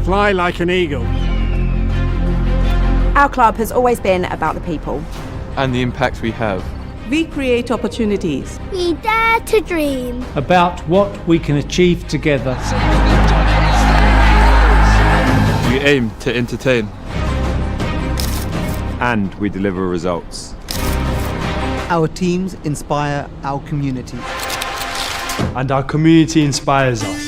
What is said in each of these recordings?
Fly like an eagle. Our club has always been about the people. And the impact we have. We create opportunities. We dare to dream. About what we can achieve together. We aim to entertain. And we deliver results. Our teams inspire our community. And our community inspires us.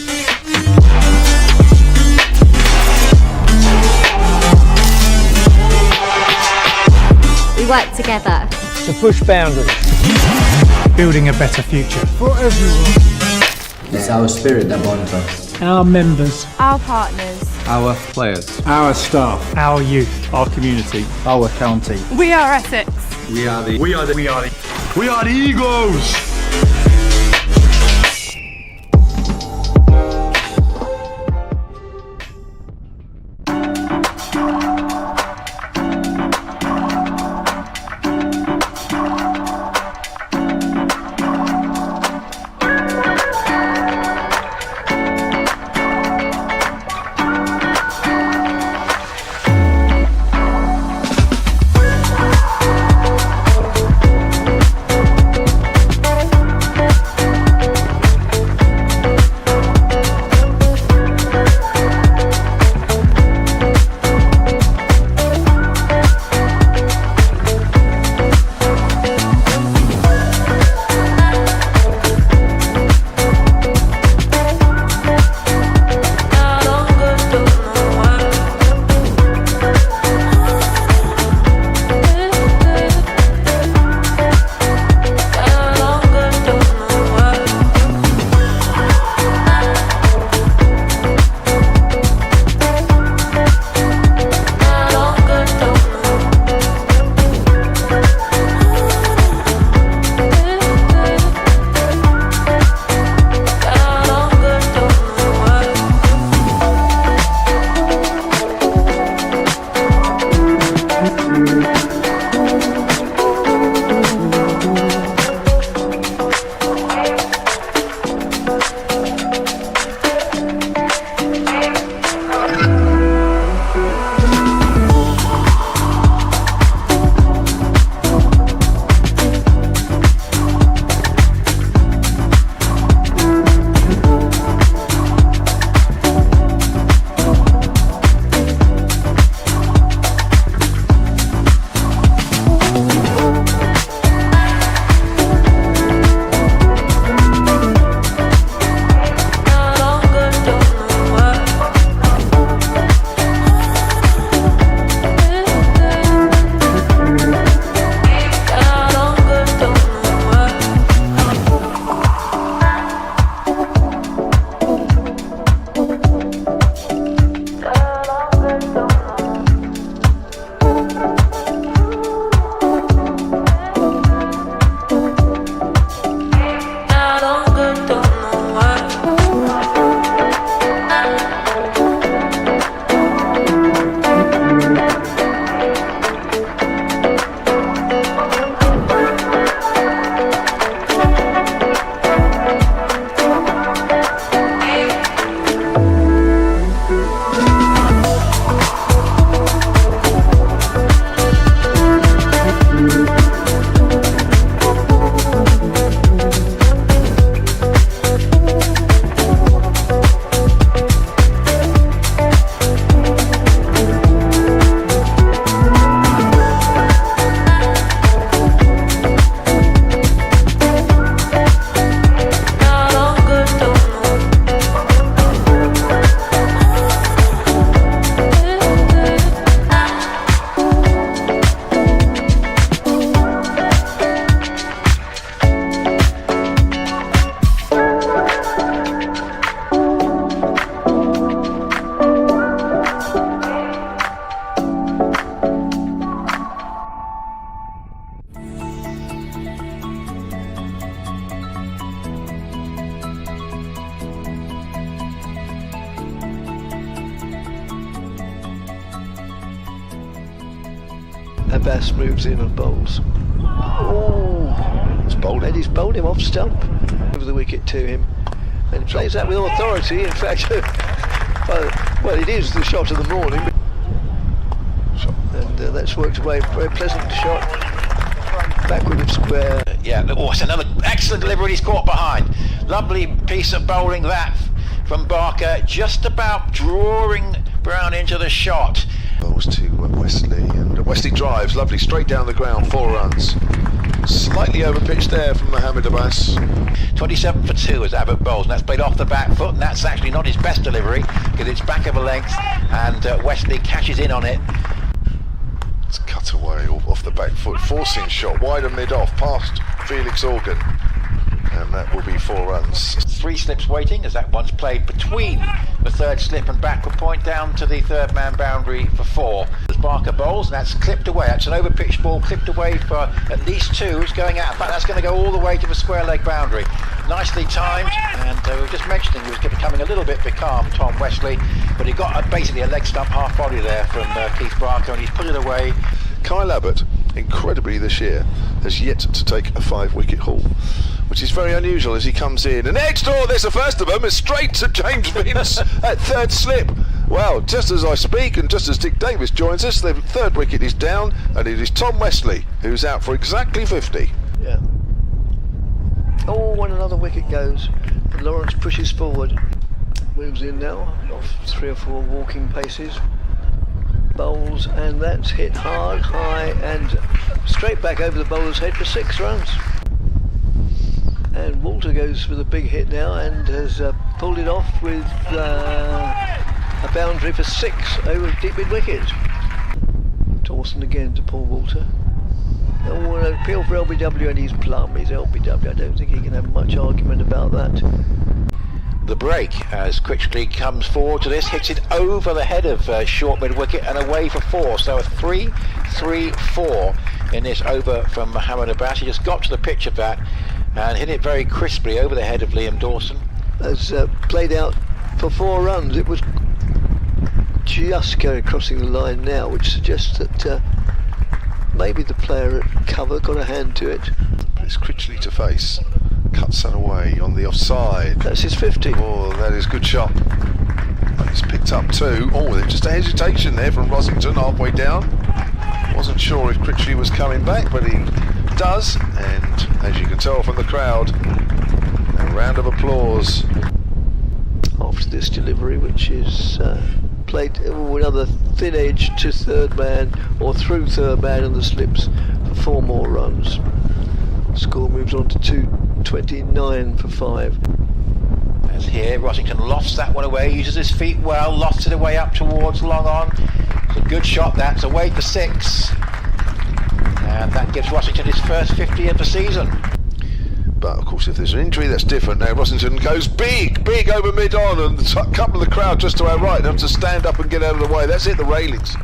We work together to push boundaries. Building a better future For everyone. It's our spirit that bonds us. Our members. Our partners. Our players. Our staff. our youth, Our community. Our county. We are Essex. We are the Eagles! and Bass moves in and bowls. Oh, it's bowled Eddie's bowled him off stump over the wicket to him, and he plays that with authority. In fact, well, Well, it is the shot of the morning. And that's worked away. Very pleasant shot. Backward of square. Yeah, oh, it's another excellent delivery he's caught behind. Lovely piece of bowling that from Barker, just about drawing Brown into the shot. Balls to Wesley, and Wesley drives, lovely, straight down the ground, 4 runs. Slightly over pitch there from Mohammed Abbas. 27 for 2 as Abbott bowls, and that's played off the back foot, and that's actually not his best delivery because it's back of a length, and Wesley cashes in on it. It's cut away off the back foot, forcing shot wide and mid off past Felix Organ, and that will be 4 runs. 3 slips waiting as that one's played between the third slip and backward point down to the third man boundary for 4. As Barker bowls, and that's clipped away. That's an over pitch ball clipped away for at least 2. It's going out. In fact, that's going to go all the way to the square leg boundary. Nicely timed, and we were just mentioning he was becoming a little bit becalmed, Tom Wesley, but he got basically a leg stump half volley there from Keith Barker, and he's put it away. Kyle Abbott, incredibly this year, has yet to take a 5-wicket haul, which is very unusual as he comes in. And next door, there's the first of them, is straight to James Vince at third slip. Well, just as I speak and just as Dick Davis joins us, the 3rd wicket is down, and it is Tom Wesley who's out for exactly 50. Yeah. Oh, when another wicket goes, and Lawrence pushes forward. Moves in now, off 3 or 4 walking paces. Bowls, and that's hit hard, high, and straight back over the bowler's head for 6 runs. And Walter goes for the big hit now and has pulled it off with a boundary for 6 over deep mid wicket. Dawson again to Paul Walter. Oh, an appeal for LBW, and he's plumb. He's LBW. I don't think he can have much argument about that. The break as Critchley comes forward to this, hits it over the head of short mid wicket and away for 4. So a 3-3-4 in this over from Mohammed Abbas. He just got to the pitch of that and hit it very crisply over the head of Liam Dawson. As played out for 4 runs, it was just crossing the line now, which suggests that maybe the player at cover got a hand to it. But it's Critchley to face. Cuts that away on the offside. That's his 50. Oh, that is good shot. He's picked up 2. Oh, there's just a hesitation there from Rossington halfway down. Wasn't sure if Critchley was coming back, but he does. And as you can tell from the crowd, a round of applause. After this delivery, which is played another thin edge to third man or through third man on the slips for 4 more runs. Score moves on to 229 for 5. As here, Rossington lofts that one away, uses his feet well, lofts it away up towards long on. It's a good shot, that's away for 6. And that gives Rossington his first 50 of the season. But of course, if there's an injury, that's different. Now Rossington goes big over mid-on, and a couple of the crowd just to our right have to stand up and get out of the way. That's it, the railings.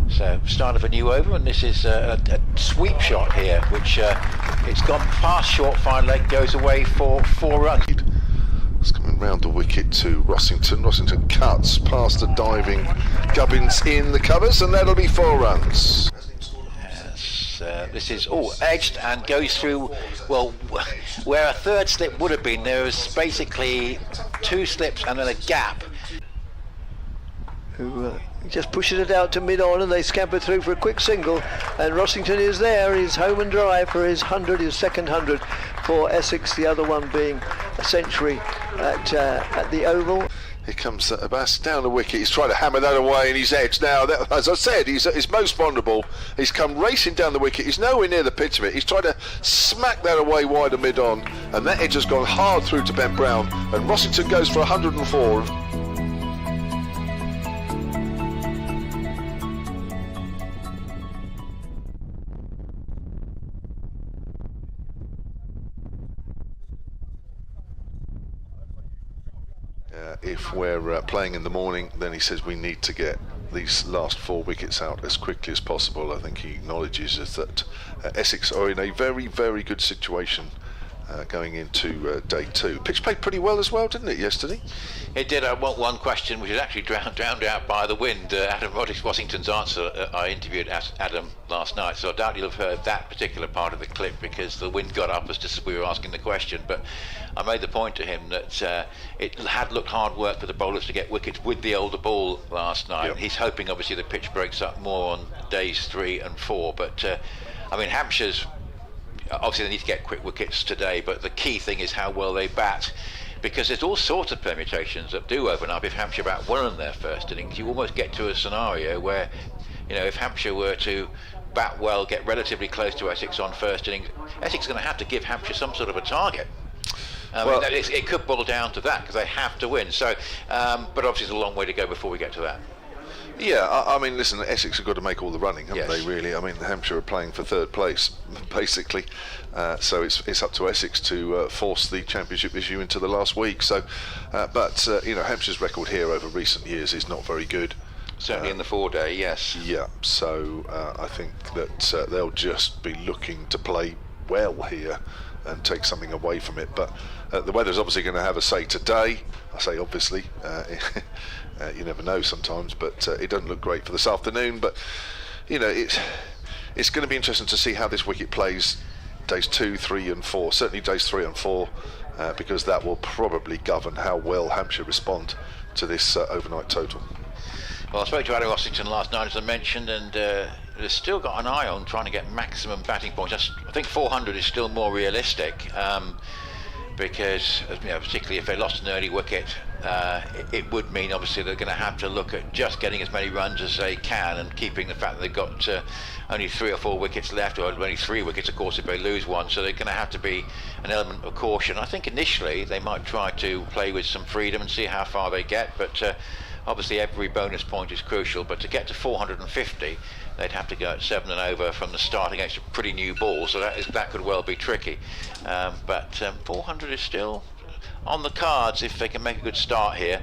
So start of a new over, and this is a sweep shot here, which it's gone past short fine leg, goes away for 4 runs. It's coming round the wicket to Rossington. Rossington cuts past the diving Gubbins in the covers, and that'll be 4 runs. Yes, this is edged and goes through, well, where a third slip would have been. There was basically 2 slips and then a gap. Who just pushes it out to mid-on, and they scamper through for a quick single, and Rossington is there. He's home and dry for his 100, his second 100 for Essex, the other one being a century at the Oval. Here comes Abbas down the wicket. He's trying to hammer that away, and he's edged now. That, as I said, he's most vulnerable. He's come racing down the wicket. He's nowhere near the pitch of it. He's tried to smack that away wide and mid-on, and that edge has gone hard through to Ben Brown, and Rossington goes for 104. If we're playing in the morning, then he says we need to get these last 4 wickets out as quickly as possible. I think he acknowledges that Essex are in a very, very good situation going into day 2. Pitch played pretty well as well, didn't it, yesterday? It did. I want one question, which is actually drowned out by the wind. Adam Washington's answer. I interviewed Adam last night, so I doubt you'll have heard that particular part of the clip because the wind got up just as we were asking the question. But I made the point to him that it had looked hard work for the bowlers to get wickets with the older ball last night. Yep. He's hoping, obviously, the pitch breaks up more on days 3 and 4. But I mean, Hampshire's obviously they need to get quick wickets today, but the key thing is how well they bat, because there's all sorts of permutations that do open up if Hampshire bat well in their first innings. You almost get to a scenario where, you know, if Hampshire were to bat well, get relatively close to Essex on first innings, Essex is going to have to give Hampshire some sort of a target. Well, it could boil down to that because they have to win. So, but obviously there's a long way to go before we get to that. Yeah, I mean, listen, Essex have got to make all the running, haven't Yes. they, really? I mean, Hampshire are playing for 3rd place, basically. So it's up to Essex to force the championship issue into the last week. So, but you know, Hampshire's record here over recent years is not very good. Certainly in the 4-day, yes. Yeah, so I think that they'll just be looking to play well here and take something away from it. But the weather's obviously going to have a say today. I say obviously. You never know sometimes, but it doesn't look great for this afternoon. But you know, it's going to be interesting to see how this wicket plays days 2, 3 and 4, certainly days 3 and 4, because that will probably govern how well Hampshire respond to this overnight total. Well, I spoke to Adam Washington last night, as I mentioned, and they've still got an eye on trying to get maximum batting points. I think 400 is still more realistic, because, you know, particularly if they lost an early wicket, it would mean obviously they're going to have to look at just getting as many runs as they can and keeping the fact that they've got only 3 or 4 wickets left, or only 3 wickets of course if they lose one, so they're going to have to be an element of caution. I think initially they might try to play with some freedom and see how far they get, but obviously every bonus point is crucial. But to get to 450 they'd have to go at 7 and over from the start against a pretty new ball, so that could well be tricky. But 400 is still on the cards if they can make a good start here.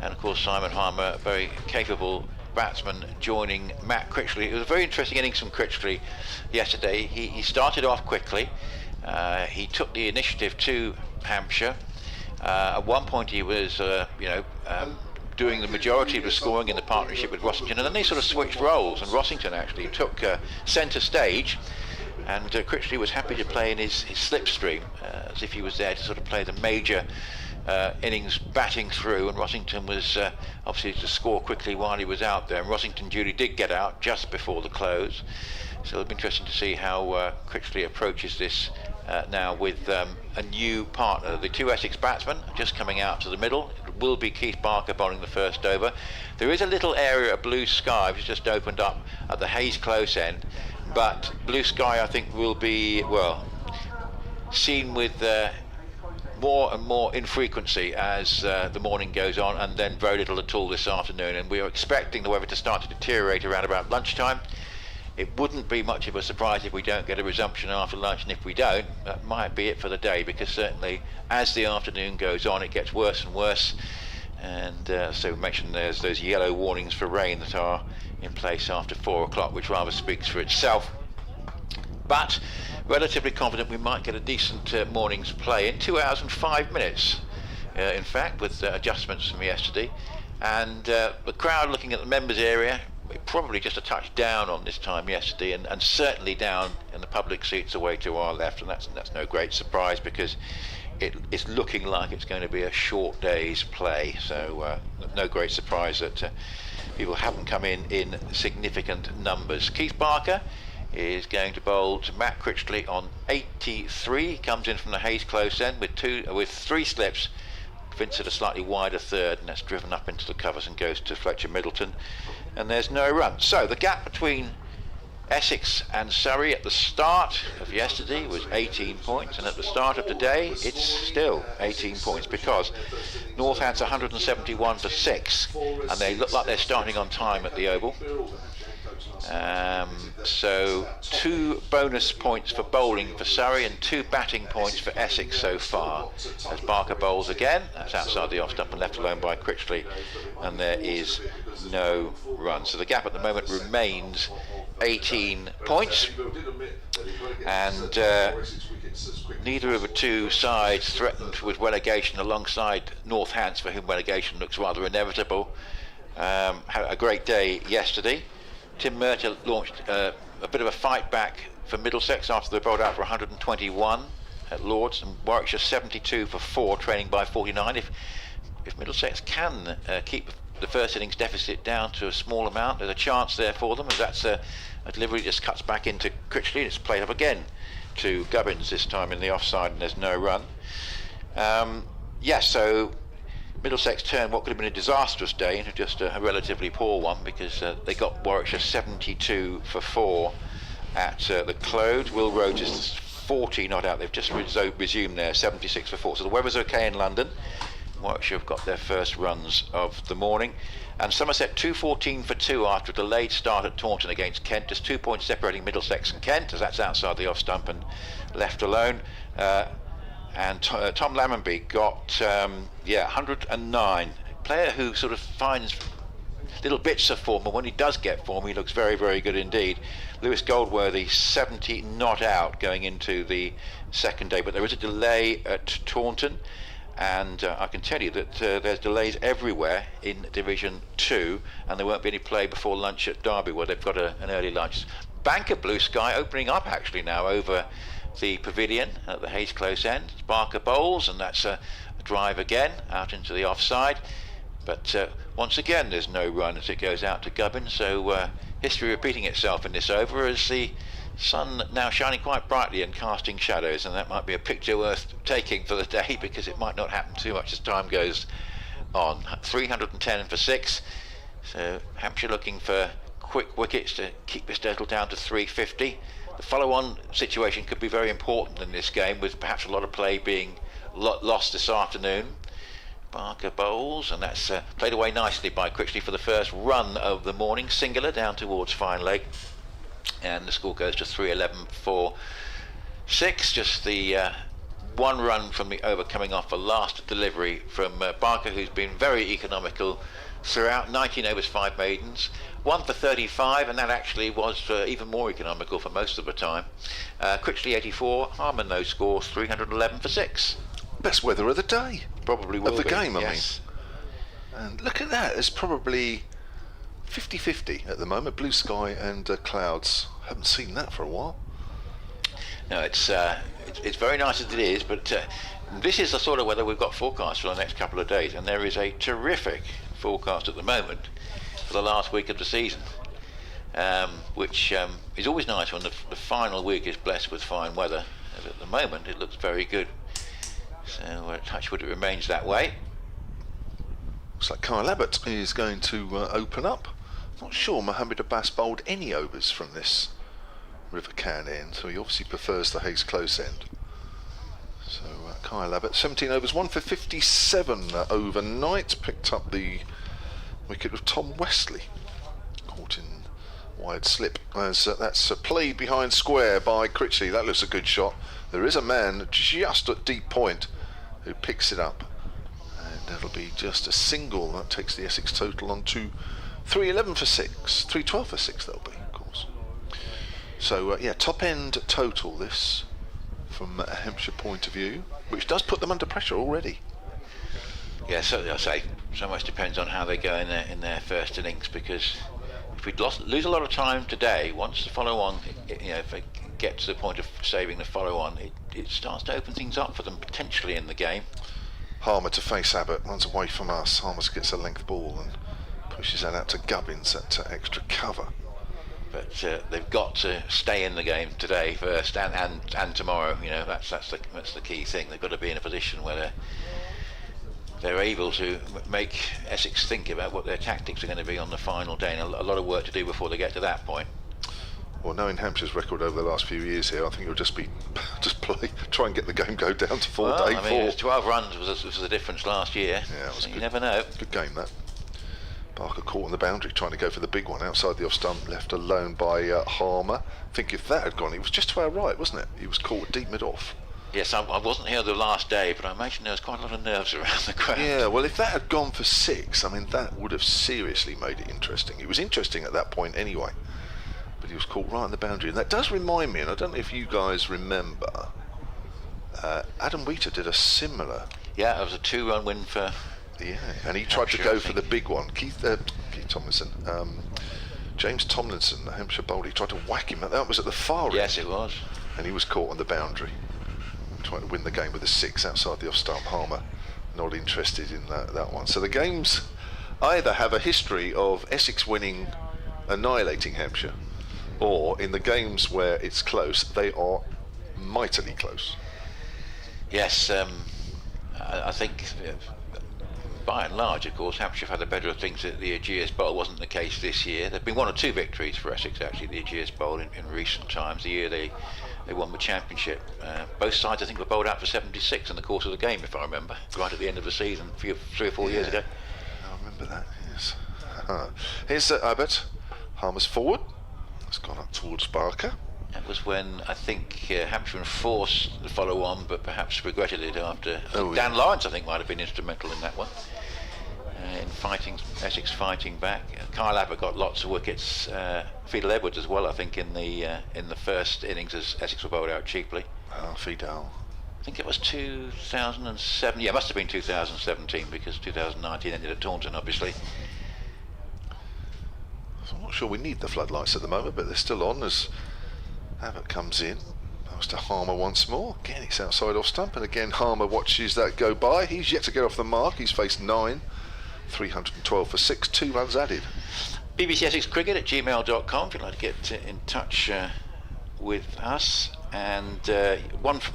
And of course Simon Harmer, a very capable batsman, joining Matt Critchley. It was a very interesting innings from Critchley yesterday. He started off quickly. He took the initiative to Hampshire. At one point he was doing the majority of the scoring in the partnership with Rossington, and then they sort of switched roles, and Rossington actually took centre stage, and Critchley was happy to play in his slipstream, as if he was there to sort of play the major innings batting through, and Rossington was obviously to score quickly while he was out there, and Rossington duty did get out just before the close. So it'll be interesting to see how Critchley approaches this now with a new partner. The 2 Essex batsmen are just coming out to the middle. It will be Keith Barker bowling the first over. There is a little area of blue sky which has just opened up at the Hayes close end, but blue sky I think will be, well, seen with more and more infrequency as the morning goes on, and then very little at all this afternoon, and we are expecting the weather to start to deteriorate around about lunchtime. It wouldn't be much of a surprise if we don't get a resumption after lunch, and if we don't, that might be it for the day, because certainly as the afternoon goes on it gets worse and worse. And so we mentioned there's those yellow warnings for rain that are in place after 4 o'clock, which rather speaks for itself. But relatively confident we might get a decent morning's play in 2 hours and 5 minutes, in fact, with adjustments from yesterday. And the crowd looking at the members area, probably just a touch down on this time yesterday, and certainly down in the public seats away to our left, and that's no great surprise, because it's looking like it's going to be a short day's play, so no great surprise that people haven't come in significant numbers. Keith Barker is going to bowl to Matt Critchley on 83. He comes in from the Hayes close end with 3 slips. Vincent a slightly wider third, and that's driven up into the covers and goes to Fletcher Middleton, and there's no run. So the gap between Essex and Surrey at the start of yesterday was 18 points, and at the start of today it's still 18 points, because Northant's 171 for 6, and they look like they're starting on time at the Oval. So 2 bonus points for bowling for Surrey and 2 batting points for Essex so far, as Barker bowls again. That's outside the off stump and left alone by Critchley, and there is no run. So the gap at the moment remains 18 points, and neither of the two sides threatened with relegation alongside Northants, for whom relegation looks rather inevitable. Had a great day yesterday. Tim Murter launched a bit of a fight back for Middlesex after they bowled out for 121 at Lords, and Warwickshire 72 for 4, trailing by 49. If Middlesex can keep the first innings deficit down to a small amount, there's a chance there for them, as that's a delivery just cuts back into Critchley, and it's played up again to Gubbins, this time in the offside, and there's no run. So Middlesex turned what could have been a disastrous day into just a relatively poor one, because they got Warwickshire 72 for 4 at the close. Will Rhodes is 40 not out. They've just resumed there, 76 for 4. So the weather's okay in London. Warwickshire have got their first runs of the morning. And Somerset 214 for 2 after a delayed start at Taunton against Kent. Just 2 points separating Middlesex and Kent, as that's outside the off stump and left alone. And Tom Lammonby got 109. A player who sort of finds little bits of form, and when he does get form, he looks very, very good indeed. Lewis Goldworthy 70 not out going into the second day, but there is a delay at Taunton, and I can tell you that there's delays everywhere in Division 2, and there won't be any play before lunch at Derby, where they've got an early lunch. Banker Blue Sky opening up actually now over the pavilion at the Hayes Close end. Barker bowls, and that's a drive again out into the offside, but once again there's no run as it goes out to Gubbins, so history repeating itself in this over, as the sun now shining quite brightly and casting shadows, and that might be a picture worth taking for the day, because it might not happen too much as time goes on. 310 for 6, so Hampshire looking for quick wickets to keep this total down to 350. The follow-on situation could be very important in this game, with perhaps a lot of play being lost this afternoon. Barker bowls, and that's played away nicely by Critchley for the first run of the morning, singular down towards fine leg, and the score goes to 311 for 6. Just the one run from the over coming off a last delivery from Barker, who's been very economical throughout. 19 overs, 5 maidens, 1 for 35, and that actually was even more economical for most of the time. Critchley 84, Harman those scores, 311 for 6. Best weather of the day, probably will of the be, game, yes. I mean. And look at that, it's probably 50-50 at the moment, blue sky and clouds. Haven't seen that for a while. No, it's very nice as it is, but this is the sort of weather we've got forecast for the next couple of days, and there is a terrific forecast at the moment for the last week of the season, which is always nice when the final week is blessed with fine weather. And at the moment it looks very good, so touch wood it remains that way. Looks like Kyle Abbott is going to open up. Not sure Mohammed Abbas bowled any overs from this River Can end, so he obviously prefers the Hayes Close end. So Kyle Abbott, 17 overs, 1 for 57 overnight. Picked up the wicket of Tom Westley, caught in wide slip, as that's played behind square by Critchley. That looks a good shot. There is a man just at deep point who picks it up, and that'll be just a single. That takes the Essex total on to 311 for 6, 312 for 6 they'll be, of course. So top end total this from a Hampshire point of view, which does put them under pressure already. Yeah, certainly. I say so much depends on how they go in their first innings, because if we lose a lot of time today, once the follow on, if they get to the point of saving the follow on, it starts to open things up for them potentially in the game. Harmer to face Abbott, runs away from us. Harmer gets a length ball and pushes that out to Gubbins at extra cover. But they've got to stay in the game today first, and tomorrow. That's the key thing. They've got to be in a position where they're able to make Essex think about what their tactics are going to be on the final day, and a lot of work to do before they get to that point. Well, knowing Hampshire's record over the last few years here, I think it'll just play, try and get the game go down to 4 day 4. It was 12 runs was the difference last year. Yeah, it was so good. You never know. Good game that. Barker caught on the boundary, trying to go for the big one outside the off stump, left alone by Harmer. I think if that had gone, it was just to our right, wasn't it? He was caught deep mid off. Yes, I wasn't here the last day, but I imagine there was quite a lot of nerves around the ground. Yeah, well, if that had gone for 6, I mean, that would have seriously made it interesting. It was interesting at that point anyway, but he was caught right on the boundary. And that does remind me, and I don't know if you guys remember, Adam Wheater did a similar. Yeah, it was a 2-run win for. Yeah, and he tried to go for the big one. Keith Tomlinson, James Tomlinson, the Hampshire bowler, he tried to whack him. That was at the far end. Yes, it was. And he was caught on the boundary, trying to win the game with a 6 outside the off-stump. Harmer not interested in that one. So the games either have a history of Essex winning, annihilating Hampshire, or in the games where it's close, they are mightily close. Yes, I think by and large, of course, Hampshire have had the better of things at the Aegeus Bowl. Wasn't the case this year. There have been 1 or 2 victories for Essex actually at the Aegeus Bowl in recent times. The year they won the championship. Both sides I think were bowled out for 76 in the course of the game, if I remember, right at the end of the season, 3 or 4 years ago. I remember that. Yes. Here's Abbott. Harmer's forward. It's gone up towards Barker. That was when I think Hampshire enforced the follow-on, but perhaps regretted it after. Dan Lawrence, I think, might have been instrumental in that one. In fighting, Essex fighting back. Kyle Abbott got lots of wickets. Fidel Edwards as well, I think, in the first innings as Essex were bowled out cheaply. Fidel. I think it was 2007. Yeah, it must have been 2017 because 2019 ended at Taunton, obviously. So I'm not sure we need the floodlights at the moment, but they're still on as Abbott comes in. Goes to Harmer once more. Again, it's outside off stump, and again Harmer watches that go by. He's yet to get off the mark. He's faced 9, 312 for 6, 2 runs added. BBC Essex Cricket at gmail.com if you'd like to get in touch with us. And a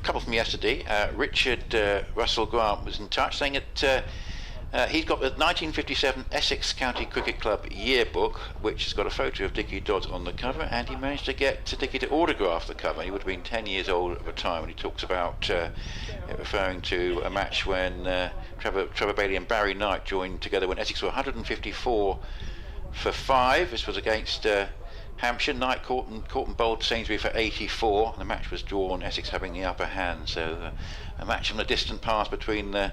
couple from yesterday. Richard Russell Grant was in touch saying that he's got the 1957 Essex County Cricket Club yearbook, which has got a photo of Dickie Dodd on the cover, and he managed to get Dickie to autograph the cover. He would have been 10 years old at the time when he talks about referring to a match when Trevor Bailey and Barry Knight joined together when Essex were 154 for 5. This was against Hampshire. Knight caught and bowled Sainsbury for 84. The match was drawn, Essex having the upper hand. So a match from the distant past between the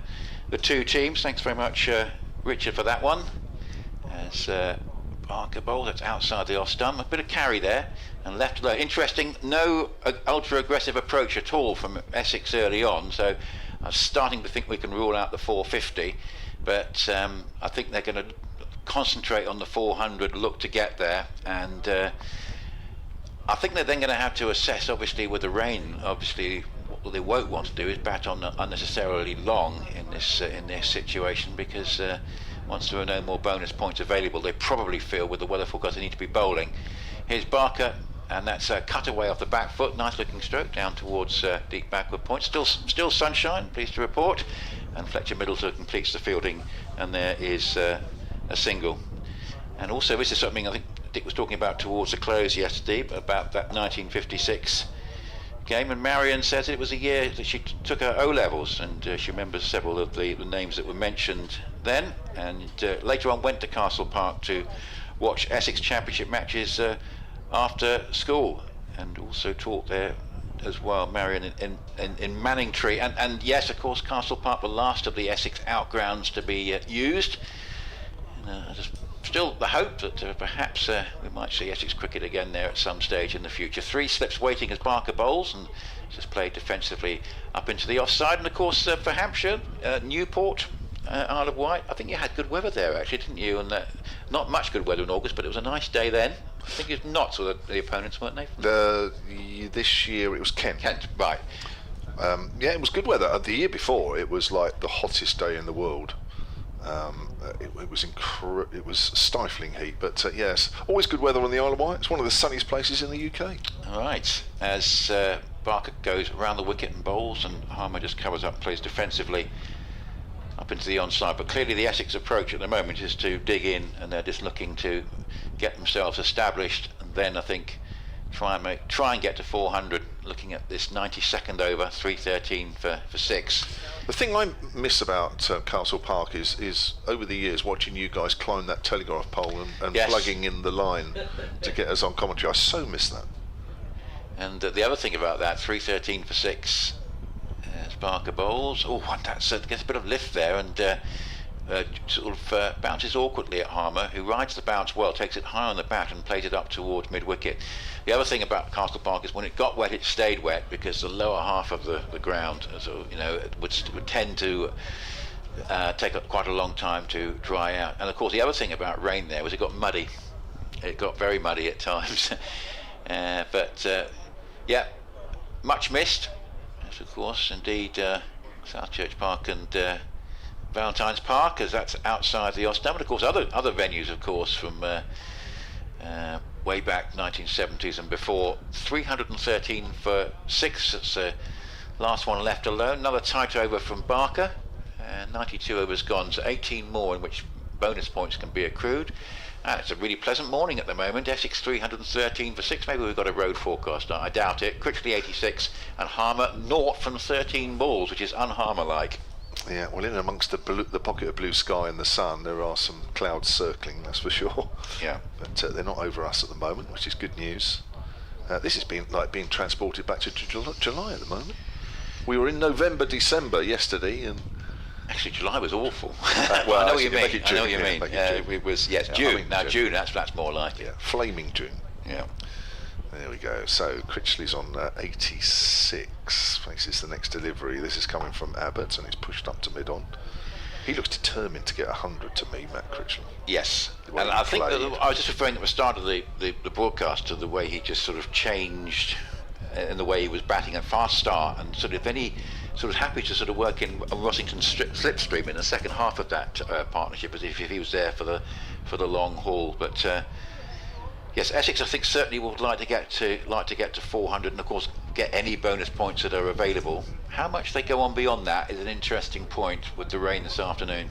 2 teams. Thanks very much, Richard, for that one. As Barker bowls, that's outside the off stump. A bit of carry there and left low. Interesting, no ultra aggressive approach at all from Essex early on. So I'm starting to think we can rule out the 450, but I think they're going to concentrate on the 400, look to get there, and I think they're then going to have to assess, obviously with the rain, obviously what they won't want to do is bat on unnecessarily long in this situation, because once there are no more bonus points available, they probably feel with the weather forecast they need to be bowling. Here's Barker, and that's a cutaway off the back foot, nice looking stroke down towards deep backward point. Still sunshine, pleased to report, and Fletcher Middleton completes the fielding, and there is a single. And also this is something I think Dick was talking about towards the close yesterday, about that 1956 game, and Marion says it was a year that she took her O-levels, and she remembers several of the names that were mentioned then, and later on went to Castle Park to watch Essex Championship matches after school, and also taught there as well, Marion, in Manningtree, and yes, of course, Castle Park, the last of the Essex outgrounds to be used. Just still the hope that perhaps we might see Essex cricket again there at some stage in the future. 3 slips waiting as Barker bowls, and just played defensively up into the offside. And of course for Hampshire, Newport, Isle of Wight, I think you had good weather there actually, didn't you? And not much good weather in August, but it was a nice day then. I think it was Notts were the opponents, weren't they? This year it was Kent. Right. Yeah, it was good weather. The year before it was like the hottest day in the world. It was stifling heat, but yes, always good weather on the Isle of Wight. It's one of the sunniest places in the UK. All right, as Barker goes around the wicket and bowls, and Harmer just covers up, plays defensively up into the onside. But clearly the Essex approach at the moment is to dig in, and they're just looking to get themselves established, and then I think try and get to 400. Looking at this 92nd over, 313 for 6. The thing I miss about Castle Park is over the years watching you guys climb that telegraph pole and yes, plugging in the line to get us on commentary. I so miss that. And the other thing about that, 313 for 6 as Barker bowls. Oh, and that gets a bit of lift there, and sort of bounces awkwardly at Harmer, who rides the bounce well, takes it high on the bat and plays it up towards mid-wicket. The other thing about Castle Park is when it got wet, it stayed wet because the lower half of the ground, would tend to take quite a long time to dry out. And of course, the other thing about rain there was it got muddy. It got very muddy at times. Yeah, much missed. Yes, of course, indeed, South Church Park and Valentine's Park, as that's outside the Ostam, and of course other venues, of course, from way back 1970s and before. 313 for 6. That's the last one left alone. Another tight over from Barker. 92 overs gone, so 18 more in which bonus points can be accrued. And it's a really pleasant morning at the moment. Essex 313 for 6. Maybe we've got a road forecast. I doubt it. Critchley 86 and Harmer 0 from 13 balls, which is un-Harmer-like. Yeah, well, in amongst the pocket of blue sky and the sun, there are some clouds circling, that's for sure. Yeah. But they're not over us at the moment, which is good news. This has been like being transported back to July at the moment. We were in November, December yesterday, and actually July was awful. Well, I know what you mean. I know what you mean. It was June. June. That's more like it. Yeah, flaming June. Yeah. There we go. So Critchley's on 86. Faces the next delivery. This is coming from Abbott, and he's pushed up to mid-on. He looks determined to get 100 to me, Matt Critchley. Yes, and I think I was just referring at the start of the broadcast to the way he just sort of changed in the way he was batting at fast start, and sort of any sort of happy to sort of work in a Rossington slipstream in the second half of that partnership, as if he was there for the long haul. But yes, Essex I think certainly would like to get to 400, and of course get any bonus points that are available. How much they go on beyond that is an interesting point with the rain this afternoon.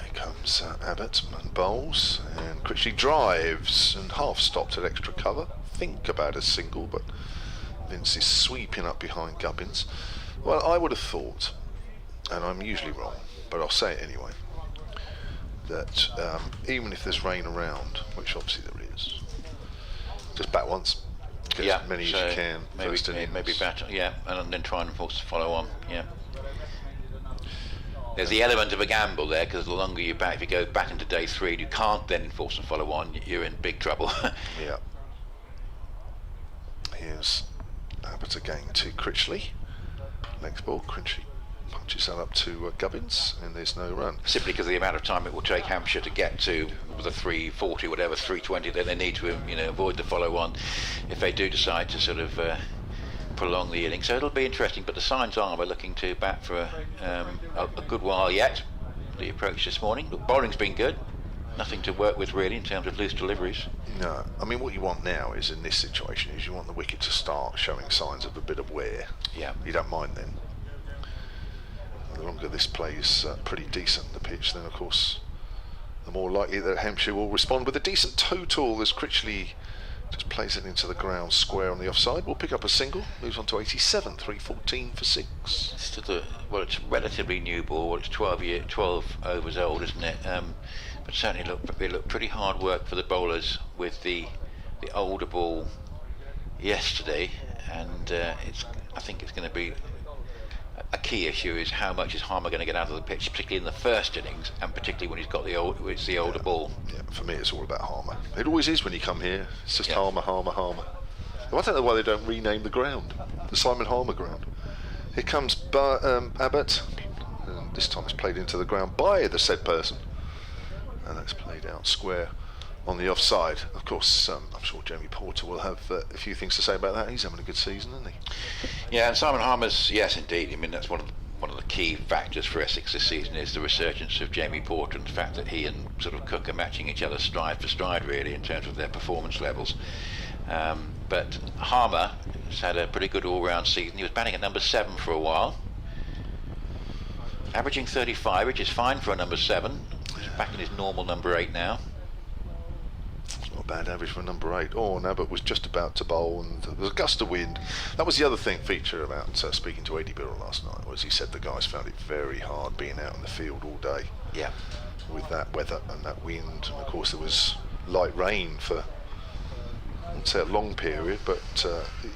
Here comes Abbott and bowls, and Critchley drives and half stopped at extra cover. Think about a single, but Vince is sweeping up behind Gubbins. Well, I would have thought, and I'm usually wrong, but I'll say it anyway, that even if there's rain around, which obviously there is, just bat once, get as many as you can. Maybe bat, and then try and force to follow on. Yeah. There's the element of a gamble there, because the longer you bat, if you go back into day 3 and you can't then force and follow on, you're in big trouble. Yeah. Here's Abbott again to Critchley. Next ball, Critchley punches that up to Gubbins, and there's no run. Simply because of the amount of time it will take Hampshire to get to the 340, whatever, 320, then they need to avoid the follow-on if they do decide to sort of prolong the inning. So it'll be interesting, but the signs are we're looking to bat for a good while yet. The approach this morning. Look, bowling's been good. Nothing to work with really in terms of loose deliveries. No, I mean what you want now is in this situation is you want the wicket to start showing signs of a bit of wear. Yeah. You don't mind then. The longer this plays pretty decent, the pitch, then of course the more likely that Hampshire will respond with a decent total as Critchley just plays it into the ground square on the offside. We'll pick up a single, moves on to 87, 314 for 6. It's a relatively new ball. It's 12 overs old, isn't it? But certainly it looked pretty hard work for the bowlers with the older ball yesterday, and I think it's going to be a key issue is how much is Harmer going to get out of the pitch, particularly in the first innings, and particularly when he's got the older ball. Yeah, for me it's all about Harmer. It always is when you come here. It's just Harmer. I don't know why they don't rename the ground, the Simon Harmer ground. Here comes Abbott, and this time it's played into the ground by the said person, and that's played out square on the offside. Of course, I'm sure Jamie Porter will have a few things to say about that. He's having a good season, isn't he? Yeah, and Simon Harmer's, yes, indeed. I mean, that's one of the key factors for Essex this season is the resurgence of Jamie Porter and the fact that he and sort of Cook are matching each other stride for stride, really, in terms of their performance levels. But Harmer has had a pretty good all-round season. He was batting at number 7 for a while, averaging 35, which is fine for a number 7. He's back in his normal number 8 now. Not a bad average for number 8. Oh, and Abbott was just about to bowl, and there was a gust of wind. That was the other feature about speaking to Eddie Birrell last night, was he said the guys found it very hard being out in the field all day. Yeah. With that weather and that wind, and of course there was light rain for, I wouldn't say a long period, but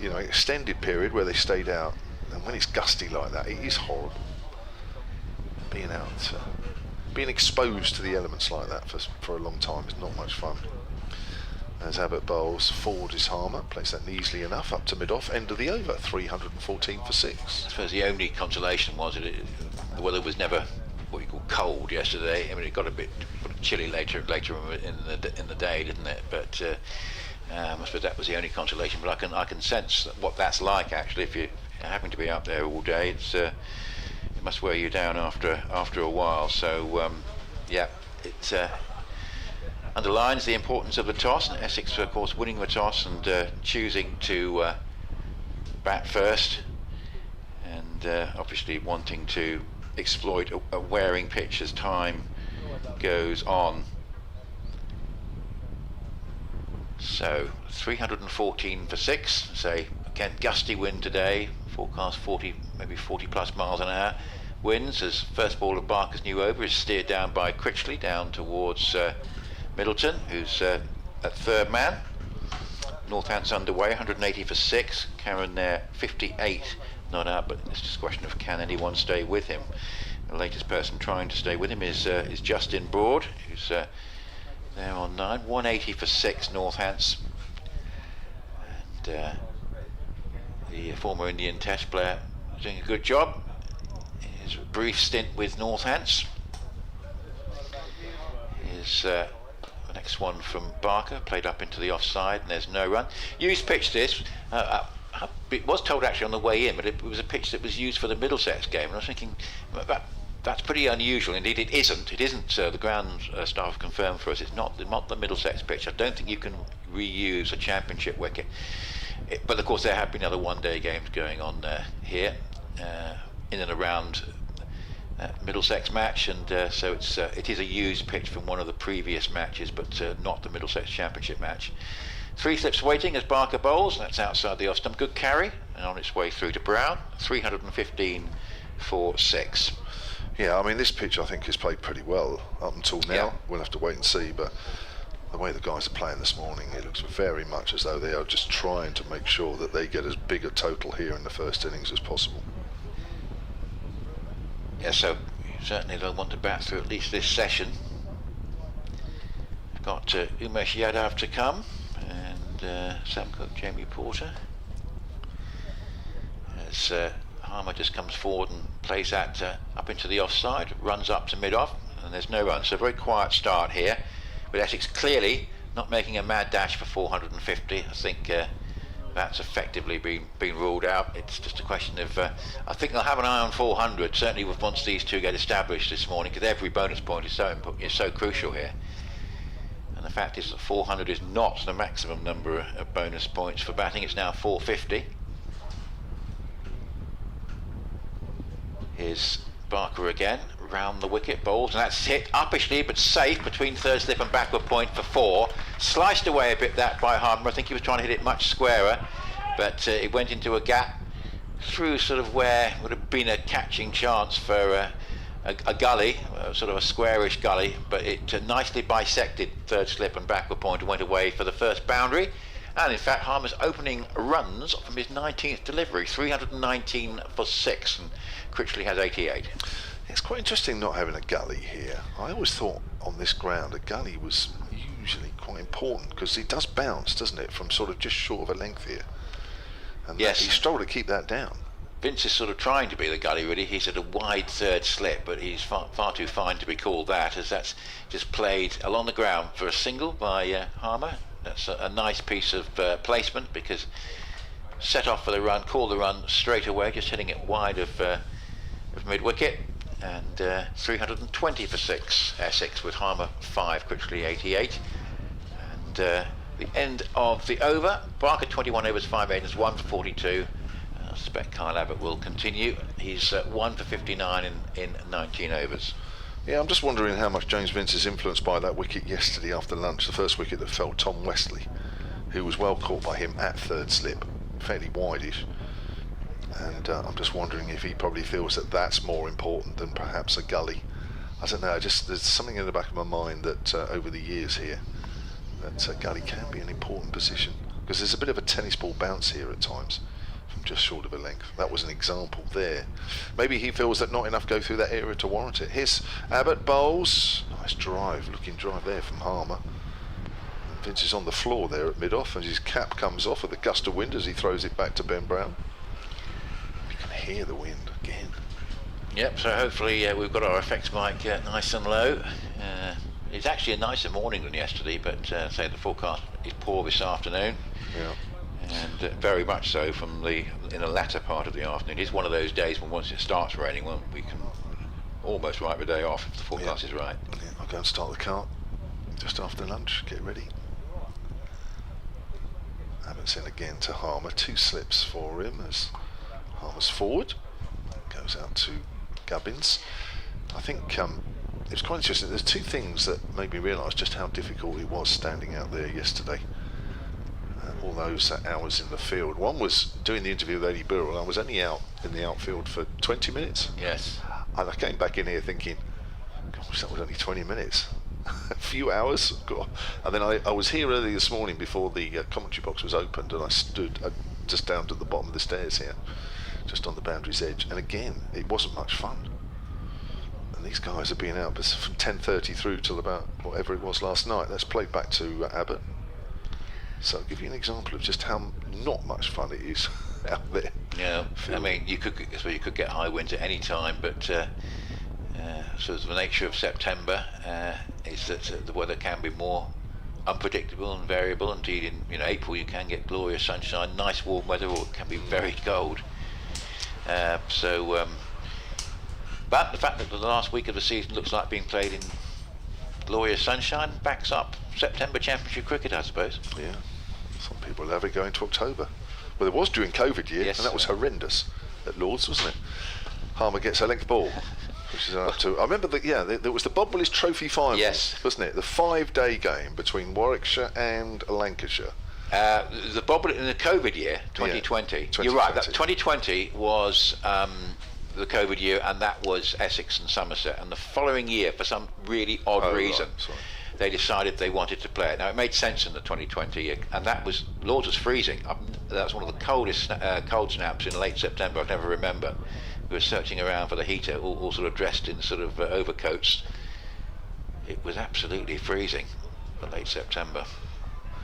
extended period where they stayed out. And when it's gusty like that, it is horrible. Being being exposed to the elements like that for a long time is not much fun. As Abbott bowls, forward is Harmer, plays that easily enough, up to mid-off, end of the over, 314 for 6. I suppose the only consolation was that the weather was never what you call cold yesterday. I mean, it got a bit chilly later in the day, didn't it? But I suppose that was the only consolation. But I can sense what that's like actually. If you're having to be up there all day, it must wear you down after a while. So yeah, it underlines the importance of the toss. And Essex, of course, winning the toss and choosing to bat first, and obviously wanting to exploit a wearing pitch as time goes on. So 314 for 6. Say again, gusty wind today. Forecast 40, maybe 40 plus miles an hour winds as first ball of Barker's new over is steered down by Critchley down towards Middleton, who's at third man. Northants underway, 180 for 6. Cameron there, 58 not out, but it's just a question of can anyone stay with him. The latest person trying to stay with him is Justin Broad, who's there on 9. 180 for 6 Northants. And the former Indian Test player is doing a good job. His brief stint with Northants is the next one from Barker, played up into the offside, and there's no run. Used pitch this. It was told actually on the way in, but it was a pitch that was used for the Middlesex game, and I was thinking that's pretty unusual. Indeed, it isn't. It isn't. The ground staff confirmed for us. It's not the Middlesex pitch. I don't think you can reuse a championship wicket. But of course, there have been other one-day games going on here in and around Middlesex match, and so it is a used pitch from one of the previous matches, but not the Middlesex Championship match. 3 slips waiting as Barker bowls. That's outside the off stump. Good carry, and on its way through to Brown. 315 for 6. Yeah, I mean, this pitch I think has played pretty well up until now. Yeah. We'll have to wait and see, but the way the guys are playing this morning, it looks very much as though they are just trying to make sure that they get as big a total here in the first innings as possible. Yeah, so certainly they'll want to bat through at least this session. Got Umesh Yadav to come, and Sam Cook, Jamie Porter. As Harmer just comes forward and plays that up into the offside, runs up to mid-off, and there's no run. So a very quiet start here, with Essex clearly not making a mad dash for 450. I think that's effectively been ruled out. It's just a question of I think they'll have an eye on 400, certainly once these two get established this morning, because every bonus point is so crucial here. And the fact is that 400 is not the maximum number of bonus points for batting. It's now 450. Here's Barker again, round the wicket, bowls, and that's hit uppishly but safe between third slip and backward point for 4. Sliced away a bit that by Harmer. I think he was trying to hit it much squarer, but it went into a gap through sort of where would have been a catching chance for a gully, sort of a squarish gully, but it nicely bisected third slip and backward point and went away for the first boundary. And in fact, Harmer's opening runs from his 19th delivery, 319 for 6, and Critchley has 88. It's quite interesting not having a gully here. I always thought on this ground a gully was usually quite important, because it does bounce, doesn't it, from sort of just short of a length here. And yes, he struggled to keep that down. Vince is sort of trying to be the gully, really. He's at a wide third slip, but he's far too fine to be called that, as that's just played along the ground for a single by Harmer. That's a nice piece of placement, because set off for the run, call the run straight away, just hitting it wide of mid-wicket. And 320 for 6 Essex, with Harmer 5, Critchley 88. And the end of the over, Barker 21 overs, 5 innings, 1 for 42. I suspect Kyle Abbott will continue. He's 1 for 59 in 19 overs. Yeah, I'm just wondering how much James Vince is influenced by that wicket yesterday after lunch, the first wicket that fell Tom Westley, who was well caught by him at third slip, fairly wideish. And I'm just wondering if he probably feels that that's more important than perhaps a gully. I don't know, there's something in the back of my mind that over the years here, that a gully can be an important position, because there's a bit of a tennis ball bounce here at times. from just short of a length. That was an example there. Maybe he feels that not enough go through that area to warrant it. Here's Abbott bowls. Nice drive, looking drive there from Harmer. And Vince is on the floor there at mid-off, and his cap comes off with a gust of wind as he throws it back to Ben Brown. You can hear the wind again. Yep, so hopefully we've got our effects mic nice and low. It's actually a nicer morning than yesterday, but say the forecast is poor this afternoon. Yeah. And very much so in the latter part of the afternoon. It's one of those days when once it starts raining, well, we can almost write the day off if the forecast is right. Yeah, I'll go and start the car just after lunch, get ready. Abbott's in again to Harmer, 2 slips for him as Harmer's forward, goes out to Gubbins. I think it was quite interesting. There's 2 things that made me realise just how difficult it was standing out there yesterday. All those hours in the field. One was doing the interview with Eddie Burrell. I was only out in the outfield for 20 minutes. Yes. And I came back in here thinking, gosh, that was only 20 minutes. A few hours. God. And then I was here early this morning before the commentary box was opened, and I stood just down to the bottom of the stairs here, just on the boundary's edge. And again, it wasn't much fun. And these guys have been out from 10:30 through till about whatever it was last night. Let's play back to Abbott. So I'll give you an example of just how not much fun it is out there. Yeah, I mean, you could get high winds at any time, but so the nature of September is that the weather can be more unpredictable and variable. Indeed, in April you can get glorious sunshine, nice warm weather, or it can be very cold. But the fact that the last week of the season looks like being played in glorious sunshine backs up September Championship cricket, I suppose. Yeah, some people will have it going to October. Well, it was during COVID year, yes, and that was horrendous at Lords, wasn't it? Harmer gets a length ball, which is up to. I remember that. Yeah, there was the Bob Willis Trophy final, yes, wasn't it? The 5-day game between Warwickshire and Lancashire. The Bob Willis in the COVID year, 2020. Yeah, you're right. That 2020 was the COVID year, and that was Essex and Somerset. And the following year, for some really odd reason, they decided they wanted to play it. Now, it made sense in the 2020 year, and that was, Lords was freezing. That was one of the coldest cold snaps in late September I've never remember. We were searching around for the heater, all sort of dressed in sort of overcoats. It was absolutely freezing for late September.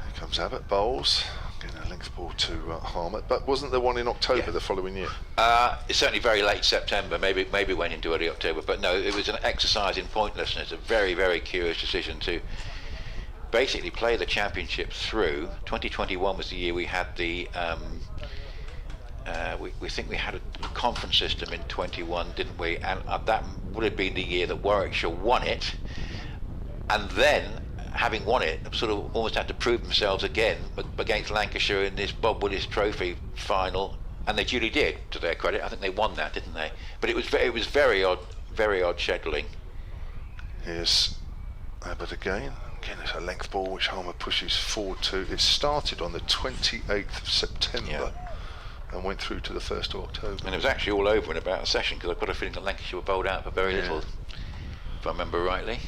Here comes Abbott, bowls. Getting a length ball to Harmer, but wasn't there one in October the following year? It's certainly very late September, maybe went into early October, but no, it was an exercise in pointlessness. A very, very curious decision to basically play the championship through. 2021 was the year we had the we think we had a conference system in 21, didn't we? And that would have been the year that Warwickshire won it, and then, having won it, sort of almost had to prove themselves again against Lancashire in this Bob Willis Trophy final, and they duly did, to their credit. I think they won that, didn't they? But it was very odd scheduling. Here's Abbott again. Again, it's a length ball which Harmer pushes forward to. It started on the 28th of September and went through to the 1st of October. And it was actually all over in about a session, because I've got a feeling that Lancashire were bowled out for very little, if I remember rightly.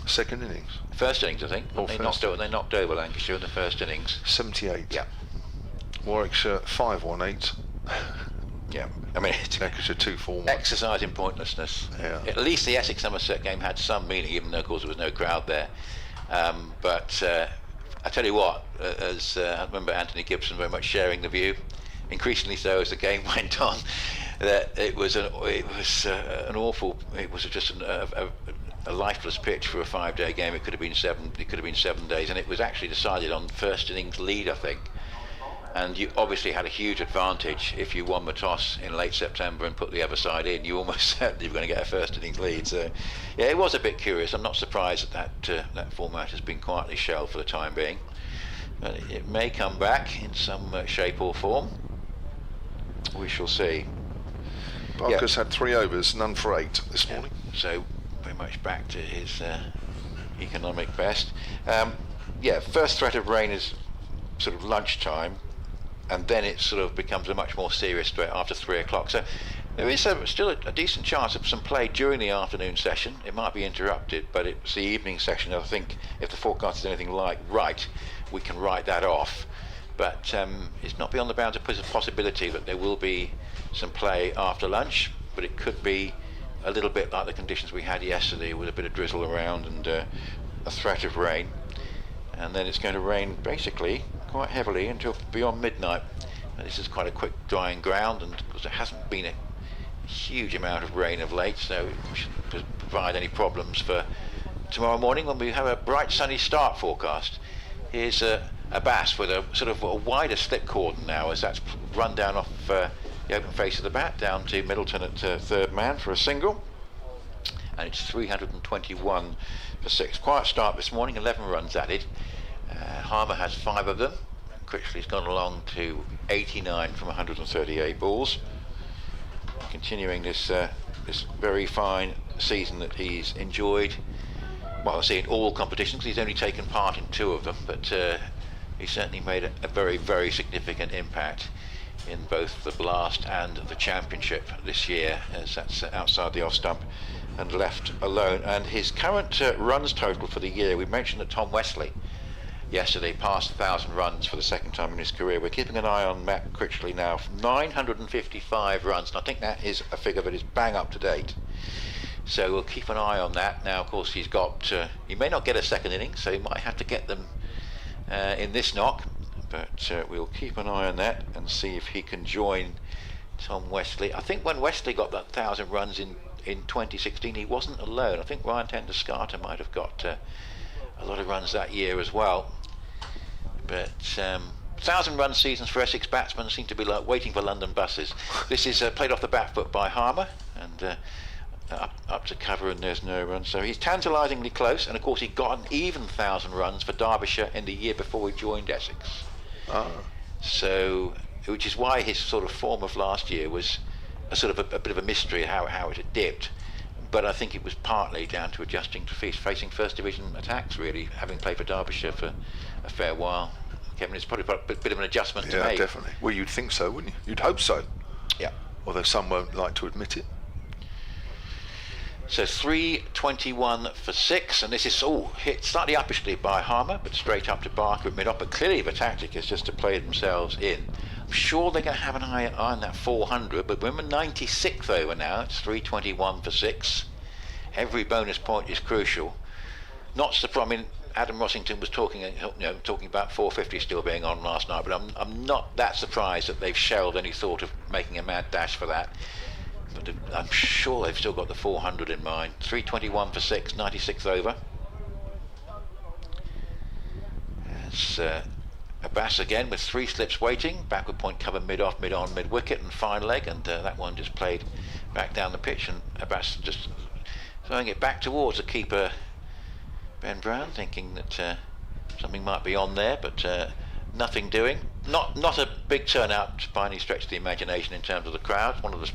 Second innings. First innings, I think. They knocked over Lancashire in the first innings. 78. Yeah. Warwickshire 5-1-8. Yeah. I mean, Lancashire 2-4-1. Exercise in pointlessness. Yeah. At least the Essex Somerset game had some meaning, even though of course there was no crowd there. But I tell you what, as I remember Anthony Gibson very much sharing the view, increasingly so as the game went on, that it was just a lifeless pitch for a 5-day game. It could have been 7 days, and it was actually decided on first innings lead, I think. And you obviously had a huge advantage if you won the toss in late September and put the other side in. You almost certainly were going to get a first innings lead. So yeah, it was a bit curious. I'm not surprised that format has been quietly shelved for the time being, but it may come back in some shape or form. We shall see. Barker's had 3 overs, none for 8 this morning. So very much back to his economic best. First threat of rain is sort of lunchtime, and then it sort of becomes a much more serious threat after 3 o'clock. So there is still a decent chance of some play during the afternoon session. It might be interrupted, but it's the evening session. I think if the forecast is anything like right, we can write that off. but it's not beyond the bounds of possibility that there will be some play after lunch, but it could be a little bit like the conditions we had yesterday, with a bit of drizzle around and a threat of rain. And then it's going to rain basically quite heavily until beyond midnight. And this is quite a quick drying ground, and because there hasn't been a huge amount of rain of late, so it shouldn't provide any problems for tomorrow morning when we have a bright sunny start forecast. Here's a bass with a sort of a wider slip cordon now, as that's run down off the open face of the bat down to Middleton at third man for a single, and it's 321 for 6. Quiet start this morning, 11 runs added. Harmer has 5 of them. Critchley's gone along to 89 from 138 balls, continuing this very fine season that he's enjoyed. Well, I say in all competitions, he's only taken part in 2 of them, but he certainly made a very, very significant impact in both the Blast and the Championship this year, as that's outside the off stump and left alone. And his current runs total for the year, we mentioned that Tom Wesley yesterday passed 1,000 runs for the second time in his career. We're keeping an eye on Matt Critchley now, 955 runs, and I think that is a figure that is bang up to date. So we'll keep an eye on that. Now, of course, he's got, he may not get a second innings, so he might have to get them in this knock, but we'll keep an eye on that and see if he can join Tom Wesley. I think when Wesley got that 1,000 runs in 2016, he wasn't alone. I think Ryan Tender-Scarter might have got a lot of runs that year as well. But 1,000 run seasons for Essex batsmen seem to be like waiting for London buses. This is played off the back foot by Harmer, and up to cover, and there's no run. So he's tantalisingly close, and of course he got an even 1,000 runs for Derbyshire in the year before he joined Essex. So, which is why his sort of form of last year was a sort of a bit of a mystery, how it had dipped. But I think it was partly down to adjusting to facing first division attacks, really, having played for Derbyshire for a fair while. Kevin, it's probably a bit of an adjustment to make. Yeah, definitely. Well, you'd think so, wouldn't you? You'd hope so. Yeah. Although some won't like to admit it. So 321 for 6, and this is hit slightly uppishly by Harmer, but straight up to Barker at mid-off. But clearly the tactic is just to play themselves in. I'm sure they're going to have an eye on that 400, but we're in the 96th over now. It's 321 for 6. Every bonus point is crucial. Not surprised. I mean, Adam Rossington was talking about 450 still being on last night, but I'm not that surprised that they've shelved any thought of making a mad dash for that. But I'm sure they've still got the 400 in mind. 321 for 6, 96th over. It's Abbas again with 3 slips waiting. Backward point cover mid-off, mid-on, mid-wicket and fine leg, and that one just played back down the pitch, and Abbas just throwing it back towards the keeper, Ben Brown, thinking that something might be on there, but nothing doing. Not a big turnout by any stretch of the imagination in terms of the crowd. One of the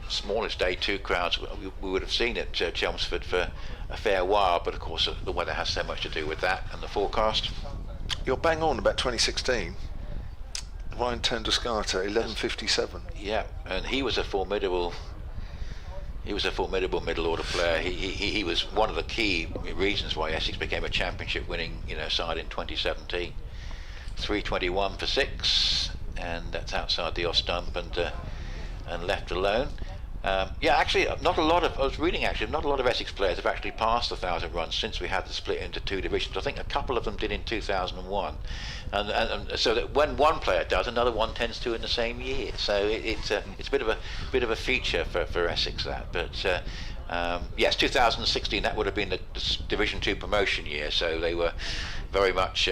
smallest day 2 crowds we would have seen at Chelmsford for a fair while, but of course the weather has so much to do with that and the forecast. You're bang on about 2016. Ryan Tender-Scarter, 1157. Yeah, and he was a formidable middle order player. He was one of the key reasons why Essex became a championship winning side in 2017. 321 for 6, and that's outside the off stump and left alone. Yeah, actually, I was reading not a lot of Essex players have actually passed 1,000 runs since we had the split into 2 divisions. I think a couple of them did in 2001, and so that when one player does, another one tends to in the same year. So it's a bit of a feature for Essex, that. But yes, 2016, that would have been the Division 2 promotion year. So they were very much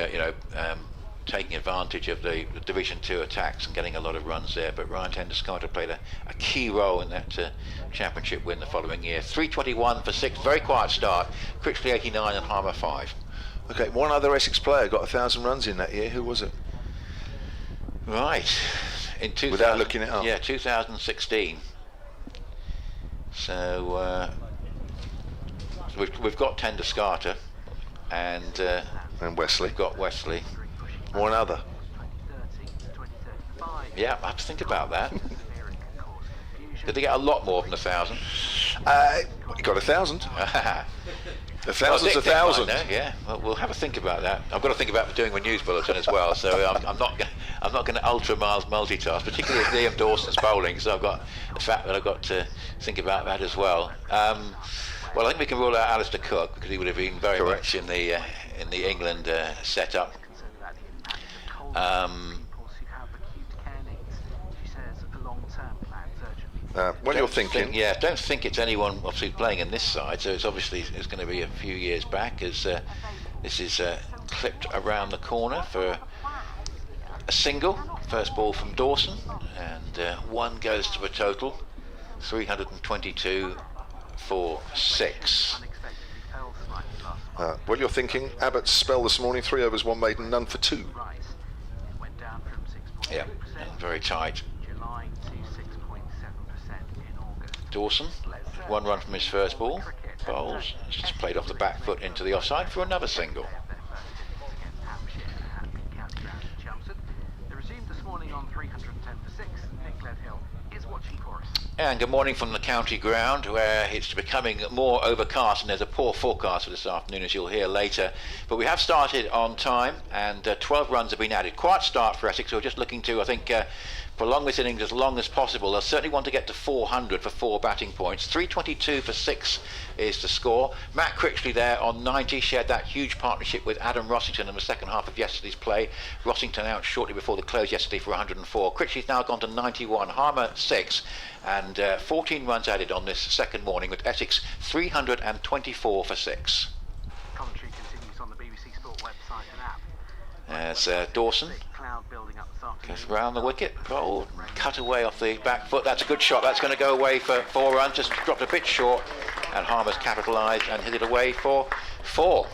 taking advantage of the Division 2 attacks and getting a lot of runs there. But Ryan Tender-Scarter played a key role in that championship win the following year. 321 for 6, very quiet start. Critchley 89 and Harmer 5. Okay, one other Essex player got 1,000 runs in that year. Who was it? Right, in without looking it up. Yeah, 2016. So we've got Tender-Scarter and Wesley. We've got Wesley. One other. Yeah, I have to think about that. Did they get a lot more than 1,000? You got 1,000. 1,000's 1,000. Yeah, well, we'll have a think about that. I've got to think about doing my news bulletin as well, so I'm not I'm not going to ultra miles multitask, particularly if Liam Dawson's bowling. So I've got the fact that I've got to think about that as well. Well, I think we can rule out Alistair Cook because he would have been very much in the England setup. When you're thinking, don't think it's anyone obviously playing in this side. So it's going to be a few years back as this is clipped around the corner for a single. First ball from Dawson, and one goes to a total 322 for 6. Well, you're thinking Abbott's spell this morning: 3 overs, 1 maiden, none for 2. Yeah, very tight. Dawson, 1 run from his first ball. Bowls, just played off the back foot into the offside for another single. And good morning from the county ground, where it's becoming more overcast and there's a poor forecast for this afternoon, as you'll hear later. But we have started on time, and 12 runs have been added. Quiet start for Essex, who are just looking to, I think, prolong this innings as long as possible. They'll certainly want to get to 400 for 4 batting points. 322 for 6 is the score. Matt Critchley there on 90, shared that huge partnership with Adam Rossington in the second half of yesterday's play. Rossington out shortly before the close yesterday for 104. Critchley's now gone to 91, Harmer 6, and 14 runs added on this second morning, with Essex 324 for 6. Commentary continues on the BBC Sport website and app. As Dawson goes round the wicket, bowled, cut away off the back foot. That's a good shot. That's going to go away for 4 runs. Just dropped a bit short, and Harmer's capitalised and hit it away for 4.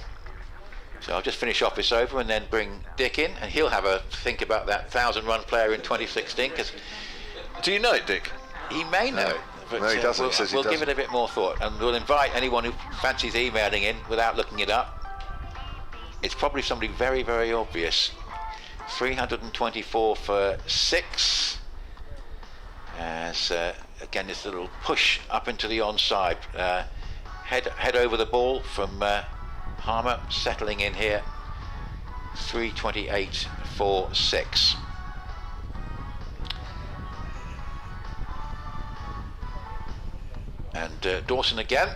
So I'll just finish off this over and then bring Dick in, and he'll have a think about that 1,000-run player in 2016. Because do you know it, Dick? He may know it. But no, he doesn't. We'll give it a bit more thought, and we'll invite anyone who fancies emailing in without looking it up. It's probably somebody very, very obvious. 324 for 6. As again, this little push up into the onside. Head over the ball from Harmer, settling in here. 328 for 6. And Dawson again.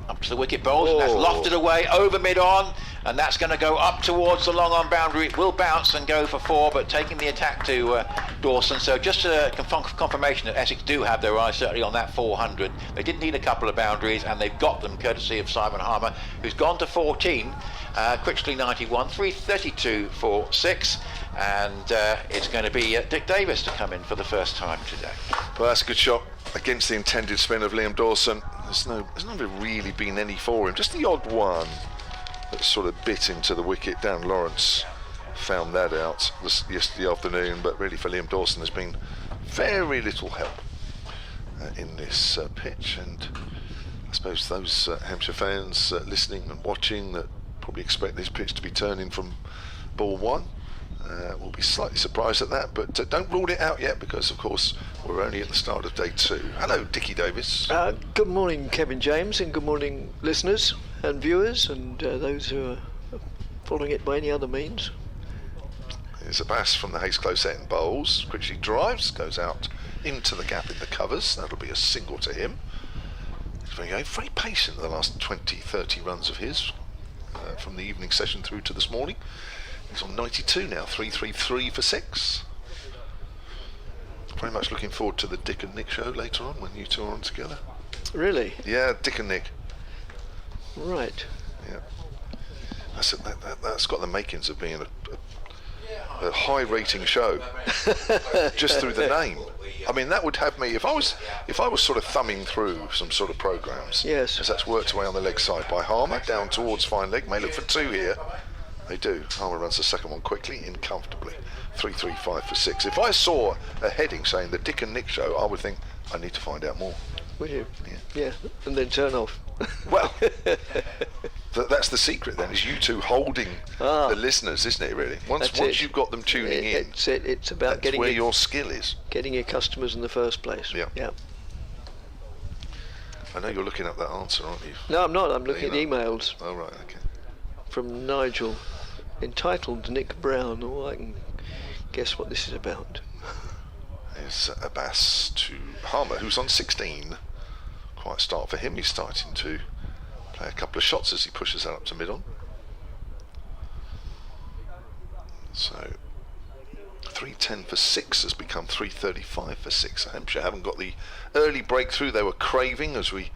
Up to the wicket bowls, and that's lofted away over mid-on, and that's going to go up towards the long-on boundary. It will bounce and go for 4, but taking the attack to Dawson. So just a confirmation that Essex do have their eyes certainly on that 400. They did need a couple of boundaries, and they've got them courtesy of Simon Harmer, who's gone to 14. Critchley 91, 332 for 6, and it's going to be Dick Davis to come in for the first time today. Well, that's a good shot against the intended spin of Liam Dawson. There's not really been any for him, just the odd one that sort of bit into the wicket. Dan Lawrence found that out yesterday afternoon, but really for Liam Dawson there's been very little help in this pitch, and I suppose those Hampshire fans listening and watching that probably expect this pitch to be turning from ball 1 will be slightly surprised at that, but don't rule it out yet, because of course we're only at the start of day 2. Hello, Dickie Davis. Good morning, Kevin James, and good morning, listeners and viewers, and those who are following it by any other means. Here's a bass from the Hayes Close end. Bowls, Critchley drives, goes out into the gap in the covers. That'll be a single to him. He's very patient in the last 20-30 runs of his from the evening session through to this morning. He's on 92 now, 333 for 6. Very much looking forward to the Dick and Nick show later on when you two are on together. Really? Yeah, Dick and Nick. Right. Yeah. That's got the makings of being a high rating show just through the name. I mean, that would have me, if I was sort of thumbing through some sort of programs. Yes. As that's worked away on the leg side by Harmer down towards fine leg, may look for 2 here. They do. Harmer runs the second one quickly, in comfortably. 335 for 6. If I saw a heading saying the Dick and Nick show, I would think I need to find out more. Would you? Yeah. And then turn off. Well, that's the secret then, is you two holding the listeners, isn't it, really? Once you've got them tuning in, it's about getting where your skill is. Getting your customers in the first place. Yeah. I know you're looking up that answer, aren't you? No, I'm not. I'm looking at emails. Oh, right, okay. From Nigel. entitled Nick Brown. Oh, I can guess what this is about. Is Abbas to Harmer, who's on 16. Quite a start for him. He's starting to play a couple of shots as he pushes that up to mid-on. So 310 for 6 has become 335 for 6. Hampshire haven't got the early breakthrough they were craving as we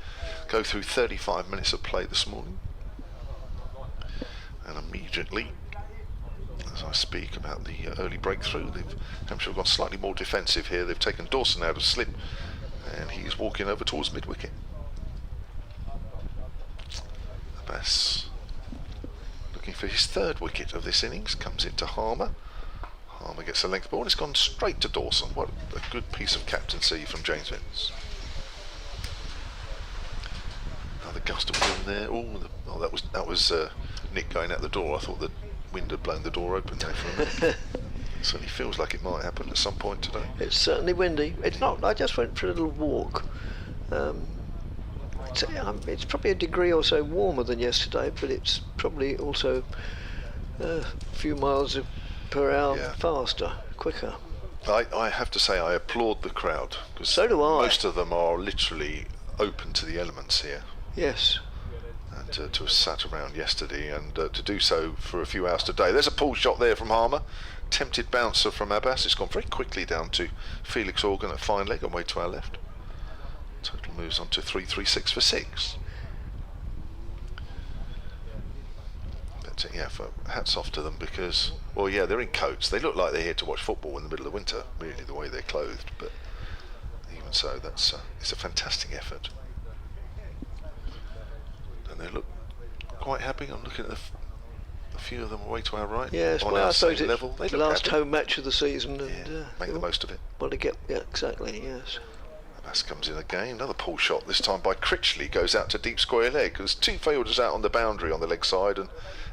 go through 35 minutes of play this morning. And immediately, as I speak about the early breakthrough, Hampshire have gone slightly more defensive here. They've taken Dawson out of slip and he's walking over towards mid-wicket. Abbas looking for his 3rd wicket of this innings, comes into Harmer. Harmer gets a length ball and it's gone straight to Dawson. What a good piece of captaincy from James Vince. Another gust of wind there. Oh, that was Nick going out the door. I thought the wind had blown the door open there for a minute. It certainly feels like it might happen at some point today. It's certainly windy. It's not. I just went for a little walk. It's probably a degree or so warmer than yesterday, but it's probably also a few miles per hour faster, quicker. I have to say I applaud the crowd, because so do I. Most of them are literally open to the elements here. Yes. And to have sat around yesterday and to do so for a few hours today. There's a pull shot there from Harmer. Tempted bouncer from Abbas. It's gone very quickly down to Felix Organ at fine leg, away to our left. Total moves on to 336 for 6. But yeah, hats off to them because, well, yeah, they're in coats. They look like they're here to watch football in the middle of winter, really, the way they're clothed. But even so, it's a fantastic effort. And they look quite happy. I'm looking at a few of them away to our right. Yes, on well, our I suppose same it's level. the last home match of the season, and make the most of it. Want to get exactly, yes. Abbas comes in again. Another pull shot. This time by Critchley, goes out to deep square leg. There's 2 fielders out on the boundary on the leg side, and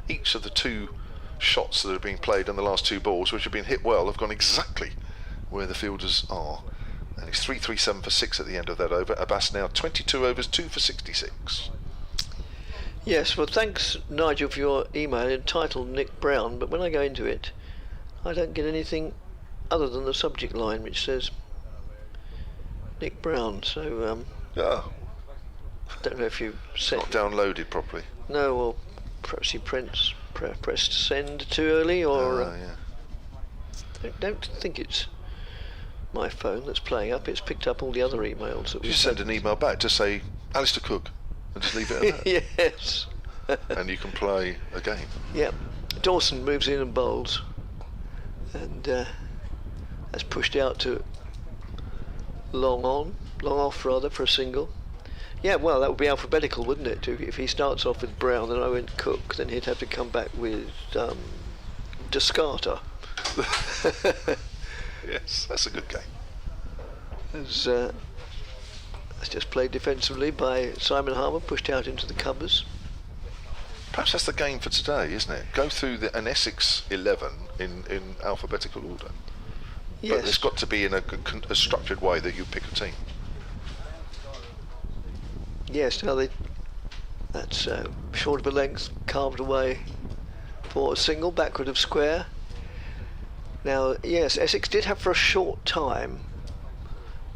each of the 2 shots that have been played on the last 2 balls, which have been hit well, have gone exactly where the fielders are. And it's 337 for 6 at the end of that over. Abbas now 22 overs, 2 for 66. Yes, well, thanks, Nigel, for your email entitled Nick Brown, but when I go into it, I don't get anything other than the subject line, which says Nick Brown. So, don't know if you set. Not downloaded properly. No, or perhaps he pressed send too early, or I don't think it's my phone that's playing up. It's picked up all the other emails that we send an email back to say Alistair Cook. And just leave it at that. Yes. And you can play a game. Yep. Dawson moves in and bowls. And that's pushed out to long off for a single. Yeah, well, that would be alphabetical, wouldn't it? If he starts off with Brown and I went Cook, then he'd have to come back with Descartes. Yes, that's a good game. As it's just played defensively by Simon Harmer, pushed out into the covers. Perhaps that's the game for today, isn't it? Go through an Essex 11 in alphabetical order. Yes. But it's got to be in a structured way that you pick a team. Yes, now that's short of a length, carved away for a single, backward of square. Now, yes, Essex did have for a short time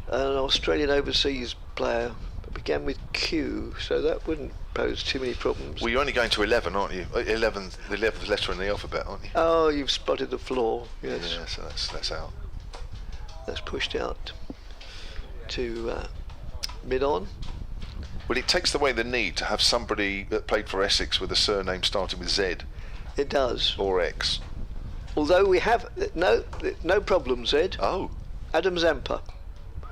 an Australian overseas player, began with Q, so that wouldn't pose too many problems. Well, you're only going to 11, aren't you? 11, the 11th letter in the alphabet, aren't you? Oh, you've spotted the flaw, yes. Yeah, so that's out. That's pushed out to mid-on. Well, it takes away the need to have somebody that played for Essex with a surname starting with Z. It does. Or X. Although we have no problem, Z. Oh. Adam Zampa.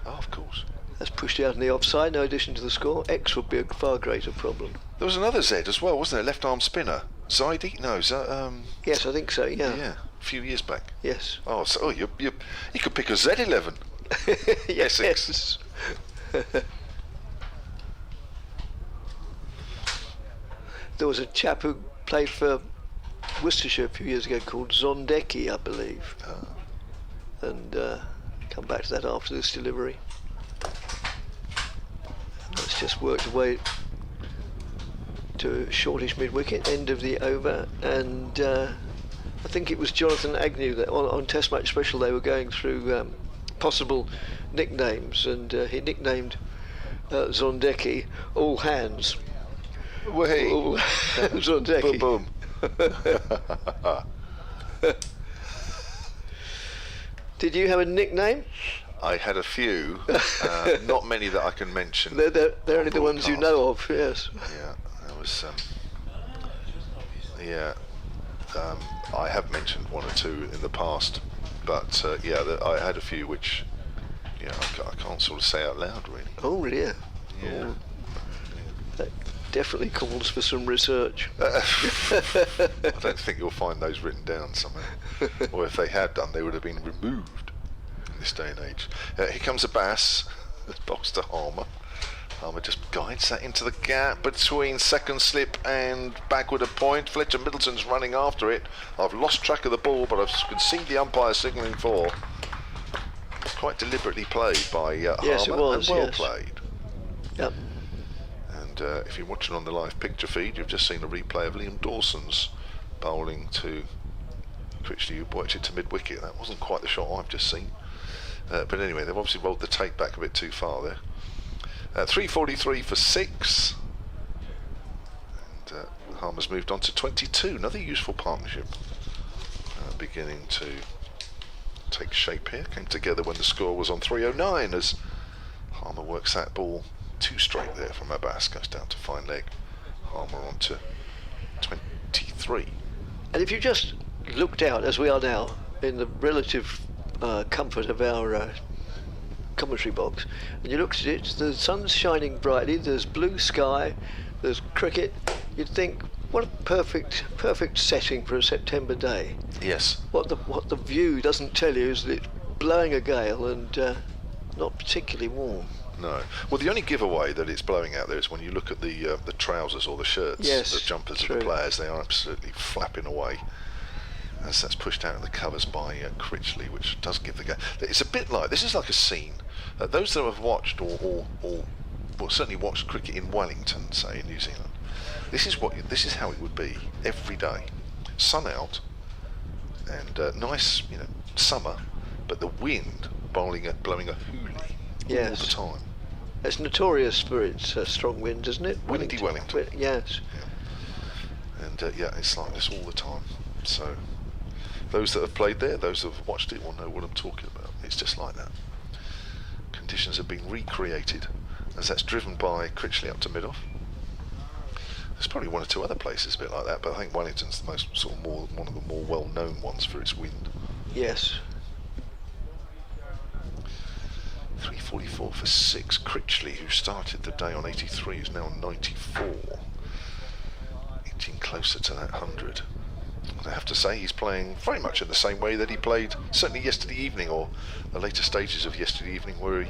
Oh, of course. That's pushed out in the offside, no addition to the score. X would be a far greater problem. There was another Z as well, wasn't there? Left arm spinner. Zaidi? No, yes, I think so, yeah. Yeah, a few years back. Yes. Oh, so you could pick a Z11. Yes. Essex. There was a chap who played for Worcestershire a few years ago called Zondeki, I believe. And come back to that after this delivery. It's just worked away to a shortish mid-wicket, end of the over, and I think it was Jonathan Agnew that on Test Match Special they were going through possible nicknames, and he nicknamed Zondeki All Hands. Way. All Hands on Decky. Boom, boom. Did you have a nickname? I had a few, not many that I can mention. They're only the ones you know of, yes. Yeah, there was I have mentioned one or two in the past, but I had a few which, I can't sort of say out loud really. Oh yeah. Yeah. Oh, that definitely calls for some research. I don't think you'll find those written down somewhere, or if they had done, they would have been removed in this day and age. Here comes a bass, box to Harmer. Harmer just guides that into the gap between second slip and backward a point. Fletcher Middleton's running after it. I've lost track of the ball, but I can see the umpire signalling for. Quite deliberately played by yes, Harmer, it was, and well yes. played. Yep. And if you're watching on the live picture feed, you've just seen a replay of Liam Dawson's bowling to Critchley, who worked it to mid-wicket. That wasn't quite the shot I've just seen. But anyway, they've obviously rolled the tape back a bit too far there. 343 for 6. And Harmer's moved on to 22. Another useful partnership beginning to take shape here. Came together when the score was on 309 as Harmer works that ball 2 straight there from Abbas, goes down to fine leg. Harmer on to 23. And if you just looked out, as we are now, in the relative comfort of our commentary box, and you looked at it, the sun's shining brightly, there's blue sky, there's cricket, you'd think, what a perfect setting for a September day. Yes. What the view doesn't tell you is that it's blowing a gale and not particularly warm. No. Well, the only giveaway that it's blowing out there is when you look at the trousers or the shirts, yes, the jumpers true. of the players. They are absolutely flapping away as that's pushed out of the covers by Critchley, which does give the game. It's a bit like, this is like a scene. Those that have watched or certainly watched cricket in Wellington, say in New Zealand, this is how it would be every day. Sun out and nice, summer, but the wind blowing a hoolie. Yes. All the time. It's notorious for its strong winds, isn't it? Windy Wellington. Yes. Yeah. And it's like this all the time. So those that have played there, those that have watched it will know what I'm talking about. It's just like that. Conditions have been recreated as that's driven by Critchley up to mid-off. There's probably one or two other places a bit like that, but I think Wellington's the most one of the more well-known ones for its wind. Yes. 344 for 6. Critchley, who started the day on 83, is now on 94. Inching closer to that 100. And I have to say, he's playing very much in the same way that he played certainly yesterday evening, or the later stages of yesterday evening, where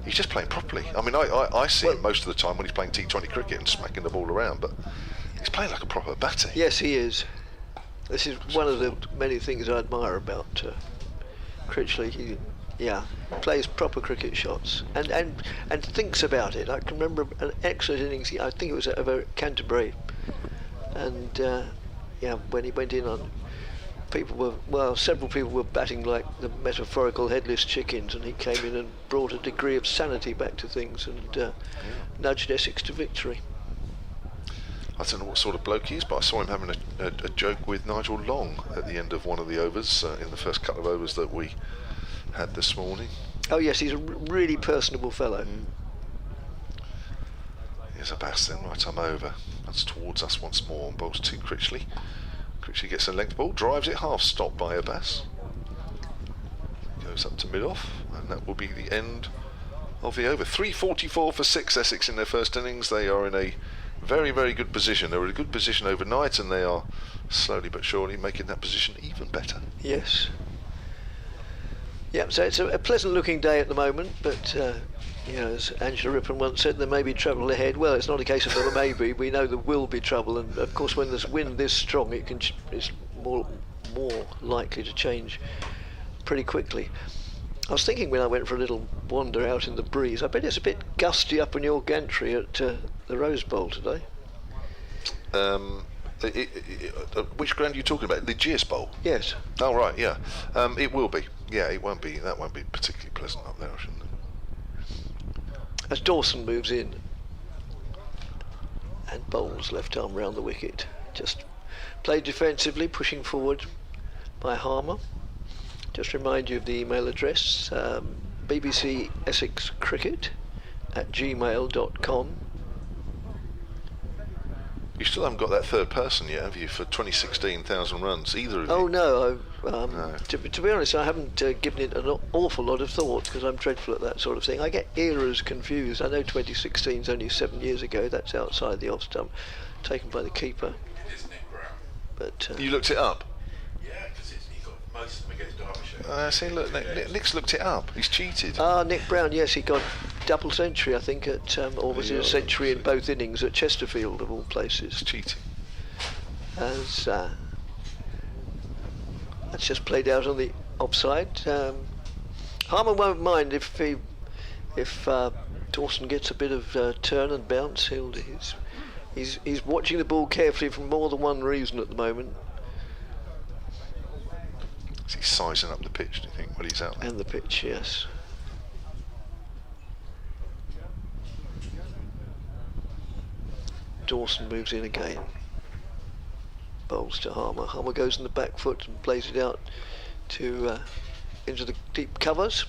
he's just playing properly. I mean, I see him most of the time when he's playing T20 cricket and smacking the ball around, but he's playing like a proper batter. Yes, he is. This is one of the many things I admire about Critchley. He plays proper cricket shots and thinks about it. I can remember an excellent innings, I think it was over Canterbury, and when he went in on, several people were batting like the metaphorical headless chickens, and he came in and brought a degree of sanity back to things and nudged Essex to victory. I don't know what sort of bloke he is, but I saw him having a joke with Nigel Long at the end of one of the overs, in the first couple of overs that we had this morning. Oh yes, he's a really personable fellow. Here's Abbas then, right arm over. That's towards us once more, and bowls to Critchley. Critchley gets a length ball, drives it half stop by Abbas. Goes up to mid-off, and that will be the end of the over. 344 for 6, Essex in their first innings. They are in a very, very good position. They were in a good position overnight, and they are slowly but surely making that position even better. Yes. Yeah, so it's a pleasant looking day at the moment, but as Angela Rippon once said, there may be trouble ahead. Well, it's not a case of there may be, we know there will be trouble, and of course when there's wind this strong it's more likely to change pretty quickly. I was thinking when I went for a little wander out in the breeze, I bet it's a bit gusty up in your gantry at the Rose Bowl today. Which ground are you talking about? The GS Bowl? Yes. Oh right, yeah. It will be. Yeah, it won't be. That won't be particularly pleasant up there, shouldn't it? As Dawson moves in and bowls left arm round the wicket, just played defensively, pushing forward by Harmer. Just remind you of the email address, BBC Essex Cricket @gmail.com. You still haven't got that third person yet, have you, for 2016,000 runs, either of you? Oh no, No. To be honest, I haven't given it an awful lot of thought because I'm dreadful at that sort of thing. I get eras confused. I know 2016 is only 7 years ago. That's outside the off stump, taken by the keeper. It is Nick Brown. But You looked it up? Yeah, because he got most of them against Derbyshire. See, look, Nick's looked it up. He's cheated. Nick Brown, yes, he got double century, I think, at or was it a century in both innings at Chesterfield of all places. It's cheating. As that's just played out on the offside. Harmer won't mind if Dawson gets a bit of turn and bounce. He's watching the ball carefully for more than one reason at the moment. Is he sizing up the pitch, do you think, when he's out there? And the pitch, yes. Dawson moves in again. Bowls to Harmer. Harmer goes in the back foot and plays it out to into the deep covers.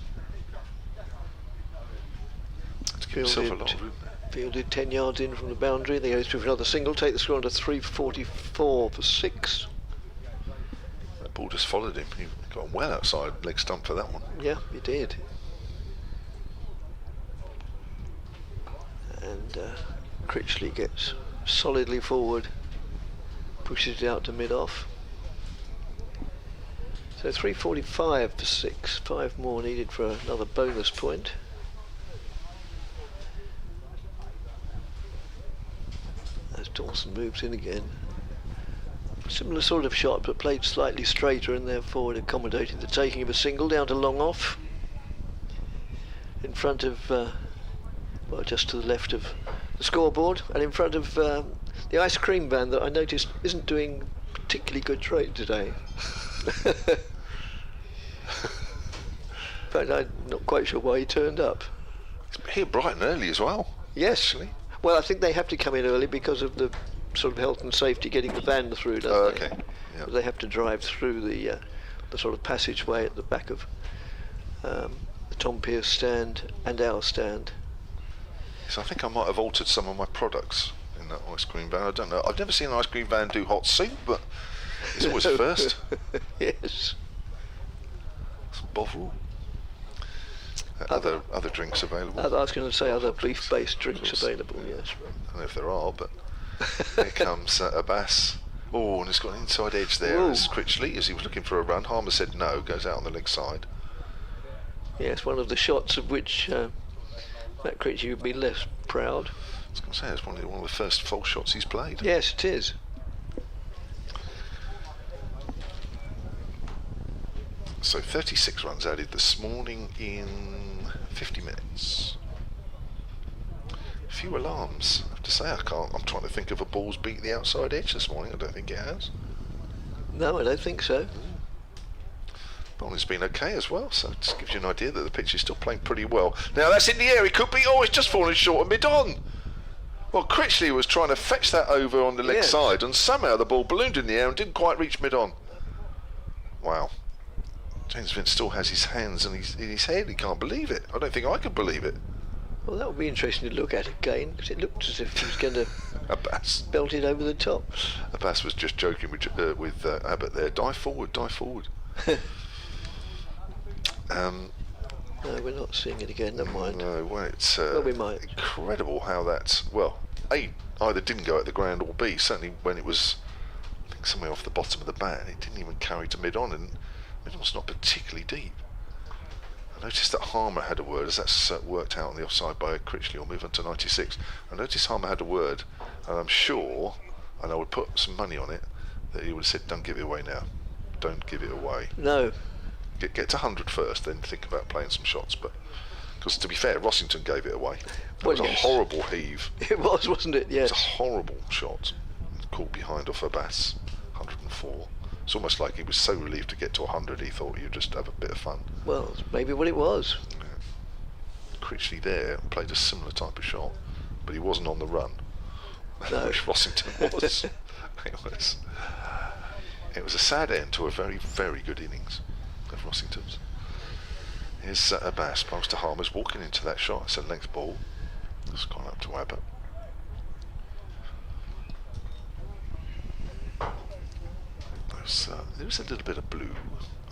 To give himself a lot of room there. Fielded 10 yards in from the boundary. They go through for another single. Take the score on to 344 for 6. That ball just followed him. He got well outside leg stump for that one. Yeah, he did. And Critchley gets solidly forward, pushes it out to mid-off. So 345 for 6, 5 more needed for another bonus point. As Dawson moves in again. Similar sort of shot, but played slightly straighter and therefore it accommodated the taking of a single down to long off. In front of, well, just to the left of the scoreboard and in front of the ice cream van that I noticed isn't doing particularly good trade today. In fact, I'm not quite sure why he turned up. He's here bright and early as well. Yes. Actually. Well, I think they have to come in early because of the sort of health and safety getting the van through, don't they? Okay. Yeah. They have to drive through the sort of passageway at the back of the Tom Pearce stand and our stand. So I think I might have altered some of my products in that ice cream van. I don't know. I've never seen an ice cream van do hot soup, but it's always a first. Yes. Some Bovril. Other drinks available. I was going to say other beef-based drinks available. Yes. I don't know if there are, but here comes Abbas. Oh, and it's got an inside edge there. Whoa. As Critchley, as he was looking for a run, Harmer said no, goes out on the leg side. Yes, one of the shots of which Matt Critchley would be less proud. I was going to say it's one of the first false shots he's played. Yes, it is. So 36 runs added this morning in 50 minutes. A few alarms, I have to say. I'm trying to think if a ball's beat the outside edge this morning. I don't think it has. No, I don't think so. Bowling's been okay as well, so it just gives you an idea that the pitch is still playing pretty well. Now that's in the air, it could be, oh, it's just fallen short of mid-on. Well, Critchley was trying to fetch that over on the leg side, and somehow the ball ballooned in the air and didn't quite reach mid-on. Wow. James Vince still has his hands in his head. He can't believe it. I don't think I could believe it. Well, that would be interesting to look at again, because it looked as if he was going to Abbas belt it over the top. Abbas was just joking with Abbott there. Dive forward, dive forward. No, we're not seeing it again. Never mind. No, well, it's well, we might. Incredible how that's, well, A, either didn't go at the ground, or B, certainly when it was, I think, somewhere off the bottom of the bat, it didn't even carry to mid-on, and mid-on's not particularly deep. I noticed that Harmer had a word, as that's worked out on the offside by Critchley. I'll move on to 96. I noticed Harmer had a word, and I'm sure, and I would put some money on it, that he would have said, don't give it away now. Don't give it away. No. Get to 100 first, then think about playing some shots. But because to be fair, Rossington gave it away. It was a horrible heave. It was, wasn't it? Yes. It was a horrible shot. caught behind off Abbas, 104. It's almost like he was so relieved to get to 100 he thought he'd just have a bit of fun. Well, it's maybe what it was. Critchley there played a similar type of shot, but he wasn't on the run. No. Which Rossington was. It was a sad end to a very, very good innings of Rossington's. Here's Abbas, pass to Harmer's walking into that shot. It's a length ball. It's gone up to Abbott. There's a little bit of blue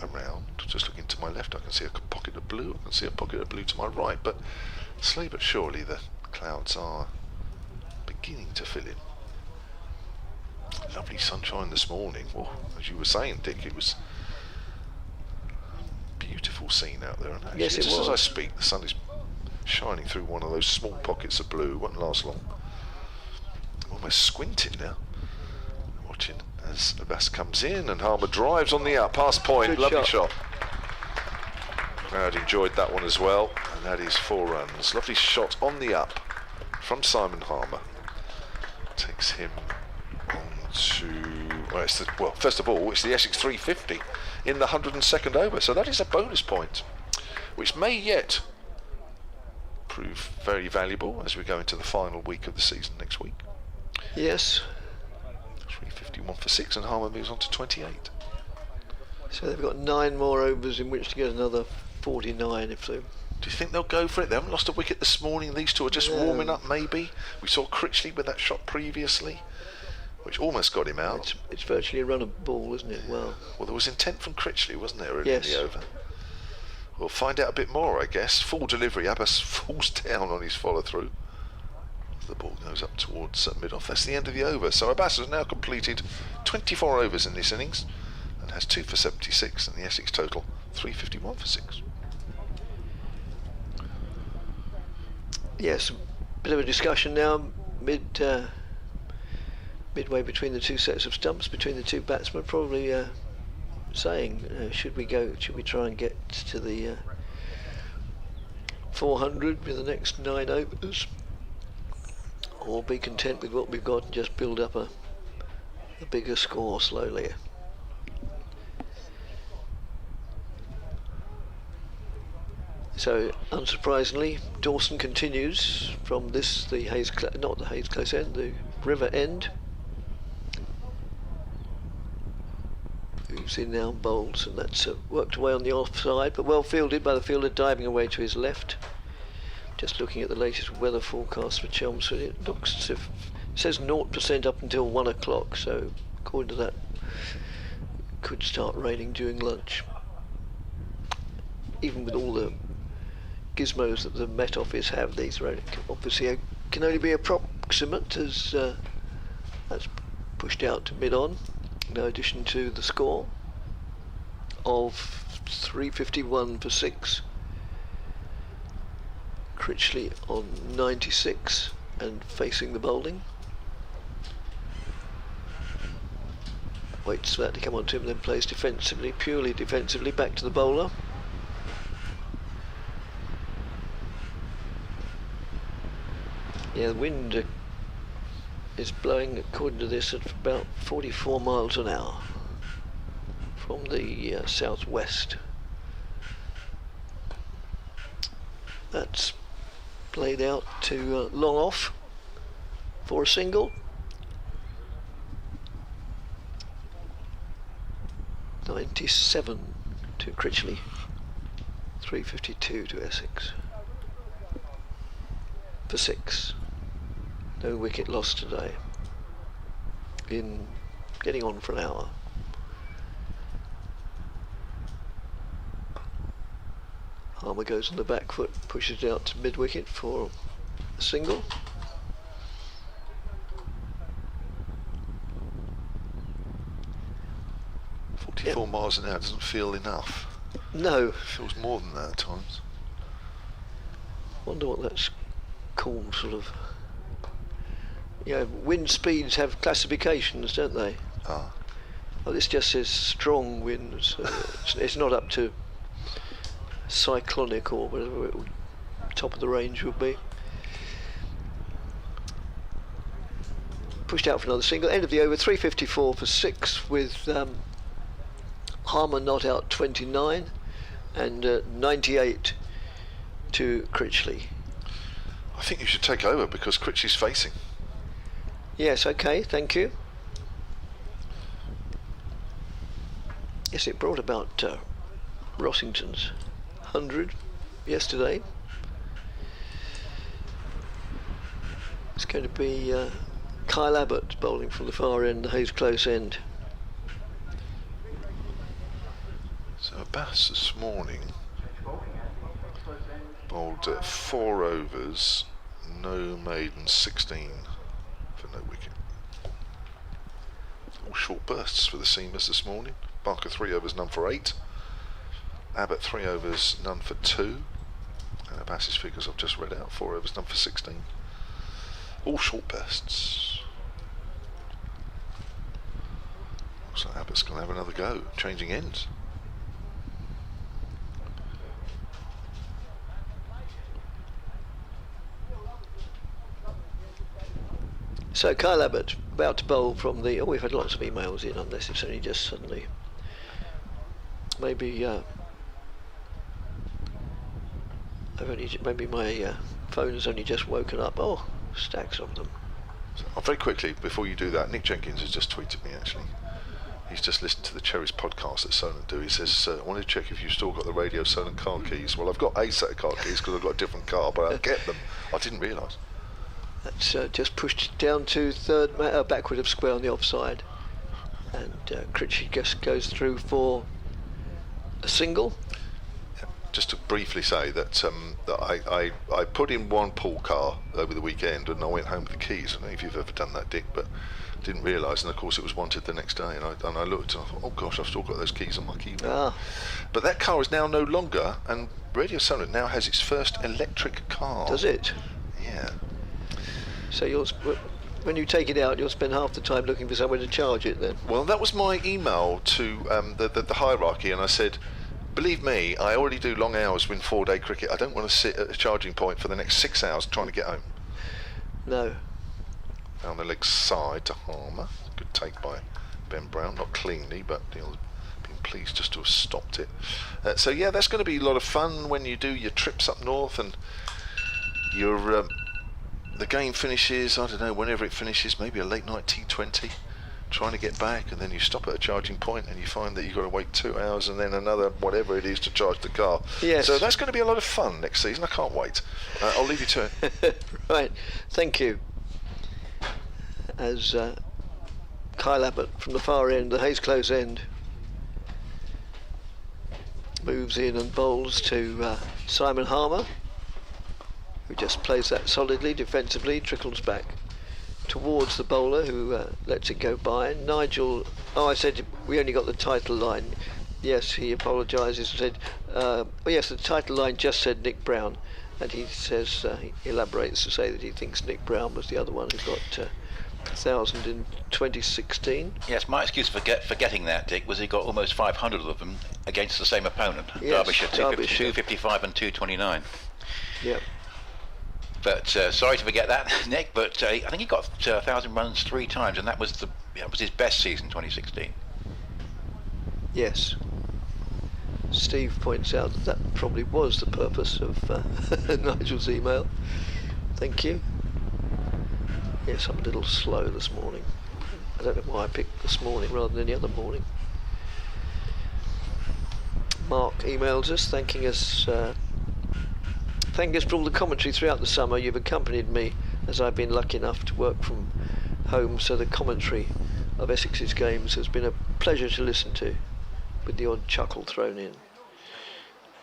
around. Just looking to my left, I can see a pocket of blue. I can see a pocket of blue to my right, but slowly but surely the clouds are beginning to fill in. Lovely sunshine this morning. Well, as you were saying, Dick, it was a beautiful scene out there. And actually, yes, it just was. as I speak, the sun is shining through one of those small pockets of blue. Won't last long. I'm almost squinting now, watching as Abbas comes in and Harmer drives on the up, past point. Good Lovely shot. Crowd enjoyed that one as well, and that is 4 runs. Lovely shot on the up from Simon Harmer. Takes him on to, well, first of all, it's the Essex 350 in the 102nd over, so that is a bonus point, which may yet prove very valuable as we go into the final week of the season next week. Yes. 351 for 6, and Harmer moves on to 28. So they've got 9 more overs in which to get another 49 if they... Do you think they'll go for it? They haven't lost a wicket this morning. These two are just warming up, maybe. We saw Critchley with that shot previously, which almost got him out. It's virtually a run of ball, isn't it? Well, there was intent from Critchley, wasn't there, early yes. in the over? We'll find out a bit more, I guess. Full delivery. Abbas falls down on his follow-through. The ball goes up towards mid-off. That's the end of the over. So Abbas has now completed 24 overs in this innings and has 2 for 76, and the Essex total 351 for 6. Yes, bit of a discussion now, midway between the two sets of stumps, between the two batsmen, probably saying, should we try and get to the 400 with the next 9 overs, or be content with what we've got and just build up a bigger score slowly. So, unsurprisingly, Dawson continues from this, not the Hayes Close end, the River end. Who's in now, bowls, and that's worked away on the offside, but well fielded by the fielder, diving away to his left. Just looking at the latest weather forecast for Chelmsford, it looks as if it says 0% up until 1 o'clock, so according to that, it could start raining during lunch. Even with all the gizmos that the Met Office have, these obviously can only be approximate, as that's pushed out to mid-on, in addition to the score of 351 for 6. Critchley on 96 and facing the bowling. Waits for that to come on to him, then plays defensively, purely defensively, back to the bowler. Yeah, the wind is blowing, according to this, at about 44 miles an hour from the southwest. That's played out to long off for a single. 97 to Critchley, 352 to Essex for 6. No wicket lost today in getting on for an hour. Harmer goes on the back foot, pushes it out to mid-wicket for a single. Yep. 4 miles an hour doesn't feel enough. No. It feels more than that at times. Wonder what that's called, sort of. You know, wind speeds have classifications, don't they? Ah. Well, this just says strong winds. It's not up to cyclonic or whatever it would, top of the range would be. pushed out for another single. End of the over, 354 for 6 with Harmer not out 29 and 98 to Critchley. I think you should take over because Critchley's facing. Yes, okay, thank you. Yes, it brought about Rossington's 100 yesterday. It's going to be Kyle Abbott bowling from the far end, the Hayes close end. So Abbas this morning bowled 4 overs, no maiden, 16 for no wicket. All short bursts for the seamers this morning. Barker 3 overs, none for 8. Abbott 3 overs, none for 2. And Abbas's figures I've just read out, 4 overs, none for 16. All short bursts. Looks like Abbott's going to have another go, changing ends. So Kyle Abbott about to bowl from the. Oh, we've had lots of emails in, unless it's only just suddenly. Maybe maybe my phone has only just woken up. Oh, stacks of them. So, very quickly before you do that, Nick Jenkins has just tweeted me actually. He's just listened to the Cherries podcast that Solent do. He says, I want to check if you've still got the Radio Solent car keys. Well, I've got a set of car keys because I've got a different car, but I'll get them. I didn't realise. That's just pushed down to third, backward of square on the offside. And Critchley just goes through for a single. Just to briefly say that, I put in one pool car over the weekend and I went home with the keys. I don't know if you've ever done that, Dick, but didn't realise, and of course it was wanted the next day, and I looked and I thought, oh gosh, I've still got those keys on my keyboard. But that car is now no longer, and Radio Solent now has its first electric car. Does it? Yeah. So when you take it out, you'll spend half the time looking for somewhere to charge it then? Well, that was my email to the hierarchy, and I said, believe me, I already do long hours with 4-day cricket. I don't want to sit at a charging point for the next 6 hours trying to get home. No. Down the leg side to Harmer. Good take by Ben Brown, not cleanly, but been pleased just to have stopped it. So yeah, that's going to be a lot of fun when you do your trips up north and your the game finishes, I don't know, whenever it finishes, maybe a late night T20, trying to get back, and then you stop at a charging point and you find that you've got to wait 2 hours and then another whatever it is to charge the car. Yes. So that's going to be a lot of fun next season. I can't wait. I'll leave you to it. Right, thank you. As Kyle Abbott from the far end, the Hayes close end, moves in and bowls to Simon Harmer, who just plays that solidly, defensively, trickles back towards the bowler who lets it go by. Nigel, I said we only got the title line. Yes, he apologises and said, yes, the title line just said Nick Brown, and he says, he elaborates to say that he thinks Nick Brown was the other one who got 1,000 in 2016. Yes, my excuse for forgetting that, Dick, was he got almost 500 of them against the same opponent. Yes, Derbyshire, 255 and 229. Yep. But sorry to forget that, Nick. But I think he got 1,000 runs 3 times, and that was his best season, 2016. Yes. Steve points out that probably was the purpose of Nigel's email. Thank you. Yes, I'm a little slow this morning. I don't know why I picked this morning rather than any other morning. Mark emails us, thanking us for all the commentary throughout the summer. You've accompanied me as I've been lucky enough to work from home, so the commentary of Essex's games has been a pleasure to listen to, with the odd chuckle thrown in.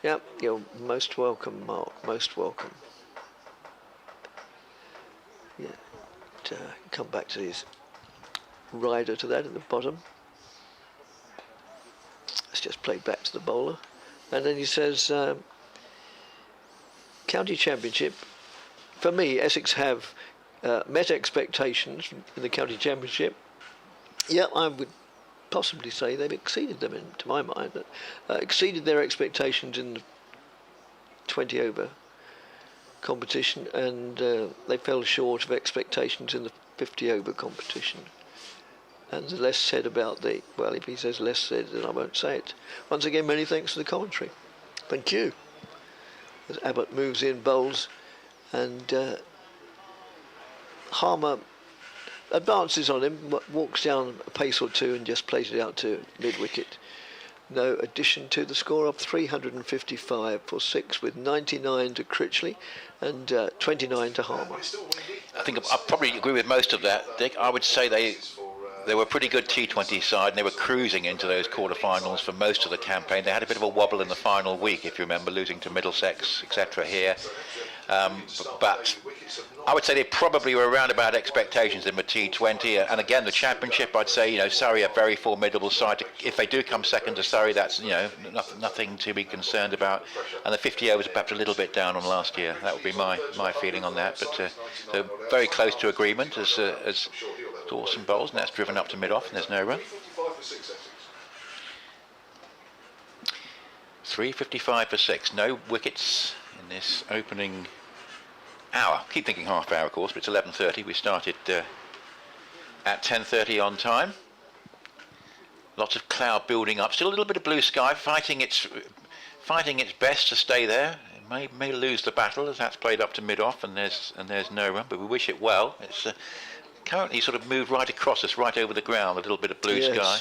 Yep, you're most welcome, Mark, most welcome. Yeah, come back to his rider to that at the bottom. It's just played back to the bowler. And then he says, County Championship, for me, Essex have met expectations in the County Championship. Yeah, I would possibly say they've exceeded them, to my mind, exceeded their expectations in the 20 over competition, and they fell short of expectations in the 50 over competition. And the less said about the, well, if he says less said, then I won't say it. Once again, many thanks to the commentary. Thank you. As Abbott moves in, bowls, and Harmer advances on him, walks down a pace or two and just plays it out to mid-wicket. No addition to the score of 355 for 6, with 99 to Critchley and 29 to Harmer. I think I probably agree with most of that, Dick. I would say they were a pretty good T20 side, and they were cruising into those quarterfinals for most of the campaign. They had a bit of a wobble in the final week, if you remember, losing to Middlesex, etc. here. But I would say they probably were around about expectations in the T20. And again, the championship, I'd say, Surrey, a very formidable side. If they do come second to Surrey, that's nothing to be concerned about. And the 50 overs perhaps a little bit down on last year. That would be my feeling on that. But so very close to agreement as Dawson bowls, and that's driven up to mid-off, and there's no run. 355 for 6. No wickets in this opening hour. Keep thinking half hour, of course, but it's 11:30. We started at 10:30 on time. Lots of cloud building up. Still a little bit of blue sky, fighting its best to stay there. It may lose the battle as that's played up to mid-off, and there's no run. But we wish it well. It's currently sort of moved right across us, right over the ground. A little bit of blue sky.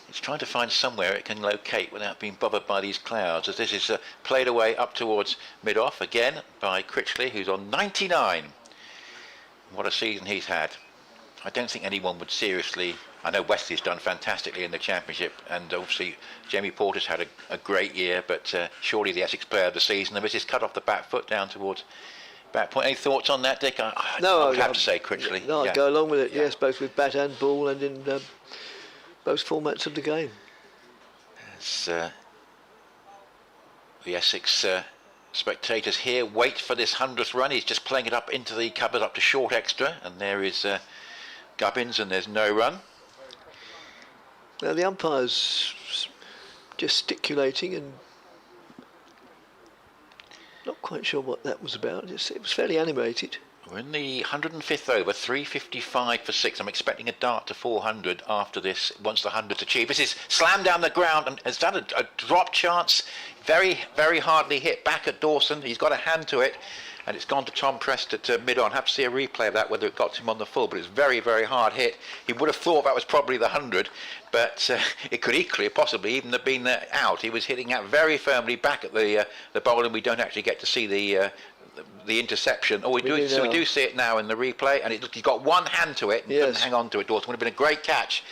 It's trying to find somewhere it can locate without being bothered by these clouds, as this is played away up towards mid-off again by Critchley, who's on 99. What a season he's had. I don't think anyone would seriously... I know Wesley's done fantastically in the championship, and obviously Jamie Porter's had a great year, but surely the Essex player of the season. And this is cut off the back foot down towards back point. Any thoughts on that, Dick? I would have to say Critchley. No, I'd go along with it, yes, both with bat and ball, and in both formats of the game. As the Essex spectators here wait for this 100th run. He's just playing it up into the cupboard up to short extra, and there is Gubbins, and there's no run. Now the umpire's gesticulating and not quite sure what that was about. It was fairly animated. We're in the 105th over, 355 for 6. I'm expecting a dart to 400 after this, once the 100's achieved. This is slammed down the ground, and has done a drop chance. Very, very hardly hit back at Dawson. He's got a hand to it, and it's gone to Tom Prest at mid-on. Have to see a replay of that, whether it got to him on the full, but it's very, very hard hit. He would have thought that was probably the 100, but it could equally, possibly even have been out. He was hitting out very firmly back at the bowler, and we don't actually get to see the interception. We do see it now in the replay, and he's got one hand to it and couldn't hang on to it. Dawson would have been a great catch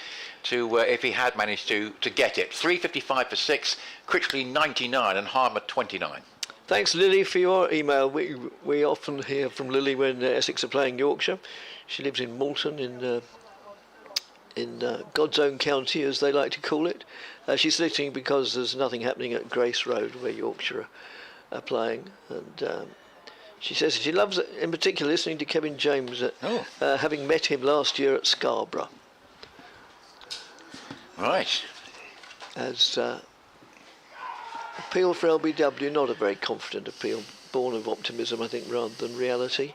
to if he had managed to get it. 355 for 6, Critchley 99 and Harmer 29. Thanks, Lily, for your email. We often hear from Lily when Essex are playing Yorkshire. She lives in Malton in God's own county, as they like to call it. She's listening because there's nothing happening at Grace Road, where Yorkshire are playing, and she says she loves, in particular, listening to Kevin James, having met him last year at Scarborough. Right. As appeal for LBW, not a very confident appeal, born of optimism, I think, rather than reality.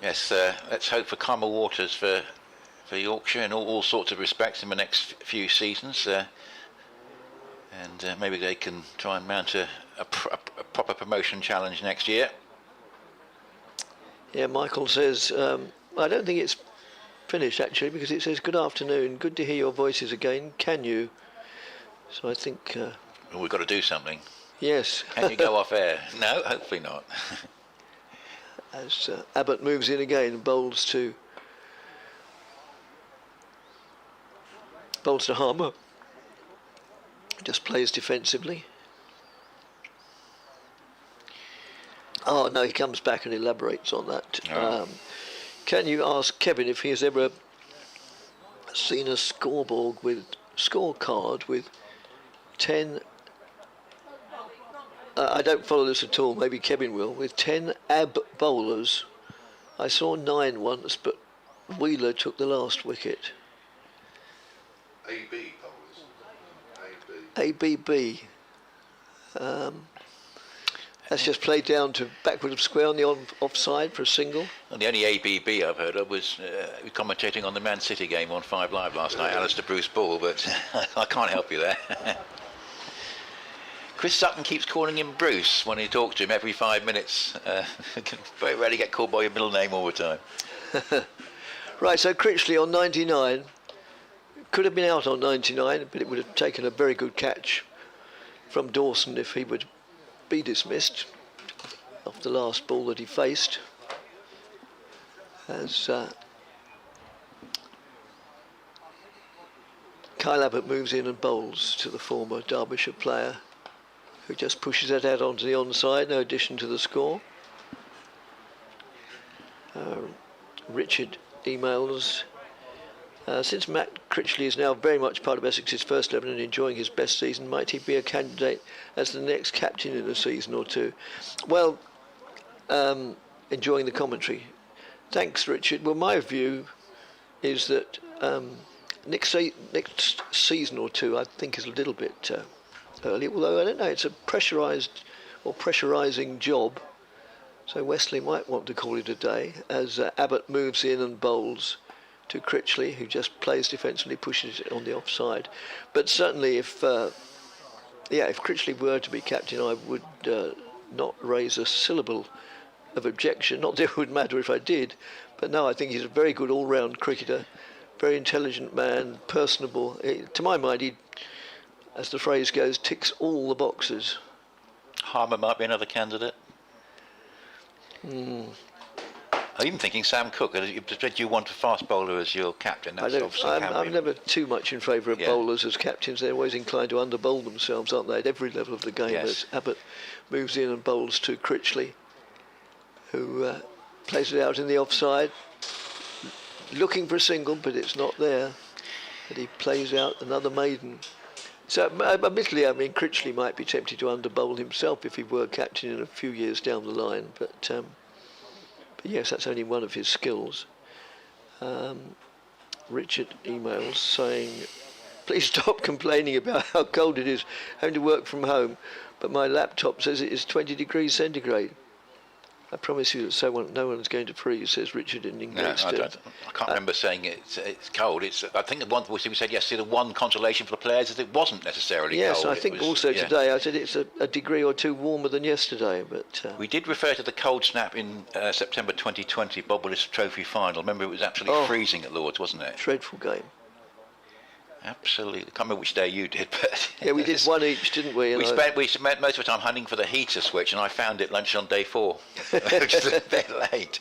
Yes, let's hope for calmer waters for Yorkshire in all sorts of respects in the next few seasons. And maybe they can try and mount a proper promotion challenge next year. Yeah, Michael says, I don't think it's finished actually, because it says, good afternoon, good to hear your voices again, can you? So I think... well, we've got to do something. Yes. Can you go off air? No, hopefully not. As Abbott moves in again and bowls to Harmer. Just plays defensively. Oh no, he comes back and elaborates on that. Can you ask Kevin if he has ever seen a scoreboard with 10 I don't follow this at all, maybe Kevin will, with 10 ab bowlers. I saw 9 once, but Wheeler took the last wicket. AB bowlers. ABB. That's just played down to backward of square on the offside for a single. And the only ABB I've heard of was commentating on the Man City game on 5 Live last night, Alistair Bruce Ball, but I can't help you there. Chris Sutton keeps calling him Bruce when he talks to him every 5 minutes. Very rarely get called by your middle name all the time. Right, so Critchley on 99. Could have been out on 99, but it would have taken a very good catch from Dawson if he would be dismissed off the last ball that he faced. As Kyle Abbott moves in and bowls to the former Derbyshire player, who just pushes that out onto the onside, no addition to the score. Richard emails, since Matt Critchley is now very much part of Essex's first 11 and enjoying his best season, might he be a candidate as the next captain in a season or two? Well, enjoying the commentary. Thanks, Richard. Well, my view is that next season or two, I think, is a little bit early, although I don't know, it's a pressurised or pressurising job, so Wesley might want to call it a day as Abbott moves in and bowls to Critchley, who just plays defensively, pushes it on the offside. But certainly if Critchley were to be captain, I would not raise a syllable of objection. Not that it would matter if I did, but no, I think he's a very good all-round cricketer, very intelligent man, personable. To my mind, he, as the phrase goes, ticks all the boxes. Harmer might be another candidate. I'm even thinking Sam Cook. You want a fast bowler as your captain? I'm never too much in favour of bowlers as captains. They're always inclined to underbowl themselves, aren't they, at every level of the game. Yes. As Abbott moves in and bowls to Critchley, who plays it out in the offside, looking for a single, but it's not there. But he plays out another maiden. So, admittedly, I mean, Critchley might be tempted to underbowl himself if he were captain in a few years down the line, but yes, that's only one of his skills. Richard emails saying, please stop complaining about how cold it is having to work from home, but my laptop says it is 20 degrees centigrade. I promise you that no one's going to freeze, says Richard in England. No, I can't remember saying it's cold. I think the one we said yesterday, the one consolation for the players is it wasn't necessarily cold. Yes, I think also today I said it's a degree or two warmer than yesterday. But we did refer to the cold snap in September 2020 Bob Willis Trophy final. Remember, it was absolutely freezing at Lord's, wasn't it? Dreadful game. Absolutely. I can't remember which day you did, but yeah, we did one each, didn't we? We spent most of the time hunting for the heater switch, and I found it lunch on day 4, which is a bit late.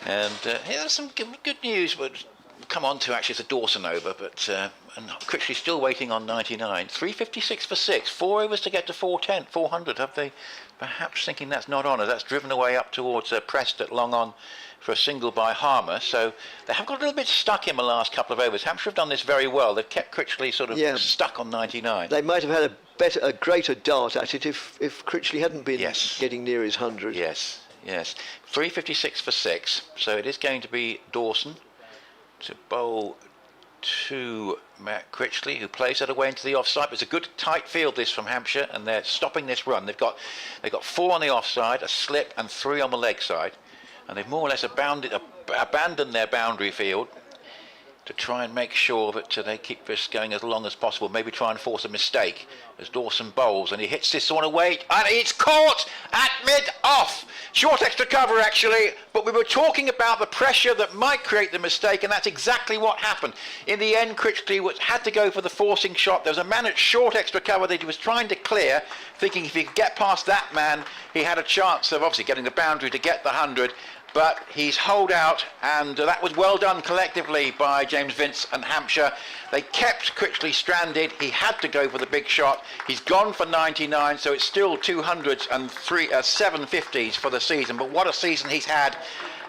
And there's some good news, but come on to actually it's a Dawson over, but and Critchley's still waiting on 99. 356 for 6, 4 overs to get to 400. Have they perhaps thinking that's not on? That's driven away up towards Preston long on for a single by Harmer, so they have got a little bit stuck in the last couple of overs. Hampshire have done this very well. They've kept Critchley sort of stuck on 99. They might have had a greater dart at it if Critchley hadn't been getting near his 100. Yes. 356 for 6, so it is going to be Dawson to bowl to Matt Critchley, who plays that away into the offside. But it's a good tight field this from Hampshire, and they're stopping this run. They've got 4 on the offside, a slip, and 3 on the leg side. And they've more or less abandoned their boundary field to try and make sure that they keep this going as long as possible, maybe try and force a mistake as Dawson bowls, and he hits this one away, and it's caught at mid-off. Short extra cover, actually, but we were talking about the pressure that might create the mistake, and that's exactly what happened. In the end, Critchley had to go for the forcing shot. There was a man at short extra cover that he was trying to clear, thinking if he could get past that man, he had a chance of obviously getting the boundary to get the 100, but he's holed out, and that was well done collectively by James Vince and Hampshire. They kept Critchley stranded. He had to go for the big shot. He's gone for 99, so it's still 200s and 750s for the season. But what a season he's had.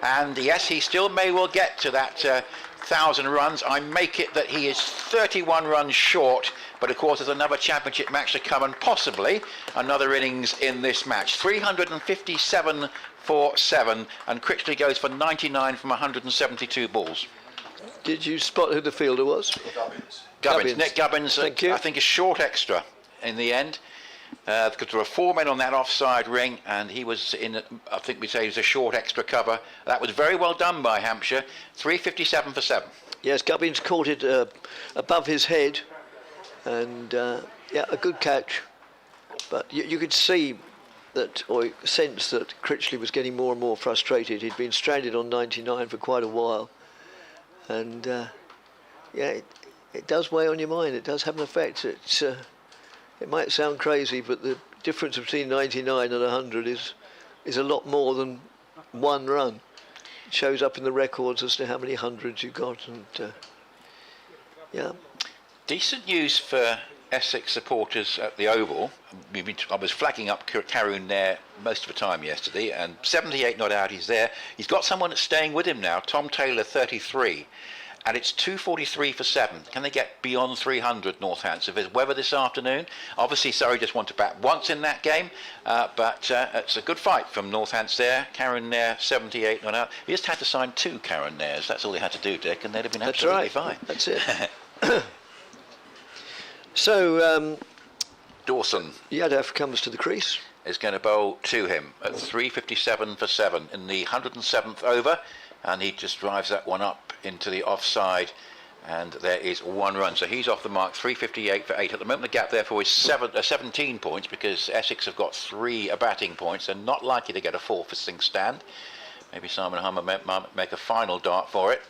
And yes, he still may well get to that 1,000 runs. I make it that he is 31 runs short. But of course, there's another championship match to come, and possibly another innings in this match. 357 for 7, and Critchley goes for 99 from 172 balls. Did you spot who the fielder was? Gubbins. Nick Gubbins, thank you. I think a short extra in the end. because there were 4 men on that offside ring, and he was in, I think we say he was a short extra cover. That was very well done by Hampshire. 357 for 7. Yes, Gubbins caught it above his head, and yeah, a good catch. But you could see that, or sense that Critchley was getting more and more frustrated. He'd been stranded on 99 for quite a while, and yeah, it does weigh on your mind. It does have an effect. It might sound crazy, but the difference between 99 and 100 is a lot more than one run. It shows up in the records as to how many hundreds you got, and yeah. Decent news for Essex supporters at the Oval. I was flagging up Caroon there most of the time yesterday, and 78 not out, he's there. He's got someone that's staying with him now, Tom Taylor, 33. And it's 243 for 7. Can they get beyond 300, Northampton? If there's weather this afternoon, obviously Surrey just want to bat once in that game, but it's a good fight from Northampton there. Karen Nair, 78 not out. He just had to sign 2 Karen Nairs. That's all he had to do, Dick, and they'd have been absolutely fine. That's it. So Dawson Yadav comes to the crease. Is going to bowl to him at 357 for 7 in the 107th over, and he just drives that one up into the offside, and there is 1 run. So he's off the mark. 358 for 8 at the moment. The gap therefore is 17 points, because Essex have got 3 batting points. They're not likely to get a 4th sing stand. Maybe Simon Hummer might make a final dart for it.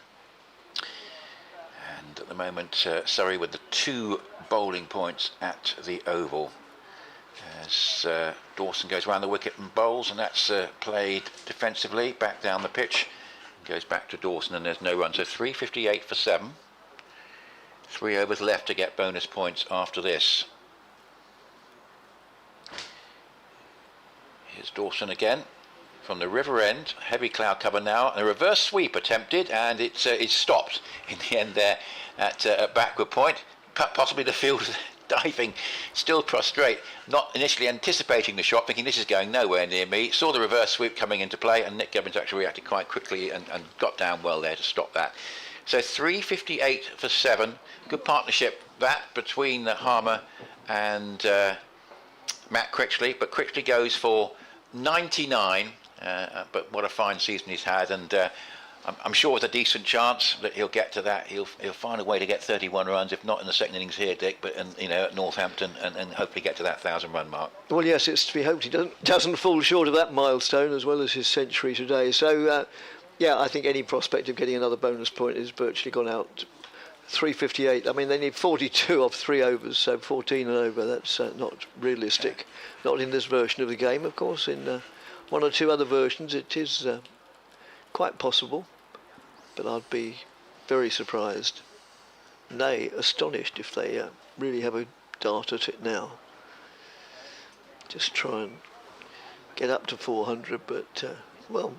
And at the moment, Surrey with the 2 bowling points at the Oval, as Dawson goes round the wicket and bowls, and that's played defensively back down the pitch. Goes back to Dawson, and there's no run. So 358 for 7. 3 overs left to get bonus points after this. Here's Dawson again from the river end. Heavy cloud cover now, and a reverse sweep attempted, and it's stopped in the end there at a backward point. Possibly the field diving, still prostrate, not initially anticipating the shot, thinking this is going nowhere near me. Saw the reverse sweep coming into play, and Nick Gubbins actually reacted quite quickly and got down well there to stop that. So 358 for 7. Good partnership that between Harmer and Matt Critchley, but Critchley goes for 99. But what a fine season he's had, and I'm sure with a decent chance that he'll get to that. He'll find a way to get 31 runs, if not in the second innings here, Dick, but at Northampton, and hopefully get to that 1,000-run mark. Well, yes, it's to be hoped he doesn't fall short of that milestone, as well as his century today. So, yeah, I think any prospect of getting another bonus point is virtually gone out. 358. I mean, they need 42 off 3 overs, so 14 and over. That's not realistic. Not in this version of the game, of course. In 1 or 2 other versions, it is quite possible. But I'd be very surprised, nay, astonished, if they really have a dart at it now. Just try and get up to 400, but, well,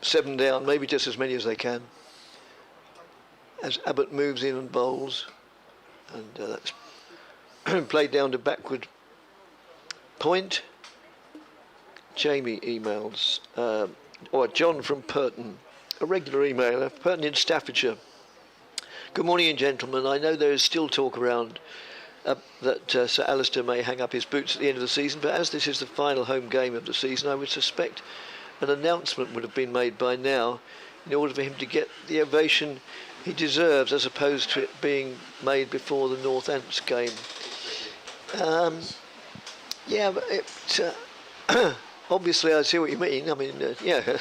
7 down, maybe just as many as they can. As Abbott moves in and bowls, and that's played down to backward point. Jamie emails, or John from Purton. A regular emailer, Purton in Staffordshire. Good morning, gentlemen. I know there is still talk around that Sir Alistair may hang up his boots at the end of the season, but as this is the final home game of the season, I would suspect an announcement would have been made by now in order for him to get the ovation he deserves, as opposed to it being made before the Northants game. Yeah, but it, obviously I see what you mean. I mean, yeah,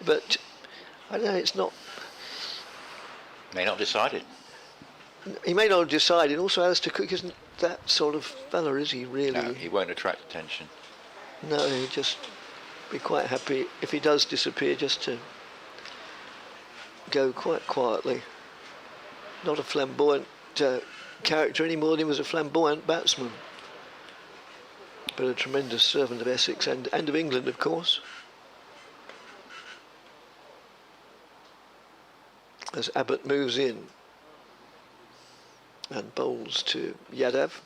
but I don't know, it's not... May not have decided. He may not have decided. Also, Alistair Cook isn't that sort of fella, is he, really? No, he won't attract attention. No, he'd just be quite happy if he does disappear, just to go quite quietly. Not a flamboyant character any more than he was a flamboyant batsman. But a tremendous servant of Essex and of England, of course. As Abbott moves in and bowls to Yadav,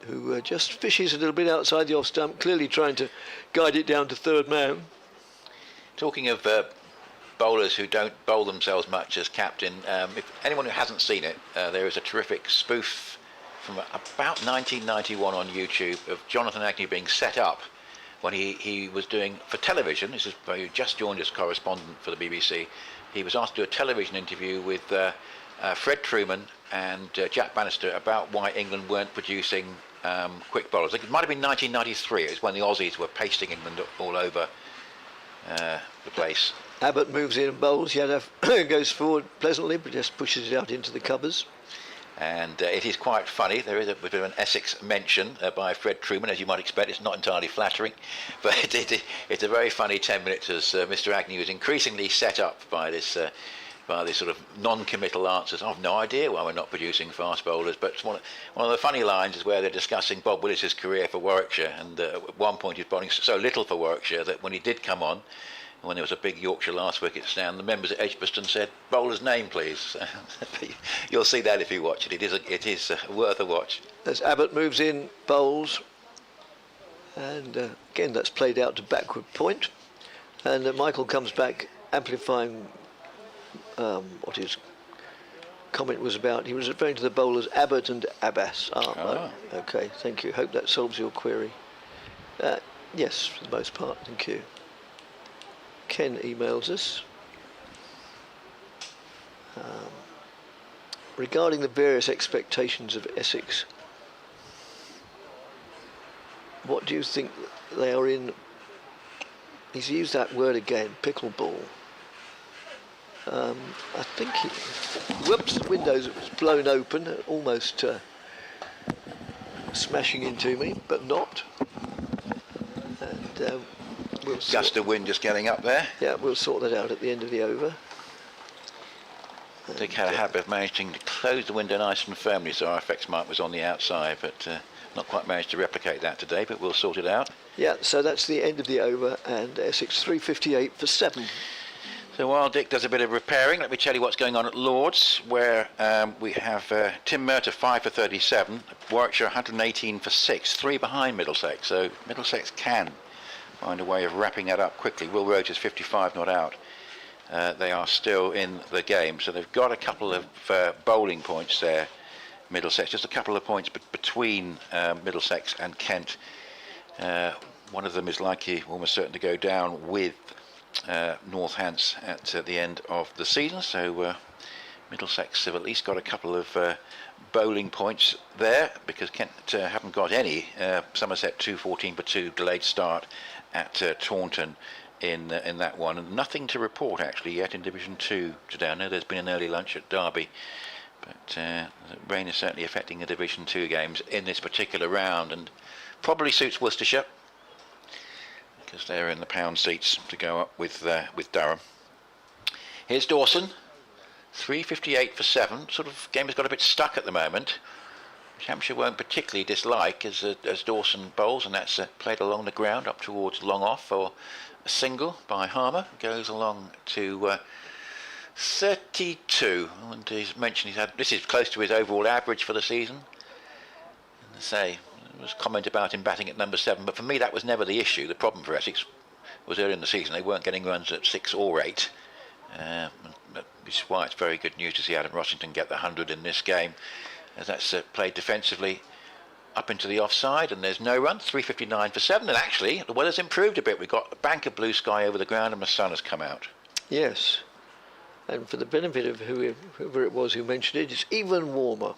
who just fishes a little bit outside the off stump, clearly trying to guide it down to third man. Talking of bowlers who don't bowl themselves much as captain, if anyone who hasn't seen it, there is a terrific spoof from about 1991 on YouTube of Jonathan Agnew being set up when he was doing for television. This is where he just joined as correspondent for the BBC. He was asked to do a television interview with Fred Truman and Jack Bannister about why England weren't producing quick bowlers. It might have been 1993. It was when the Aussies were pasting England all over the place. Abbott moves in and bowls. Yadav goes forward pleasantly, but just pushes it out into the covers. And it is quite funny. There is a bit of an Essex mention by Fred Truman, as you might expect. It's not entirely flattering, but it's a very funny 10 minutes as Mr. Agnew is increasingly set up by this sort of non-committal answers. I've no idea why we're not producing fast bowlers, but one of the funny lines is where they're discussing Bob Willis's career for Warwickshire, and at one point he was bowling so little for Warwickshire that when he did come on, when there was a big Yorkshire last Wickets down, the members at Edgbaston said, "Bowler's name, please." You'll see that if you watch it. It is worth a watch. As Abbott moves in, bowls, and again that's played out to backward point, and Michael comes back amplifying what his comment was about. He was referring to the bowlers Abbott and Abbas. Okay, thank you. Hope that solves your query. Yes, for the most part, thank you. Ken emails us regarding the various expectations of Essex. What do you think they are in? He's used that word again, pickleball. I think whoops, the windows was blown open, almost smashing into me, but not. And Gust of wind just getting up there. Yeah, we'll sort that out at the end of the over. Dick had a habit of managing to close the window nice and firmly, so our effects mark was on the outside, but not quite managed to replicate that today, but we'll sort it out. Yeah, so that's the end of the over, and Essex 358 for 7. So while Dick does a bit of repairing, let me tell you what's going on at Lords, where we have Tim Murtagh 5 for 37, Warwickshire 118 for 6, 3 behind Middlesex, so Middlesex can find a way of wrapping that up quickly. Will Rogers 55 not out. They are still in the game, so they've got a couple of bowling points there, Middlesex, just a couple of points between Middlesex and Kent. One of them is likely, almost certain to go down with Northants at the end of the season, so Middlesex have at least got a couple of bowling points there, because Kent haven't got any. Somerset 2-14 for 2 delayed start at Taunton in that one, and nothing to report actually yet in Division 2 today. I know there's been an early lunch at Derby, but the rain is certainly affecting the Division 2 games in this particular round, and probably suits Worcestershire because they're in the pound seats to go up with Durham. Here's Dawson, 358 for 7. Sort of game has got a bit stuck at the moment, which Hampshire won't particularly dislike as Dawson bowls, and that's played along the ground up towards long off for a single by Harmer. Goes along to 32, and he's mentioned this is close to his overall average for the season. And I say, there was comment about him batting at number 7, but for me that was never the issue. The problem for Essex was early in the season they weren't getting runs at 6 or 8. Which is why it's very good news to see Adam Rossington get the 100 in this game, as that's played defensively up into the offside, and there's no run. 359 for 7, and actually the weather's improved a bit. We've got a bank of blue sky over the ground and the sun has come out. Yes, and for the benefit of whoever it was who mentioned it, it's even warmer.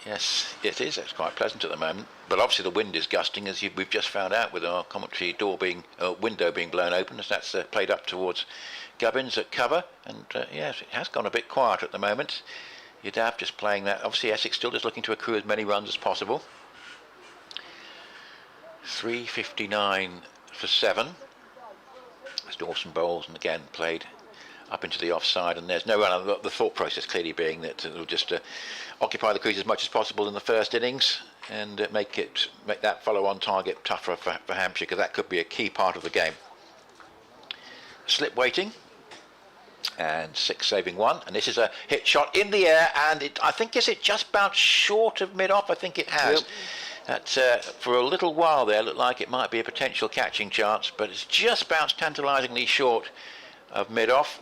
Yes, it is. It's quite pleasant at the moment, but obviously the wind is gusting, as we've just found out with our commentary window being blown open, as that's played up towards Gubbins at cover, and yes, it has gone a bit quiet at the moment. Yadav just playing that. Obviously Essex still just looking to accrue as many runs as possible. 359 for 7 as Dawson bowls, and again played up into the offside, and there's no run. The thought process clearly being that it'll just occupy the crease as much as possible in the first innings, and make that follow-on target tougher for Hampshire, because that could be a key part of the game. Slip waiting, and 6 saving 1, and this is a hit shot in the air, and I think it just bounced short of mid-off. I think it has. Yep. That for a little while there looked like it might be a potential catching chance, but it's just bounced tantalisingly short of mid-off.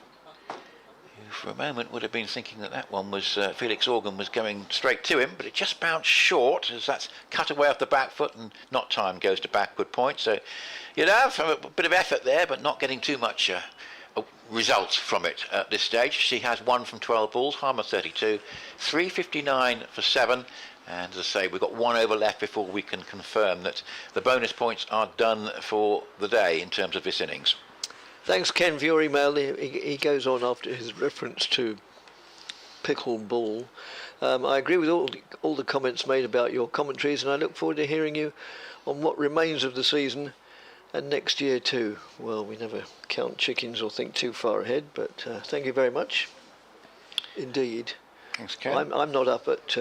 for a moment would have been thinking that one was Felix Organ was going straight to him, but it just bounced short as that's cut away off the back foot and not time goes to backward point. So you'd have a bit of effort there, but not getting too much result from it at this stage. She has 1 from 12 balls, Harmer 32, 359 for 7. And as I say, we've got 1 over left before we can confirm that the bonus points are done for the day in terms of this innings. Thanks, Ken, for your email. He goes on after his reference to pickleball. I agree with all the comments made about your commentaries, and I look forward to hearing you on what remains of the season and next year too. Well, we never count chickens or think too far ahead, but thank you very much indeed. Thanks, Ken. I'm not up at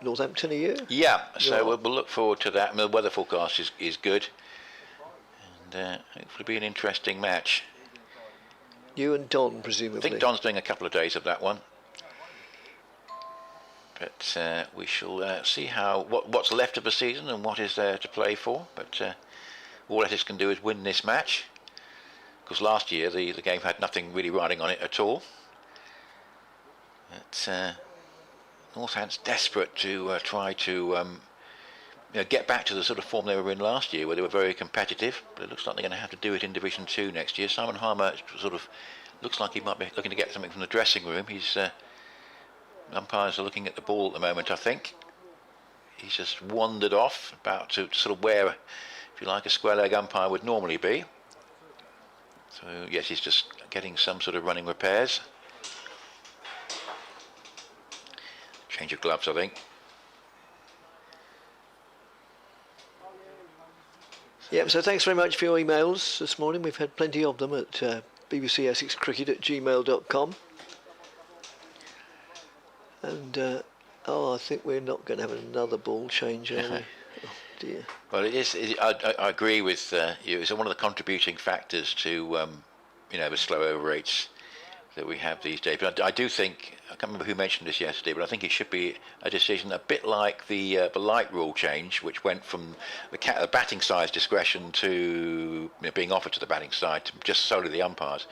Northampton, are you? Yeah, so we'll look forward to that. I mean, the weather forecast is good, and hopefully be an interesting match. You and Don, presumably. I think Don's doing a couple of days of that one, but we shall see what's left of the season and what is there to play for. But all Essex can do is win this match, because last year the game had nothing really riding on it at all. But Northant's desperate to try to get back to the sort of form they were in last year, where they were very competitive. But it looks like they're going to have to do it in Division 2 next year. Simon Harmer sort of looks like he might be looking to get something from the dressing room. Umpires are looking at the ball at the moment, I think. He's just wandered off, about to sort of where, if you like, a square leg umpire would normally be. So yes, he's just getting some sort of running repairs. Change of gloves, I think. Yeah, so thanks very much for your emails this morning. We've had plenty of them at bbcessexcricket@gmail.com. And I think we're not going to have another ball change, are we? Oh dear. Well, I agree with you. It's one of the contributing factors to the slow over rates that we have these days. But I do think, I can't remember who mentioned this yesterday, but I think it should be a decision a bit like the light rule change, which went from the batting side's discretion to being offered to the batting side to just solely the umpires.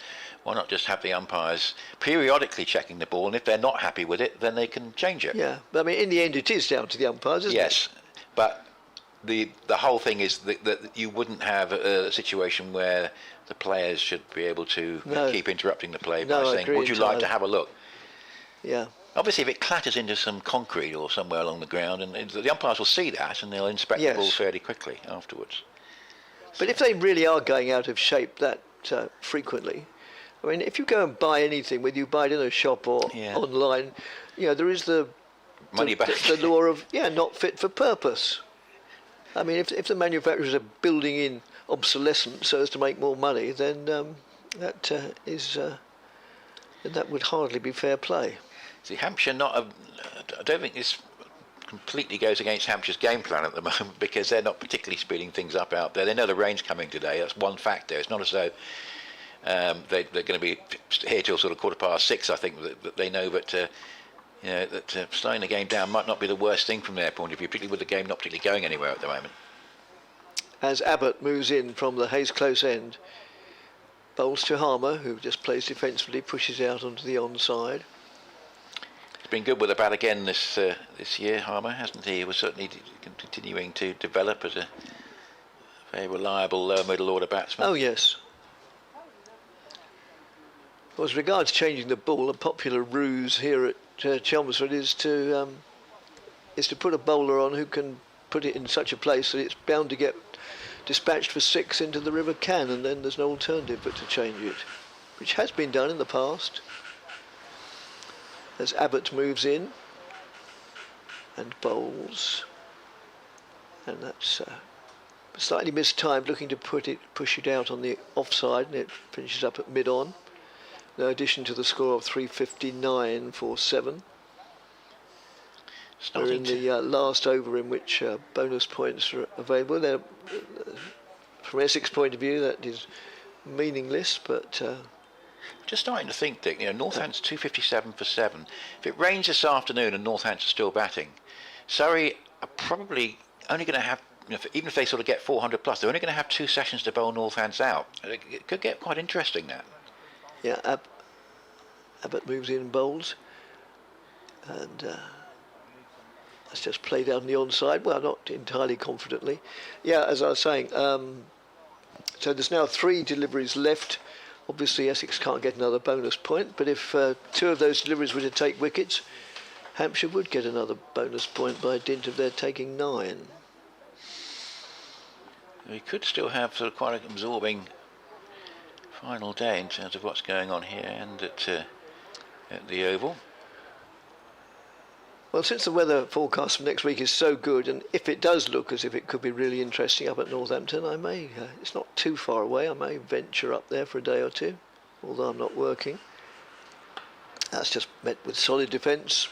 Why not just have the umpires periodically checking the ball, and if they're not happy with it, then they can change it? Yeah, but I mean, in the end, it is down to the umpires, isn't it? Yes, but the whole thing is that you wouldn't have a situation where the players should be able to keep interrupting the play by saying, would you like to have a look? Yeah. Obviously, if it clatters into some concrete or somewhere along the ground, and the umpires will see that, and they'll inspect the ball fairly quickly afterwards. But if they really are going out of shape that frequently, I mean, if you go and buy anything, whether you buy it in a shop or online, there is the money back. The law of not fit for purpose. I mean, if the manufacturers are building in obsolescence so as to make more money, then that would hardly be fair play. See, Hampshire I don't think this completely goes against Hampshire's game plan at the moment, because they're not particularly speeding things up out there. They know the rain's coming today. That's one factor. It's not as though they're going to be here till sort of 6:15. I think that they know that slowing the game down might not be the worst thing from their point of view, particularly with the game not particularly going anywhere at the moment. As Abbott moves in from the Hayes close end, bowls to Harmer, who just plays defensively, pushes out onto the onside. He's been good with the bat again this year, Harmer, hasn't he? He was certainly continuing to develop as a very reliable lower middle order batsman. Oh yes. Well, as regards changing the ball, a popular ruse here at Chelmsford is to put a bowler on who can put it in such a place that it's bound to get dispatched for 6 into the River Can, and then there's no alternative but to change it, which has been done in the past. As Abbott moves in and bowls, and that's slightly mistimed, looking to push it out on the offside, and it finishes up at mid-on. No addition to the score of 359 for 7. We're in the last over in which bonus points are available. They're, from Essex point of view, that is meaningless, but... Just starting to think, Dick, Northant's 257 for 7. If it rains this afternoon and Northants are still batting, Surrey are probably only going to have, even if they sort of get 400 plus, they're only going to have 2 sessions to bowl Northants out. It could get quite interesting, that. Yeah, Abbott moves in and bowls, and that's just played out on the onside. Well, not entirely confidently. Yeah, as I was saying, so there's now 3 deliveries left. Obviously Essex can't get another bonus point, but if 2 of those deliveries were to take wickets, Hampshire would get another bonus point by dint of their taking 9. We could still have sort of quite an absorbing final day in terms of what's going on here and at the Oval. Well, since the weather forecast for next week is so good, and if it does look as if it could be really interesting up at Northampton, I may, it's not too far away, I may venture up there for a day or 2, although I'm not working. That's just met with solid defence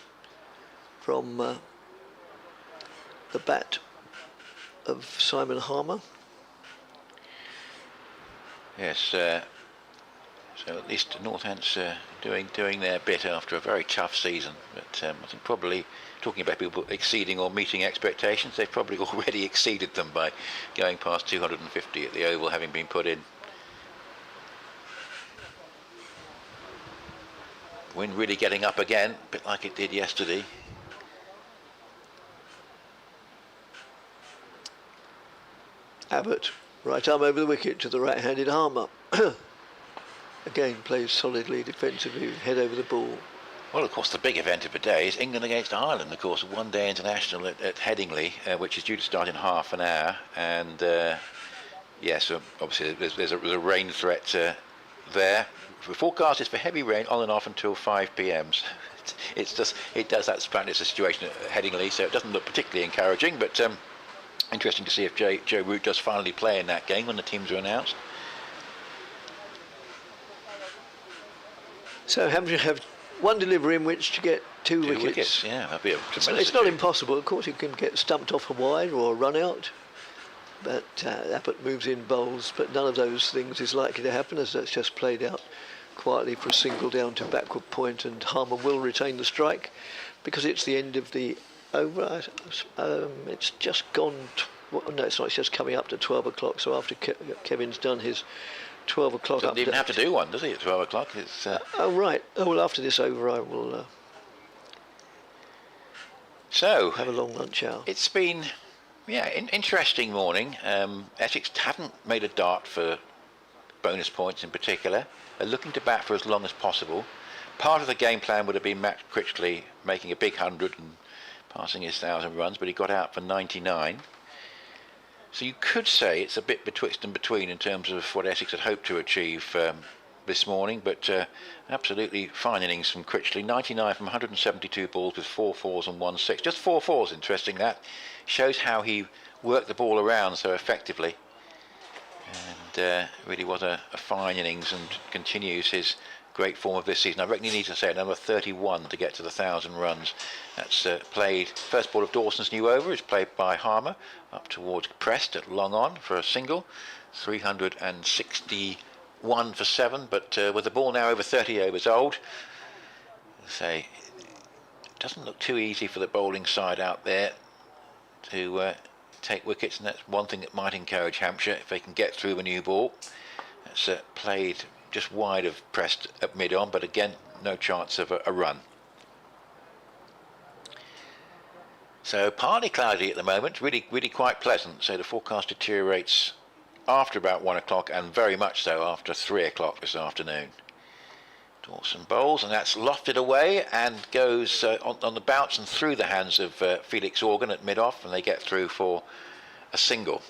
from the bat of Simon Harmer. Yes, so at least Northants doing their bit after a very tough season. But I think probably, talking about people exceeding or meeting expectations, they've probably already exceeded them by going past 250 at the Oval, having been put in. Wind really getting up again, a bit like it did yesterday. Abbott, right arm over the wicket to the right-handed Harmer. Again plays solidly defensively, head over the ball. Well, of course, the big event of the day is England against Ireland, of course, one-day international at Headingley, which is due to start in half an hour. And yes, so obviously there's a rain threat there. The forecast is for heavy rain on and off until 5 p.m. So it does that. Apparently, it's a situation at Headingley, so it doesn't look particularly encouraging. But interesting to see if Joe Root does finally play in that game when the teams are announced. So Hampshire have 1 delivery in which to get 2 wickets. Yeah, that'd be a tremendous. It's not impossible. Of course, you can get stumped off a wide or a run out. But Abbott moves in bowls, but none of those things is likely to happen, as that's just played out quietly for a single down to backward point, and Harmer will retain the strike because it's the end of the over. It's just gone. No, it's not. It's just coming up to 12 o'clock. So after Kevin's done his 12 o'clock. Doesn't even have to do one, does he? At 12 o'clock. It's. Oh right. Oh well. After this over, I will. So have a long lunch hour. It's been. Yeah, interesting morning. Essex haven't made a dart for bonus points in particular. They're looking to bat for as long as possible. Part of the game plan would have been Matt Critchley making a big 100 and passing his 1,000 runs, but he got out for 99. So you could say it's a bit betwixt and between in terms of what Essex had hoped to achieve this morning, but absolutely fine innings from Critchley. 99 from 172 balls with 4 fours and 1 6. Just 4 fours, interesting that. Shows how he worked the ball around so effectively. And really was a fine innings and continues his great form of this season. I reckon he needs to say number 31 to get to the 1,000 runs. That's played, first ball of Dawson's new over is played by Harmer up towards Prest at long on for a single. 361 for 7, but with the ball now over 30 overs old, say it doesn't look too easy for the bowling side out there to take wickets, and that's one thing that might encourage Hampshire if they can get through the new ball. That's played just wide of Prest at mid-on, but again no chance of a run. So partly cloudy at the moment, really quite pleasant. So the forecast deteriorates after about 1 o'clock, and very much so after 3 o'clock this afternoon. Dawson bowls, and that's lofted away and goes on the bounce and through the hands of Felix Organ at mid-off, and they get through for a single.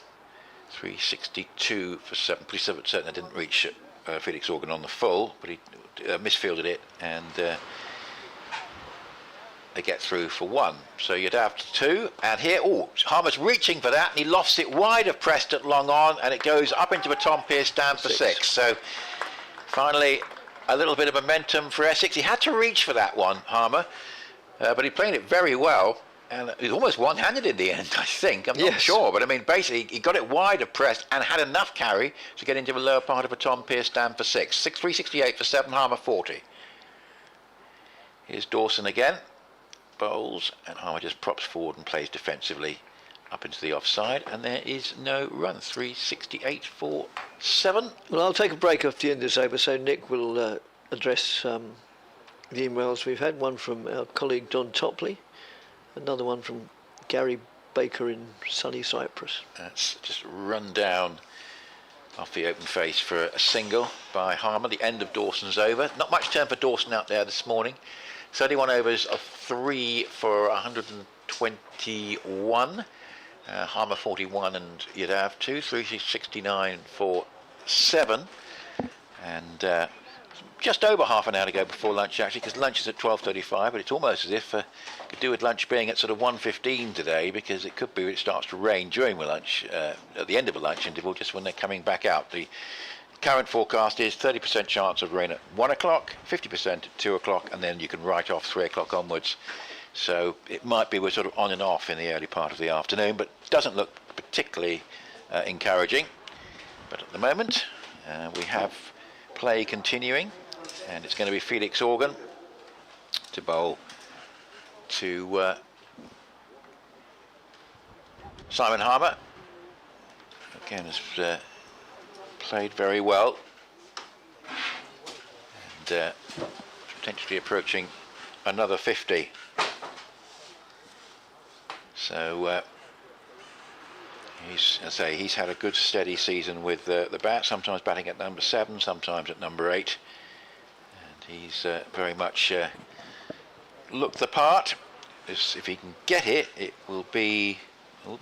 362 for 7. Pretty certain I didn't reach Felix Organ on the full, but he misfielded it, and they get through for 1. So you'd have 2, and here, Harmer's reaching for that, and he lofts it wide of Prest at long on, and it goes up into a Tom Pearce stand for 6. So finally a little bit of momentum for Essex. He had to reach for that one, Harmer, but he played it very well, and he was almost one-handed in the end, I think. I'm not sure, but I mean, basically he got it wide of Prest and had enough carry to get into the lower part of a Tom Pearce stand for 6. 368 for 7, Harmer 40. Here's Dawson again, bowls, and Harmer just props forward and plays defensively up into the offside, and there is no run. 368 for 7. Well, I'll take a break off the end of this over, so Nick will address the emails we've had. One from our colleague Don Topley, another one from Gary Baker in sunny Cyprus. That's just run down off the open face for a single by Harmer. The end of Dawson's over. Not much turn for Dawson out there this morning. 31 overs of 3 for 121. Harmer 41 and you'd have 2, 369 for 7. And just over half an hour to go before lunch actually, because lunch is at 12:35, but it's almost as if could do with lunch being at sort of 1:15 today, because it could be it starts to rain during the lunch, at the end of the lunch interval, just when they're coming back out. The current forecast is 30% chance of rain at 1 o'clock, 50% at 2 o'clock, and then you can write off 3 o'clock onwards. So it might be we're sort of on and off in the early part of the afternoon, but doesn't look particularly encouraging. But at the moment, we have play continuing, and it's going to be Felix Organ to bowl to Simon Harmer. Again, has played very well, and potentially approaching another 50. So he's had a good steady season with the bat, sometimes batting at number 7, sometimes at number 8, and he's very much looked the part. If he can get it, it will be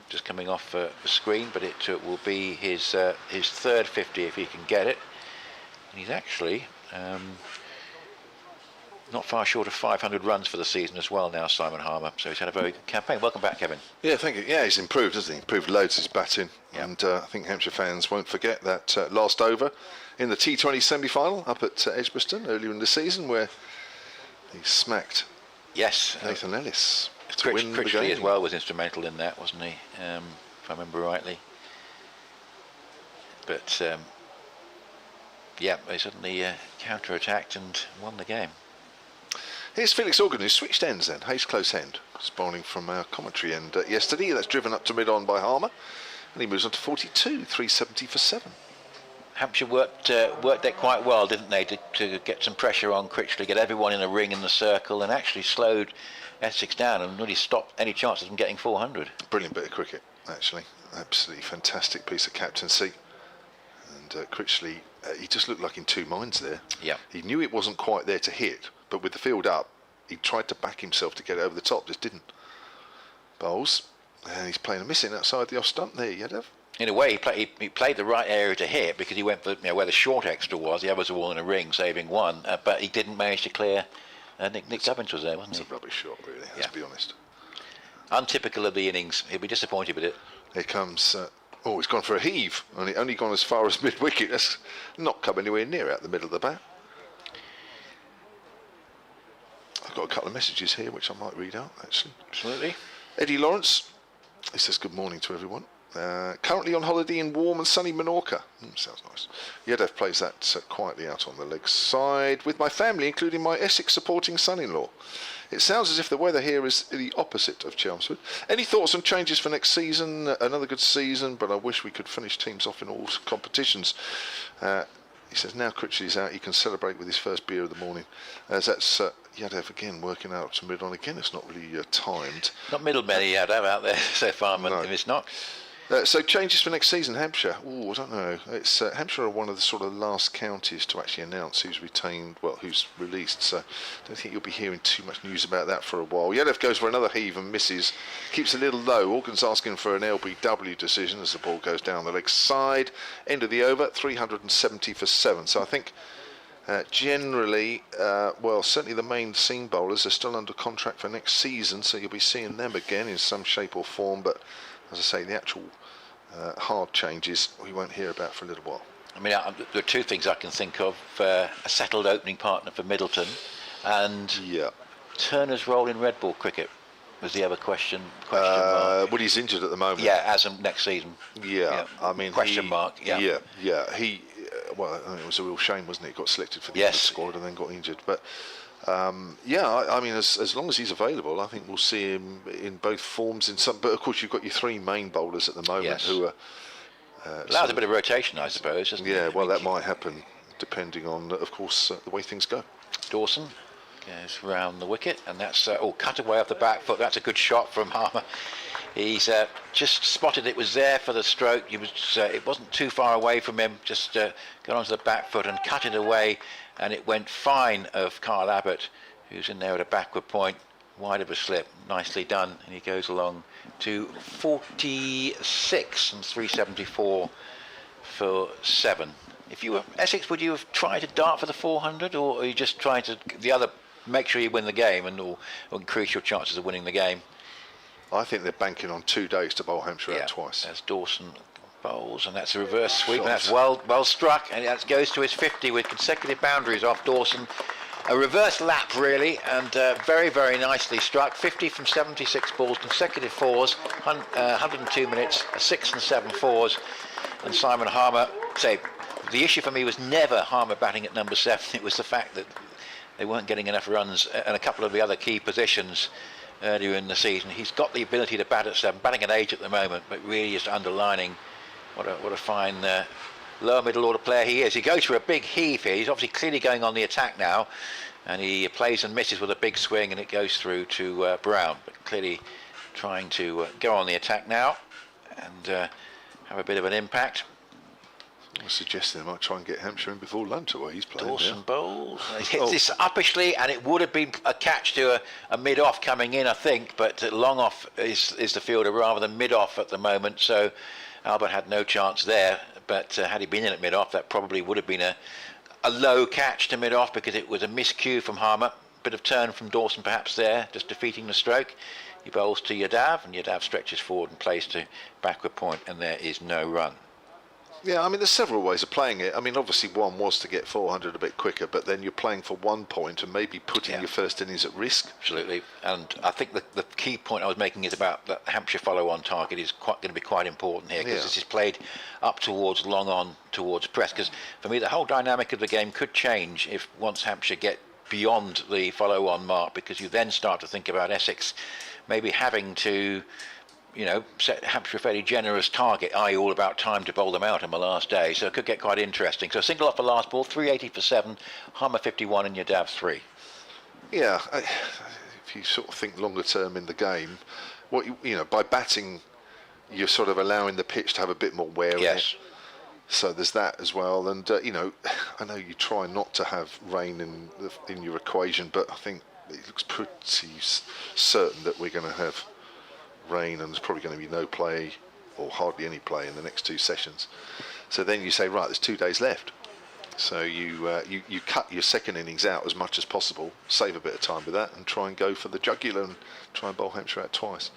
just coming off the screen, but it will be his third 50 if he can get it. And he's actually not far short of 500 runs for the season as well now, Simon Harmer. So he's had a very good campaign. Welcome back, Kevin. Yeah, thank you. Yeah, he's improved, hasn't he? Improved loads his batting. Yep. And I think Hampshire fans won't forget that last over in the T20 semi-final up at Edgbaston earlier in the season, where he smacked Nathan Ellis to win the game. As well was instrumental in that, wasn't he? If I remember rightly. But yeah, they suddenly counter-attacked and won the game. Here's Felix Organ, who switched ends then. Hayes close end, bowling from our commentary end yesterday. That's driven up to mid-on by Harmer, and he moves on to 42, 370 for 7. Hampshire worked it quite well, didn't they, to get some pressure on Critchley, get everyone in a ring in the circle, and actually slowed Essex down and really stopped any chances of them getting 400. Brilliant bit of cricket, actually. Absolutely fantastic piece of captaincy. And Critchley, he just looked like in two minds there. Yeah. He knew it wasn't quite there to hit, but with the field up, he tried to back himself to get it over the top, just didn't. Bowls, and he's playing a missing outside the off stump there, Yadev. In a way, he played the right area to hit, because he went for where the short extra was. The others were all in a ring, saving one, but he didn't manage to clear. Nick Dubbins was there, wasn't he? It's a rubbish shot, really, let's be honest. Untypical of the innings. He'll be disappointed with it. Here comes... oh, he's gone for a heave, only gone as far as mid-wicket. That's not come anywhere near out the middle of the bat. I've got a couple of messages here which I might read out, actually. Absolutely. Eddie Lawrence, he says good morning to everyone. Currently on holiday in warm and sunny Menorca. Sounds nice. Yadev plays that quietly out on the leg side with my family, including my Essex supporting son-in-law. It sounds as if the weather here is the opposite of Chelmsford. Any thoughts on changes for next season? Another good season, but I wish we could finish teams off in all competitions. He says now Critchley's out, he can celebrate with his first beer of the morning. As that's Yadev again working out to mid-on again. It's not really timed. Not middlemen Yadev out there so far, no. It's not. So changes for next season, Hampshire. Oh, I don't know. It's Hampshire are one of the sort of last counties to actually announce who's retained, well, who's released. So I don't think you'll be hearing too much news about that for a while. Yadev goes for another heave and misses. Keeps a little low. Organ's asking for an LBW decision as the ball goes down the leg side. End of the over, 370 for 7. So I think generally, well, certainly the main seam bowlers are still under contract for next season. So you'll be seeing them again in some shape or form. But as I say, the actual hard changes we won't hear about for a little while. I mean, there are two things I can think of: a settled opening partner for Middleton, and Turner's role in red ball cricket was the other question mark. Well, he's injured at the moment. Yeah, as of next season. Yeah, I mean, question mark. Yeah. He, well, I mean, it was a real shame, wasn't it? He got selected for the England squad and then got injured, but. I mean, as long as he's available, I think we'll see him in both forms. But of course, you've got your three main bowlers at the moment who are. Allows a bit of rotation, I suppose. Yeah, well, that might happen depending on, of course, the way things go. Dawson Goes round the wicket, and that's cut away off the back foot. That's a good shot from Harmer. He's just spotted it was there for the stroke. He was, it wasn't too far away from him. Just got onto the back foot and cut it away, and it went fine of Kyle Abbott, who's in there at a backward point, wide of a slip. Nicely done, and he goes along to 46 and 374 for 7. If you were Essex, would you have tried to dart for the 400, or are you just trying to make sure you win the game and or increase your chances of winning the game? I think they're banking on 2 days to bowl Hampshire out twice. That's Dawson bowls, and that's a reverse sweep, and that's well struck, and that goes to his 50 with consecutive boundaries off Dawson. A reverse lap really, and very, very nicely struck. 50 from 76 balls, consecutive fours, 102 minutes, 6 and 7 fours. And Simon Harmer, the issue for me was never Harmer batting at number 7. It was the fact that they weren't getting enough runs in a couple of the other key positions earlier in the season. He's got the ability to bat at 7, batting at 8 at the moment, but really is underlining what a fine lower middle order player he is. He goes for a big heave here. He's obviously clearly going on the attack now, and he plays and misses with a big swing, and it goes through to Brown, but clearly trying to go on the attack now and have a bit of an impact. I was suggesting they might try and get Hampshire in before lunch, the way he's playing. Dawson bowls. He hits this uppishly, and it would have been a catch to a mid-off coming in, I think, but long off is the fielder rather than mid-off at the moment, so Albert had no chance there, but had he been in at mid-off, that probably would have been a low catch to mid-off, because it was a miscue from Harmer. Bit of turn from Dawson perhaps there, just defeating the stroke. He bowls to Yadav, and Yadav stretches forward and plays to backward point, and there is no run. Yeah, I mean, there's several ways of playing it. I mean, obviously one was to get 400 a bit quicker, but then you're playing for 1 point and maybe putting your first innings at risk. Absolutely, and I think the key point I was making is about the Hampshire follow-on target is going to be quite important here, because this is played up towards long on, towards press, because for me the whole dynamic of the game could change if once Hampshire get beyond the follow-on mark, because you then start to think about Essex maybe having to set Hampshire a fairly generous target, i.e. all about time to bowl them out on the last day, so it could get quite interesting. So single off the last ball, 380 for 7, Harmer 51 and Yadav 3. Yeah, if you sort of think longer term in the game, by batting, you're sort of allowing the pitch to have a bit more wear in it. So there's that as well, and I know you try not to have rain in your equation, but I think it looks pretty certain that we're going to have rain, and there's probably going to be no play or hardly any play in the next 2 sessions. So then you say, right, there's 2 days left, so you cut your second innings out as much as possible, save a bit of time with that, and try and go for the jugular and try and bowl Hampshire out twice.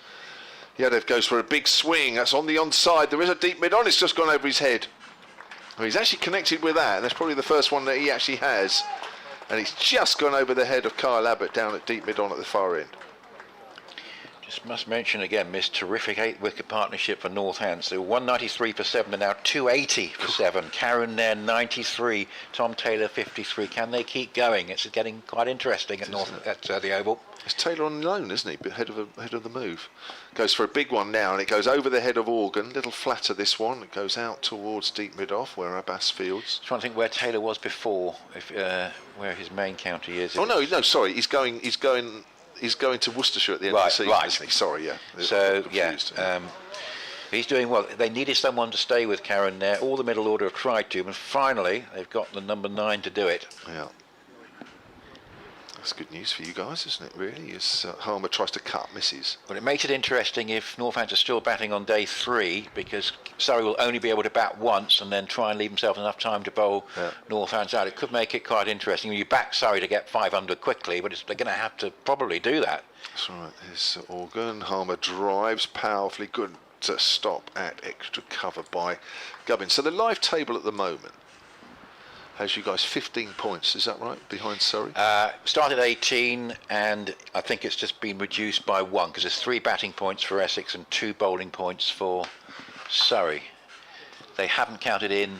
Yadav goes for a big swing. That's on the onside. There is a deep mid on. It's just gone over his head. Well, he's actually connected with that, and that's probably the first one that he actually has, and he's just gone over the head of Kyle Abbott down at deep mid on at the far end. Just must mention again this terrific 8-wicket partnership for Northants. They were 193 for 7 and now 280 for 7. Karen there 93, Tom Taylor 53. Can they keep going? It's getting quite interesting at the Oval. It's Taylor on loan, isn't he? Ahead of the move. Goes for a big one now, and it goes over the head of Organ. Little flatter this one. It goes out towards deep mid off where Abbas fields. I'm trying to think where Taylor was before, where his main county is. Oh no, sorry. He's going to Worcestershire at the end of the season, isn't he? Sorry, yeah. So, he's doing well. They needed someone to stay with Karen there. All the middle order have tried to, and finally they've got the number 9 to do it. Yeah. That's good news for you guys, isn't it, really? As Harmer tries to cut, misses. Well, it makes it interesting if Northants are still batting on day 3, because Surrey will only be able to bat once and then try and leave himself enough time to bowl Northants out. It could make it quite interesting. You back Surrey to get 500 quickly, but they're going to have to probably do that. That's right. There's Organ. Harmer drives powerfully. Good to stop at extra cover by Gubbin. So the live table at the moment has you guys 15 points, is that right, behind Surrey? Started 18, and I think it's just been reduced by 1, because there's 3 batting points for Essex and 2 bowling points for Surrey. They haven't counted in,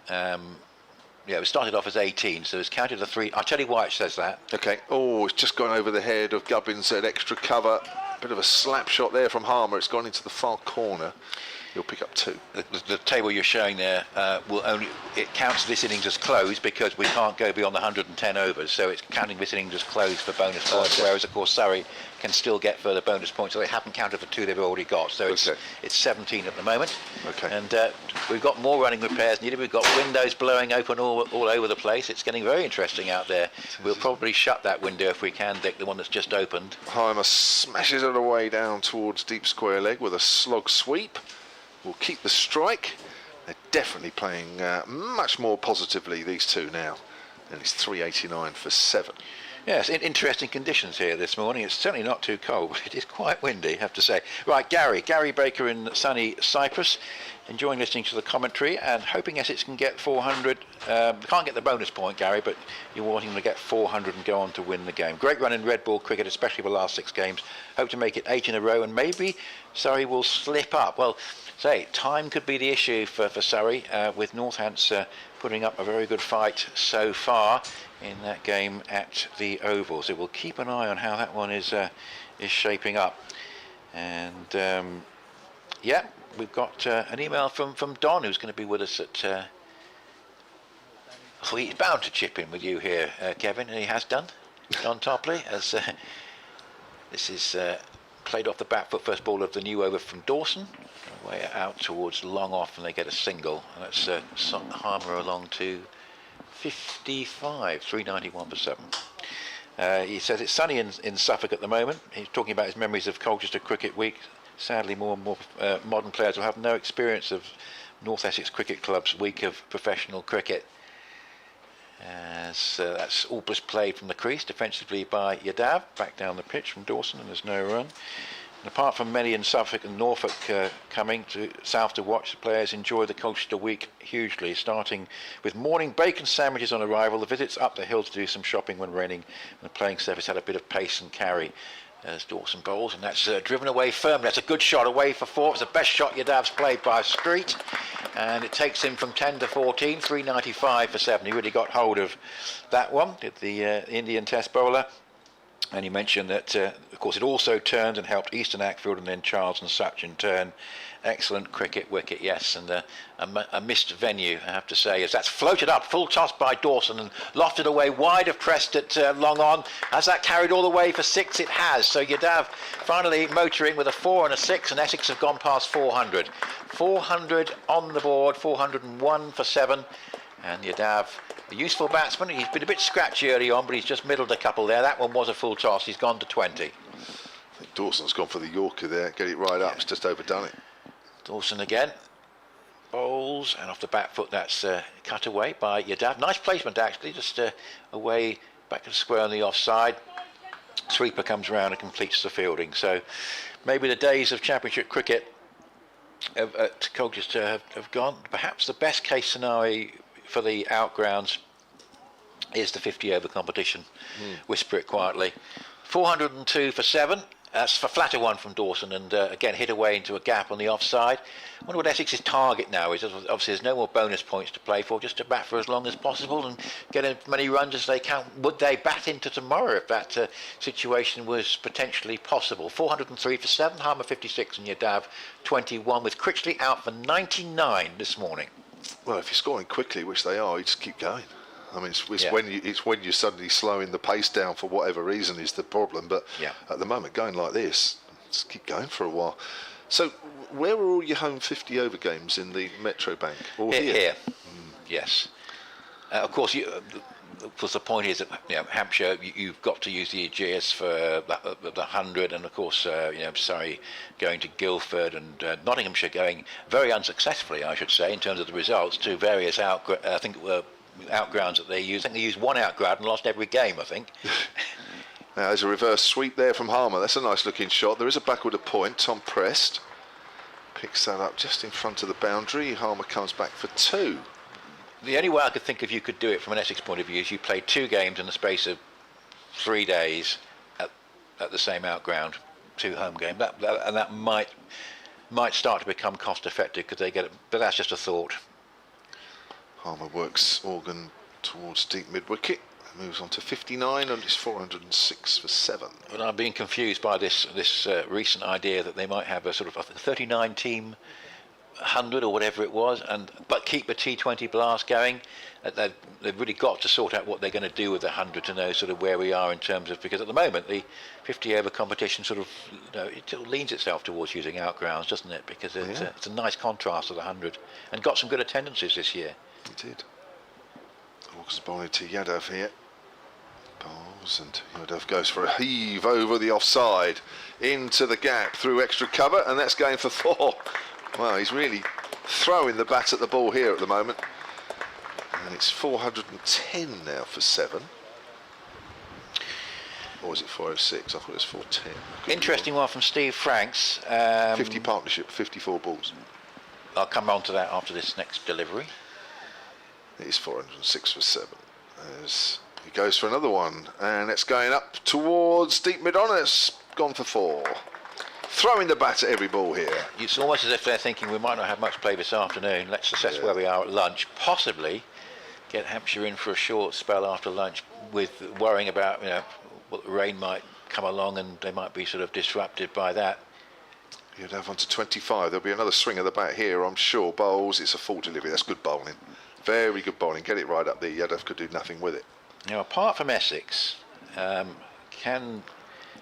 it started off as 18, so it's counted the 3. I'll tell you why it says that. Okay, it's just gone over the head of Gubbins at extra cover. Bit of a slap shot there from Harmer. It's gone into the far corner. he'll pick up 2. The table you're showing there it counts this innings as closed because we can't go beyond the 110 overs, so it's counting this innings as closed for bonus points, whereas of course Surrey can still get further bonus points, so they haven't counted for 2 they've already got, so it's 17 at the moment. And we've got more running repairs needed. We've got windows blowing open all over the place. It's getting very interesting out there. We'll probably shut that window if we can, Dick, the one that's just opened. Heimer smashes it away down towards deep square leg with a slog sweep. Will keep the strike. They're definitely playing much more positively, these two now. And it's 389 for 7. Yes, interesting conditions here this morning. It's certainly not too cold, but it is quite windy, I have to say. Right, Gary Baker in sunny Cyprus, enjoying listening to the commentary and hoping Essex can get 400. Can't get the bonus point, Gary, but you're wanting them to get 400 and go on to win the game. Great run in red ball cricket, especially the last 6 games. Hope to make it 8 in a row, and maybe Surrey will slip up. Well, time could be the issue for Surrey, with Northants putting up a very good fight so far in that game at the Oval. So we'll keep an eye on how that one is shaping up. And we've got an email from Don, who's going to be with us at. He's bound to chip in with you here, Kevin, and he has done. Don Topley, as this is played off the back foot first ball of the new over from Dawson. Way out towards long off, and they get a single. And that's Harmer along to 55, 391 for 7. He says it's sunny in Suffolk at the moment. He's talking about his memories of Colchester Cricket Week. Sadly, more and more modern players will have no experience of North Essex Cricket Club's week of professional cricket. As that's Albus played from the crease, defensively by Yadav, back down the pitch from Dawson, and there's no run. And apart from many in Suffolk and Norfolk coming to south to watch, the players enjoy the Colchester week hugely, starting with morning bacon sandwiches on arrival, the visits up the hill to do some shopping when raining, and the playing surface had a bit of pace and carry. As Dawson bowls, and that's driven away firmly. That's a good shot away for 4. It's the best shot Yadav's played by Street, and it takes him from 10 to 14, 395 for 7. He really got hold of that one, did the Indian test bowler. And he mentioned that, of course, it also turned and helped Eastern Ackfield and then Charles and Sachin turn. Excellent cricket wicket, yes, and a missed venue, I have to say, as that's floated up, full toss by Dawson and lofted away wide of crest at long on. Has that carried all the way for 6? It has. So Yadav finally motoring with a 4 and a 6, and Essex have gone past 400. 400 on the board, 401 for 7, and Yadav, a useful batsman. He's been a bit scratchy early on, but he's just middled a couple there. That one was a full toss. He's gone to 20. I think Dawson's gone for the Yorker there. Get it right up. It's just overdone it. Dawson again. Bowls, and off the back foot, that's cut away by Yadav. Nice placement, actually. Just away, back to the square on the offside. Sweeper comes round and completes the fielding. So maybe the days of Championship cricket at Colchester have gone. Perhaps the best case scenario for the outgrounds is the 50 over competition. Whisper it quietly. 402 for 7. That's a flatter one from Dawson, and again hit away into a gap on the offside. I wonder what Essex's target now is. Obviously there's no more bonus points to play for, just to bat for as long as possible and get as many runs as they can. Would they bat into tomorrow if that situation was potentially possible? 403 for 7, Harmer 56 and Yadav 21, with Critchley out for 99 this morning. Well, if you're scoring quickly, which they are, you just keep going. I mean, it's when you're suddenly slowing the pace down for whatever reason is the problem. But at the moment, going like this, just keep going for a while. So, where are all your home 50 over games in the Metro Bank? Or here? Yes. Of course, the point is that Hampshire, you've got to use the Aegeus for the 100, and of course, Surrey going to Guildford, and Nottinghamshire going very unsuccessfully, I should say, in terms of the results, to various outgrounds that they use. I think they used one outground and lost every game, I think. Now there's a reverse sweep there from Harmer. That's a nice looking shot. There is a backward at point. Tom Prest picks that up just in front of the boundary. Harmer comes back for 2. The only way I could think of you could do it from an Essex point of view is you play 2 games in the space of 3 days at the same outground, 2 home games. That might start to become cost effective because they get it, but that's just a thought. Harmer works Organ towards deep mid-wicket, moves on to 59, and it's 406 for 7. But I'm being confused by this recent idea that they might have a sort of a 39-team 100 or whatever it was, but keep the T20 blast going. They've really got to sort out what they're going to do with the 100 to know sort of where we are in terms of, because at the moment the 50 over competition sort of, it sort of leans itself towards using outgrounds, doesn't it? Because it's a nice contrast to the 100 and got some good attendances this year. It did. Walker's bowling to Yadav here. Bowls, and Yadav goes for a heave over the offside into the gap through extra cover, and that's going for 4. Well, he's really throwing the bat at the ball here at the moment. And it's 410 now for 7. Or is it 406? I thought it was 410. Interesting one from Steve Franks. 50 partnership, 54 balls. I'll come on to that after this next delivery. It is 406 for 7. As he goes for another one, and it's going up towards deep mid-on, and it's gone for 4. Throwing the bat at every ball here. It's almost as if they're thinking we might not have much play this afternoon. Let's assess where we are at lunch. Possibly get Hampshire in for a short spell after lunch, with worrying about what rain might come along and they might be sort of disrupted by that. You'd have on to 25. There'll be another swing of the bat here, I'm sure. Bowls, it's a full delivery. That's good bowling. Very good bowling. Get it right up there. Yadav could do nothing with it. Now, apart from Essex,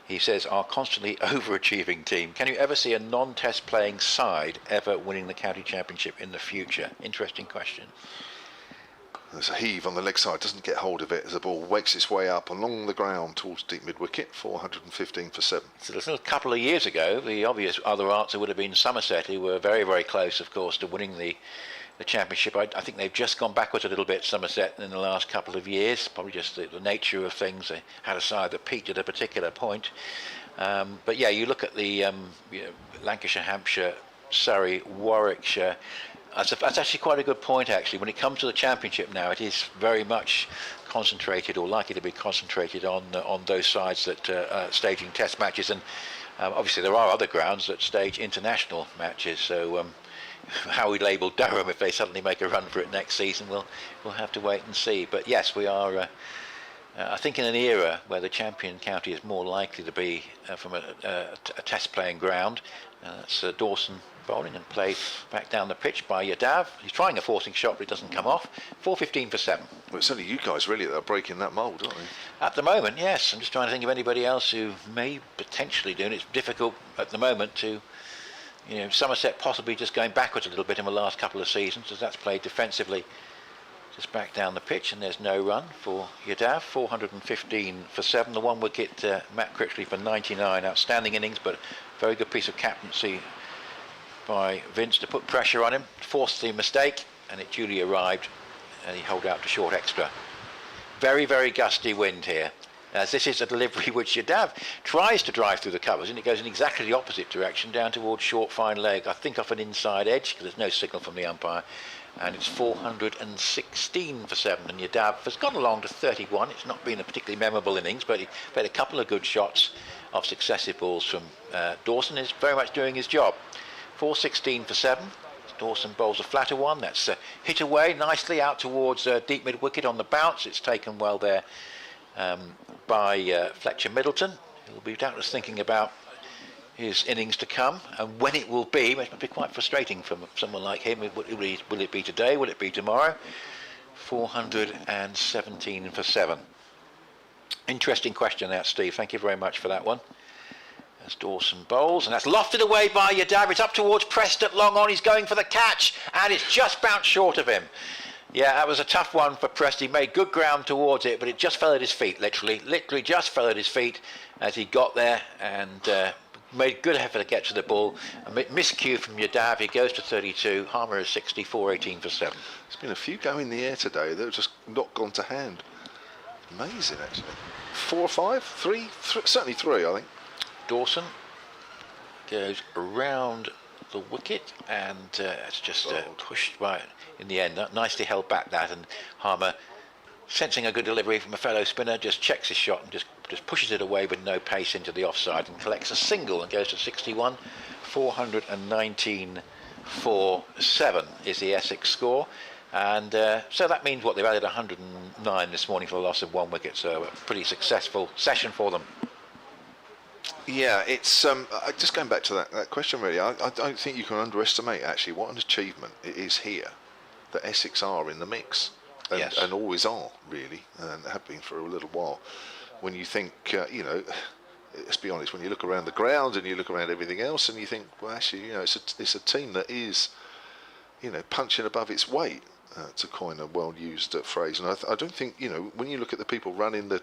he says, our constantly overachieving team, can you ever see a non-test playing side ever winning the county championship in the future? Interesting question. There's a heave on the leg side, doesn't get hold of it as the ball wakes its way up along the ground towards deep mid-wicket. 415 for 7. So a couple of years ago, the obvious other answer would have been Somerset, who were very, very close, of course, to winning the championship. I think they've just gone backwards a little bit, Somerset, in the last couple of years. Probably just the nature of things. They had a side that peaked at a particular point. But yeah, you look at the Lancashire, Hampshire, Surrey, Warwickshire. That's actually quite a good point, actually. When it comes to the championship now, it is very much concentrated, or likely to be concentrated, on those sides that are staging test matches. And obviously there are other grounds that stage international matches. So how we label Durham if they suddenly make a run for it next season, we'll have to wait and see. But yes, we are, I think, in an era where the champion county is more likely to be from a test playing ground. That's Dawson bowling and played back down the pitch by Yadav. He's trying a forcing shot, but it doesn't come off. 415 for 7. Well, it's only you guys really that are breaking that mould, aren't you? At the moment, yes. I'm just trying to think of anybody else who may potentially do it. It's difficult at the moment to, Somerset possibly just going backwards a little bit in the last couple of seasons, as that's played defensively just back down the pitch, and there's no run for Yadav. 415 for 7. The 1 wicket, Matt Critchley for 99. Outstanding innings, but very good piece of captaincy by Vince to put pressure on him, forced the mistake, and it duly arrived, and he held out to short extra. Very, very gusty wind here, as this is a delivery which Yadav tries to drive through the covers, and it goes in exactly the opposite direction, down towards short fine leg, I think off an inside edge, because there's no signal from the umpire, and it's 416 for 7, and Yadav has gone along to 31. It's not been a particularly memorable innings, but he had a couple of good shots of successive balls from Dawson. Is very much doing his job. 416 for 7. Dawson bowls a flatter one. That's hit away nicely out towards deep mid wicket on the bounce. It's taken well there by Fletcher Middleton. He'll be doubtless thinking about his innings to come and when it will be. It must be quite frustrating for someone like him. Will it be today? Will it be tomorrow? 417 for 7. Interesting question there, Steve. Thank you very much for that one. As Dawson bowls, and that's lofted away by Yadav. It's up towards Preston, long on. He's going for the catch, and it's just bounced short of him. Yeah, that was a tough one for Preston. He made good ground towards it, but it just fell at his feet, literally just fell at his feet as he got there, and made good effort to get to the ball. A miscue from Yadav. He goes to 32. Harmer is 64, 18 for 7. There's been a few go in the air today that have just not gone to hand. Amazing, actually. 4 or 5? 3? Certainly 3, I think. Dawson goes around the wicket, and it's just pushed by it in the end. Nicely held back that, and Harmer, sensing a good delivery from a fellow spinner, just checks his shot and just pushes it away with no pace into the offside and collects a single and goes to 61. 419 for 7 is the Essex score. And so that means they've added 109 this morning for the loss of 1 wicket, so a pretty successful session for them. Yeah, it's just going back to that question really. I don't think you can underestimate actually what an achievement it is here that Essex are in the mix, and, Yes. and always are really, and have been for a little while. When you think, let's be honest, when you look around the ground and you look around everything else, and you think, well, actually, it's a team that is, punching above its weight. To coin a well-used phrase, and I don't think when you look at the people running the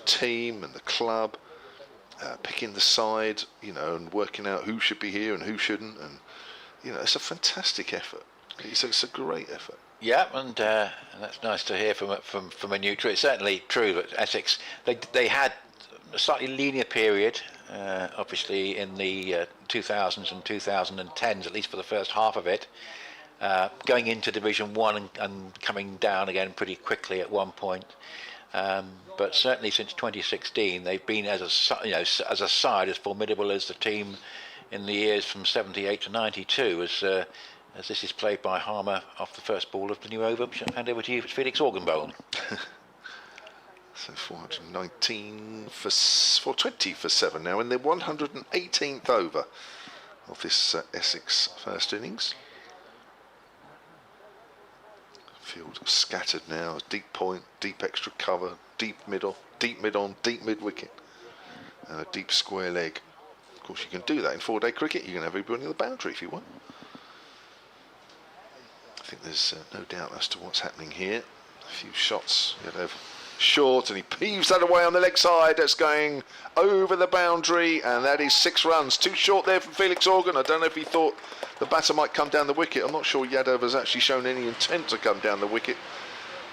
team and the club, picking the side, and working out who should be here and who shouldn't, and it's a fantastic effort. It's a great effort. Yeah, and that's nice to hear from a neutral. It's certainly true that Essex they had a slightly linear period, obviously in the 2000s and 2010s, at least for the first half of it. Going into Division 1 and coming down again pretty quickly at one point, but certainly since 2016 they've been as a side as formidable as the team in the years from 78 to 92. As this is played by Harmer off the first ball of the new over. Hand over to you, it's Felix Organbone. So 419 for 420 for 7 now in the 118th over of this Essex first innings. Field scattered now, deep point, deep extra cover, deep middle, deep mid on, deep mid wicket, and a deep square leg. Of course, you can do that in 4-day cricket. You can have everybody on the boundary if you want. I think there's no doubt as to what's happening here. A few shots, short, and he peeves that away on the leg side. That's going over the boundary, and that is 6 runs. Too short there from Felix Organ. I don't know if he thought the batter might come down the wicket. I'm not sure Yadav has actually shown any intent to come down the wicket.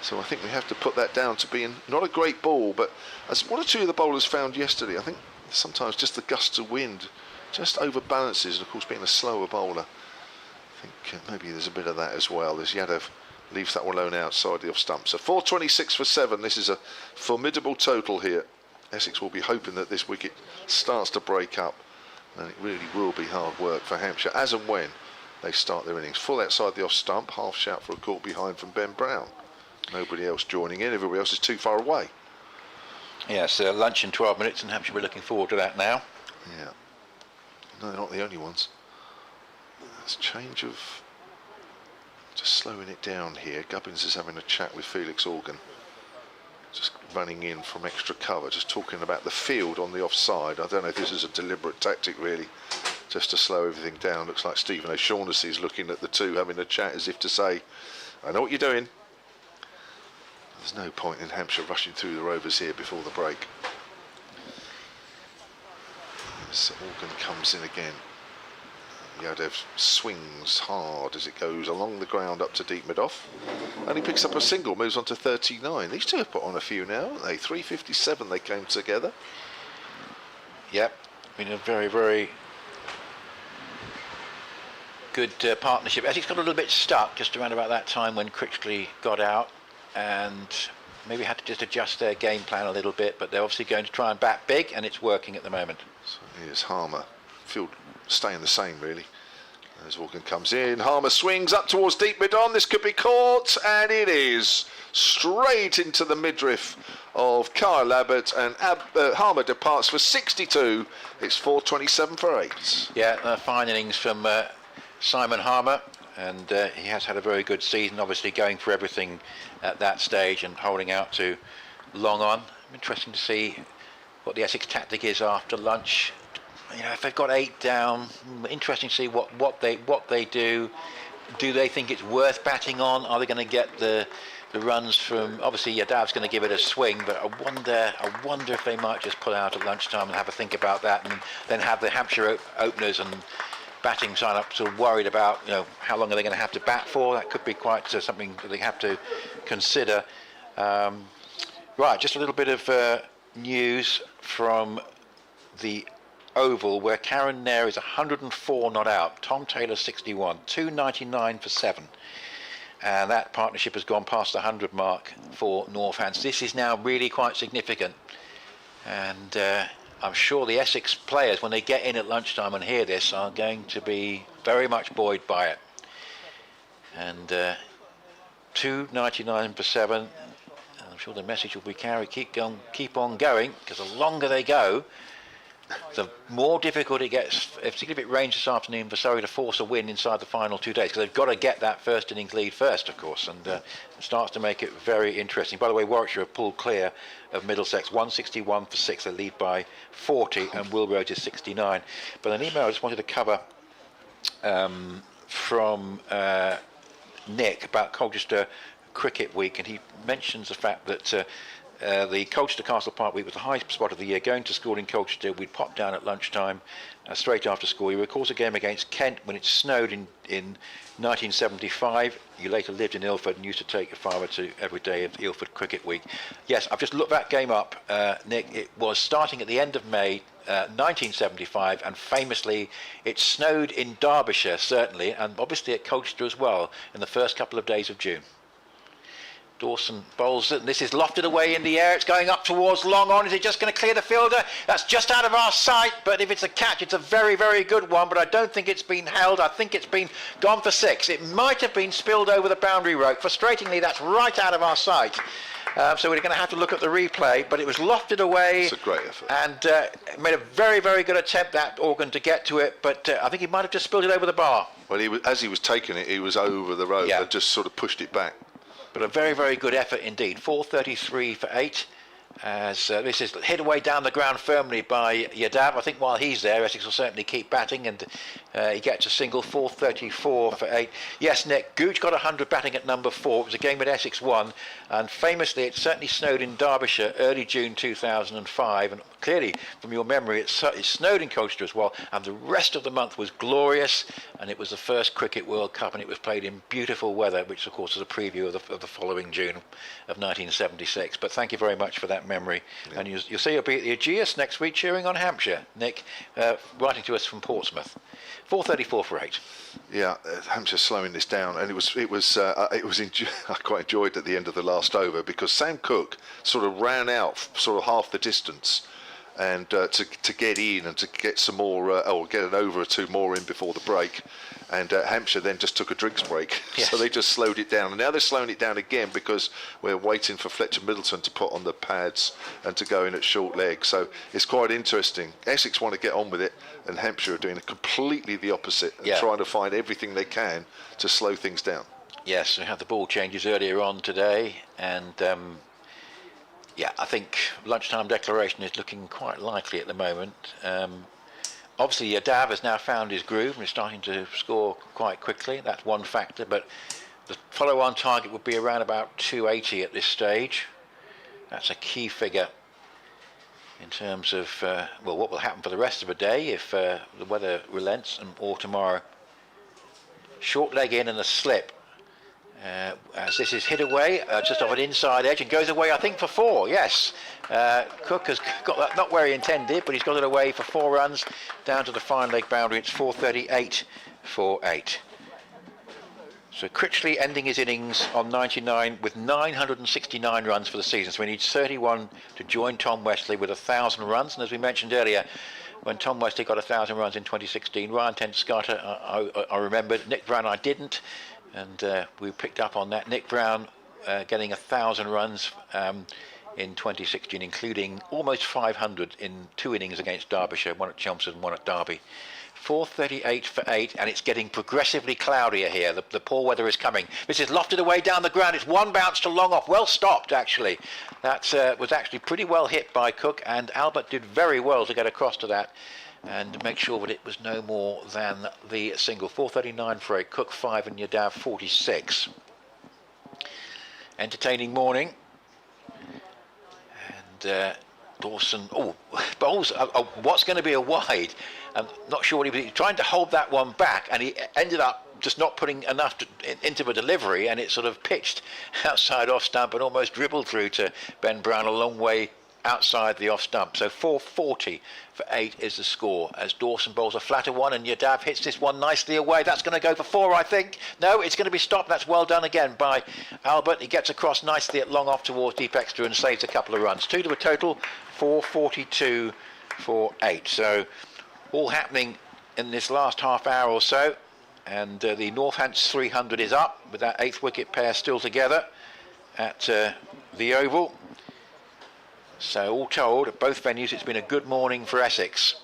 So I think we have to put that down to being not a great ball, but as one or two of the bowlers found yesterday, I think sometimes just the gusts of wind just overbalances, and of course being a slower bowler, I think maybe there's a bit of that as well, as Yadav leaves that one alone outside the off stump. So 426 for 7, this is a formidable total here. Essex will be hoping that this wicket starts to break up, and it really will be hard work for Hampshire as and when they start their innings. Full outside the off stump, half shout for a caught behind from Ben Brown. Nobody else joining in, everybody else is too far away. Yes, lunch in 12 minutes, and Hampshire, we're looking forward to that now. Yeah. No, they're not the only ones. It's a change of... just slowing it down here. Gubbins is having a chat with Felix Organ. Just running in from extra cover, just talking about the field on the offside. I don't know if this is a deliberate tactic really, just to slow everything down. Looks like Stephen O'Shaughnessy is looking at the two, having a chat as if to say, I know what you're doing. There's no point in Hampshire rushing through the Rovers here before the break. So Organ comes in again. Yadav swings hard as it goes along the ground up to deep mid-off, and he picks up a single, moves on to 39. These two have put on a few now, haven't they? 357 they came together. Yep, been a very, very good partnership. Essex got a little bit stuck just around about that time when Critchley got out, and maybe had to just adjust their game plan a little bit, but they're obviously going to try and bat big, and it's working at the moment. So here's Harmer. Field staying the same really. As Organ comes in, Harmer swings up towards deep mid-on. This could be caught, and it is straight into the midriff of Kyle Abbott, and Harmer departs for 62. It's 427 for 8. Yeah, fine innings from Simon Harmer, and he has had a very good season, obviously going for everything at that stage and holding out to long on. Interesting to see what the Essex tactic is after lunch. If they've got 8 down, interesting to see what they do. Do they think it's worth batting on? Are they going to get the runs from? Obviously, Yadav's going to give it a swing, but I wonder if they might just pull out at lunchtime and have a think about that, and then have the Hampshire openers and batting side up sort of worried about how long are they going to have to bat for. That could be quite something that they have to consider. Right, just a little bit of news from the Oval, where Karen Nair is 104 not out, Tom Taylor 61, 299 for 7, and that partnership has gone past the 100 mark for Northants. This is now really quite significant, and I'm sure the Essex players, when they get in at lunchtime and hear this, are going to be very much buoyed by it. And 299 for 7, I'm sure the message will be carried, keep on going, because the longer they go, the more difficult it gets, particularly if it rains this afternoon, for Surrey to force a win inside the final 2 days, because they've got to get that first innings lead first, of course, and it starts to make it very interesting. By the way, Warwickshire have pulled clear of Middlesex, 161 for 6, they lead by 40, and Wilrose is 69. But an email I just wanted to cover from Nick about Colchester Cricket Week, and he mentions the fact that the Colchester Castle Park Week was the highest spot of the year. Going to school in Colchester, we'd pop down at lunchtime, straight after school. He recalls a game against Kent when it snowed in 1975. You later lived in Ilford and used to take your father to every day of the Ilford Cricket Week. Yes, I've just looked that game up, Nick. It was starting at the end of May 1975, and famously it snowed in Derbyshire, certainly, and obviously at Colchester as well, in the first couple of days of June. Dawson bowls it, and this is lofted away in the air. It's going up towards long on. Is it just going to clear the fielder? That's just out of our sight, but if it's a catch, it's a very, very good one, but I don't think it's been held. I think it's been gone for 6. It might have been spilled over the boundary rope. Frustratingly, that's right out of our sight. So we're going to have to look at the replay, but it was lofted away. It's a great effort. And made a very, very good attempt, that Organ, to get to it, but I think he might have just spilled it over the bar. Well, as he was taking it, he was over the rope and just sort of pushed it back. But a very, very good effort indeed. 433 for 8. As this is hit away down the ground firmly by Yadav. I think while he's there, Essex will certainly keep batting, and he gets a single. 434 for 8. Yes, Nick, Gooch got 100 batting at number 4. It was a game that Essex won, and famously it certainly snowed in Derbyshire early June 2005, and clearly from your memory it snowed in Colchester as well, and the rest of the month was glorious, and it was the first Cricket World Cup, and it was played in beautiful weather, which of course was a preview of the following June of 1976. But thank you very much for that memory. Yeah. And you'll see you'll be at the Aegeus next week cheering on Hampshire. Nick, writing to us from Portsmouth. 434 for 8. Yeah, Hampshire slowing this down, and I quite enjoyed at the end of the last over, because Sam Cook sort of ran out sort of half the distance, and to get in and to get some more, or get an over or two more in before the break, and Hampshire then just took a drinks break. Yes. So they just slowed it down, and now they're slowing it down again because we're waiting for Fletcher Middleton to put on the pads and to go in at short leg. So it's quite interesting. Essex want to get on with it, and Hampshire are doing completely the opposite, and trying to find everything they can to slow things down. Yes, we had the ball changes earlier on today, and yeah, I think lunchtime declaration is looking quite likely at the moment. Obviously, Yadav has now found his groove and is starting to score quite quickly. That's one factor, but the follow-on target would be around about 280 at this stage. That's a key figure in terms of, well, what will happen for the rest of the day if the weather relents, or tomorrow. Short leg in and a slip. As this is hit away just off an inside edge and goes away, I think, for 4. Yes, Cook has got that, not where he intended, but he's got it away for 4 runs down to the fine leg boundary. It's 438 for 8. So Critchley ending his innings on 99 with 969 runs for the season. So we need 31 to join Tom Westley with 1,000 runs. And as we mentioned earlier, when Tom Westley got 1,000 runs in 2016, Ryan Tenscarter, I remembered. Nick Brown, I didn't. And we picked up on that. Nick Brown getting 1,000 runs in 2016, including almost 500 in 2 innings against Derbyshire, one at Chelmsford and one at Derby. 438 for 8, and it's getting progressively cloudier here. The poor weather is coming. This is lofted away down the ground. It's one bounce to long off. Well stopped, actually. That was actually pretty well hit by Cook, and Albert did very well to get across to that and make sure that it was no more than the single. 439 for 8, Cook 5 and Yadav 46. Entertaining morning. And Dawson, bowls, what's going to be a wide? I'm not sure what he was trying to hold that one back, and he ended up just not putting enough into the delivery, and it sort of pitched outside off stump and almost dribbled through to Ben Brown a long way outside the off stump. So 440 for 8 is the score as Dawson bowls a flatter one, and Yadav hits this one nicely away. That's going to go for 4, I think. No, it's going to be stopped. That's well done again by Albert. He gets across nicely at long off towards deep extra and saves a couple of runs. 2 to a total, 442 for 8. So all happening in this last half hour or so, and the Northants 300 is up with that 8th wicket pair still together at the Oval. So all told, at both venues, it's been a good morning for Essex.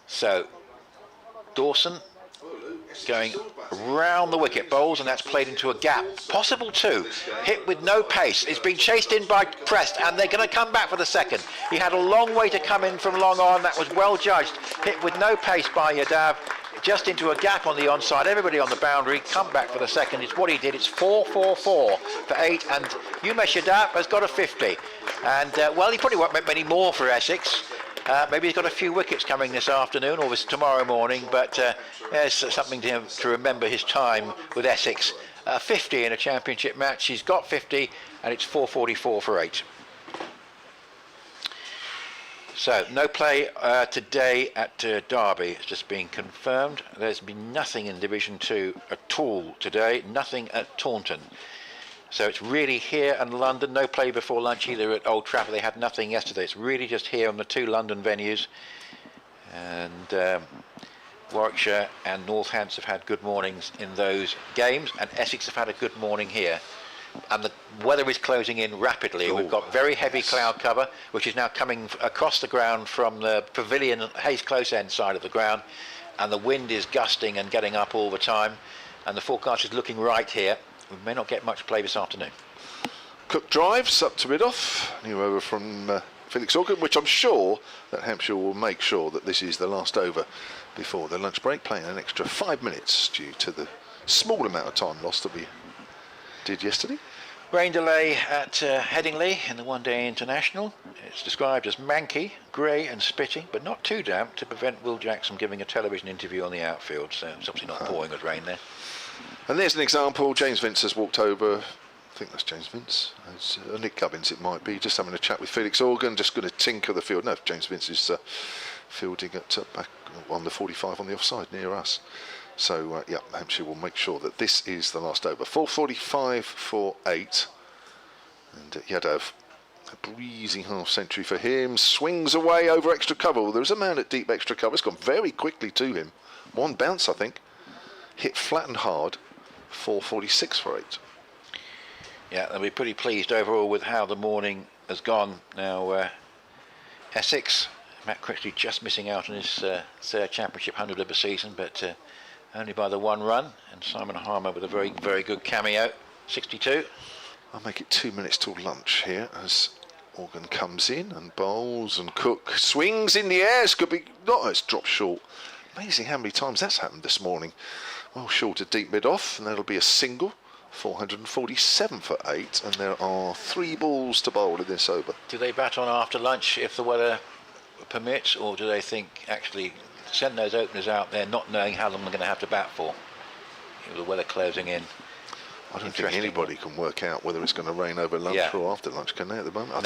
So Dawson going round the wicket bowls, and that's played into a gap, possible two, hit with no pace. It's been chased in by Prest, and they're going to come back for the second. He had a long way to come in from long on. That was well judged. Hit with no pace by Yadav, just into a gap on the onside. Everybody on the boundary, come back for the second. It's what he did. It's 4-4-4 for 8, and Umesh Yadav has got a 50. And well, he probably won't make many more for Essex. Maybe he's got a few wickets coming this afternoon or this tomorrow morning, but there's something to him to remember his time with Essex. 50 in a championship match. He's got 50, and it's 444 for 8. So no play today at Derby. It's just been confirmed. There's been nothing in Division 2 at all today. Nothing at Taunton. So it's really here and London. No play before lunch either at Old Trafford. They had nothing yesterday. It's really just here on the 2 London venues. And Warwickshire and Northants have had good mornings in those games, and Essex have had a good morning here. And the weather is closing in rapidly. We've got very heavy cloud cover, which is now coming across the ground from the pavilion, Hayes Close end side of the ground, and the wind is gusting and getting up all the time, and the forecast is looking right here. We may not get much play this afternoon. Cook drives up to mid-off, new over from Felix Organ, which I'm sure that Hampshire will make sure that this is the last over before the lunch break, playing an extra 5 minutes due to the small amount of time lost that we did yesterday. Rain delay at Headingley in the one-day international. It's described as manky, grey and spitty, but not too damp to prevent Will Jackson giving a television interview on the outfield, so it's obviously not pouring with rain there. And there's an example. James Vince has walked over. I think that's James Vince. It's, Nick Cubbins it might be, just having a chat with Felix Organ, just going to tinker the field. No, James Vince is fielding at back on the 45 on the offside near us. So yeah, Hampshire will make sure that this is the last over. 4:45 for 8, and Yadav, a breezy half century for him, swings away over extra cover. Well, there's a man at deep extra cover. It's gone very quickly to him. One bounce, I think, hit flat and hard. 4:46 for 8. Yeah, they'll be pretty pleased overall with how the morning has gone. Now Essex, Matt Critchley just missing out on his third championship 100 of the season, but only by the 1 run, and Simon Harmer with a very, very good cameo, 62. I'll make it 2 minutes till lunch here as Organ comes in and bowls, and Cook swings in the air. It's could be not. It's dropped short. Amazing how many times that's happened this morning. Well short of deep mid off, and that'll be a single. 447 for 8, and there are 3 balls to bowl in this over. Do they bat on after lunch if the weather permits, or do they think actually send those openers out there not knowing how long they're going to have to bat for, with the weather closing in? I don't think anybody can work out whether it's going to rain over lunch or after lunch, can they, at the moment? I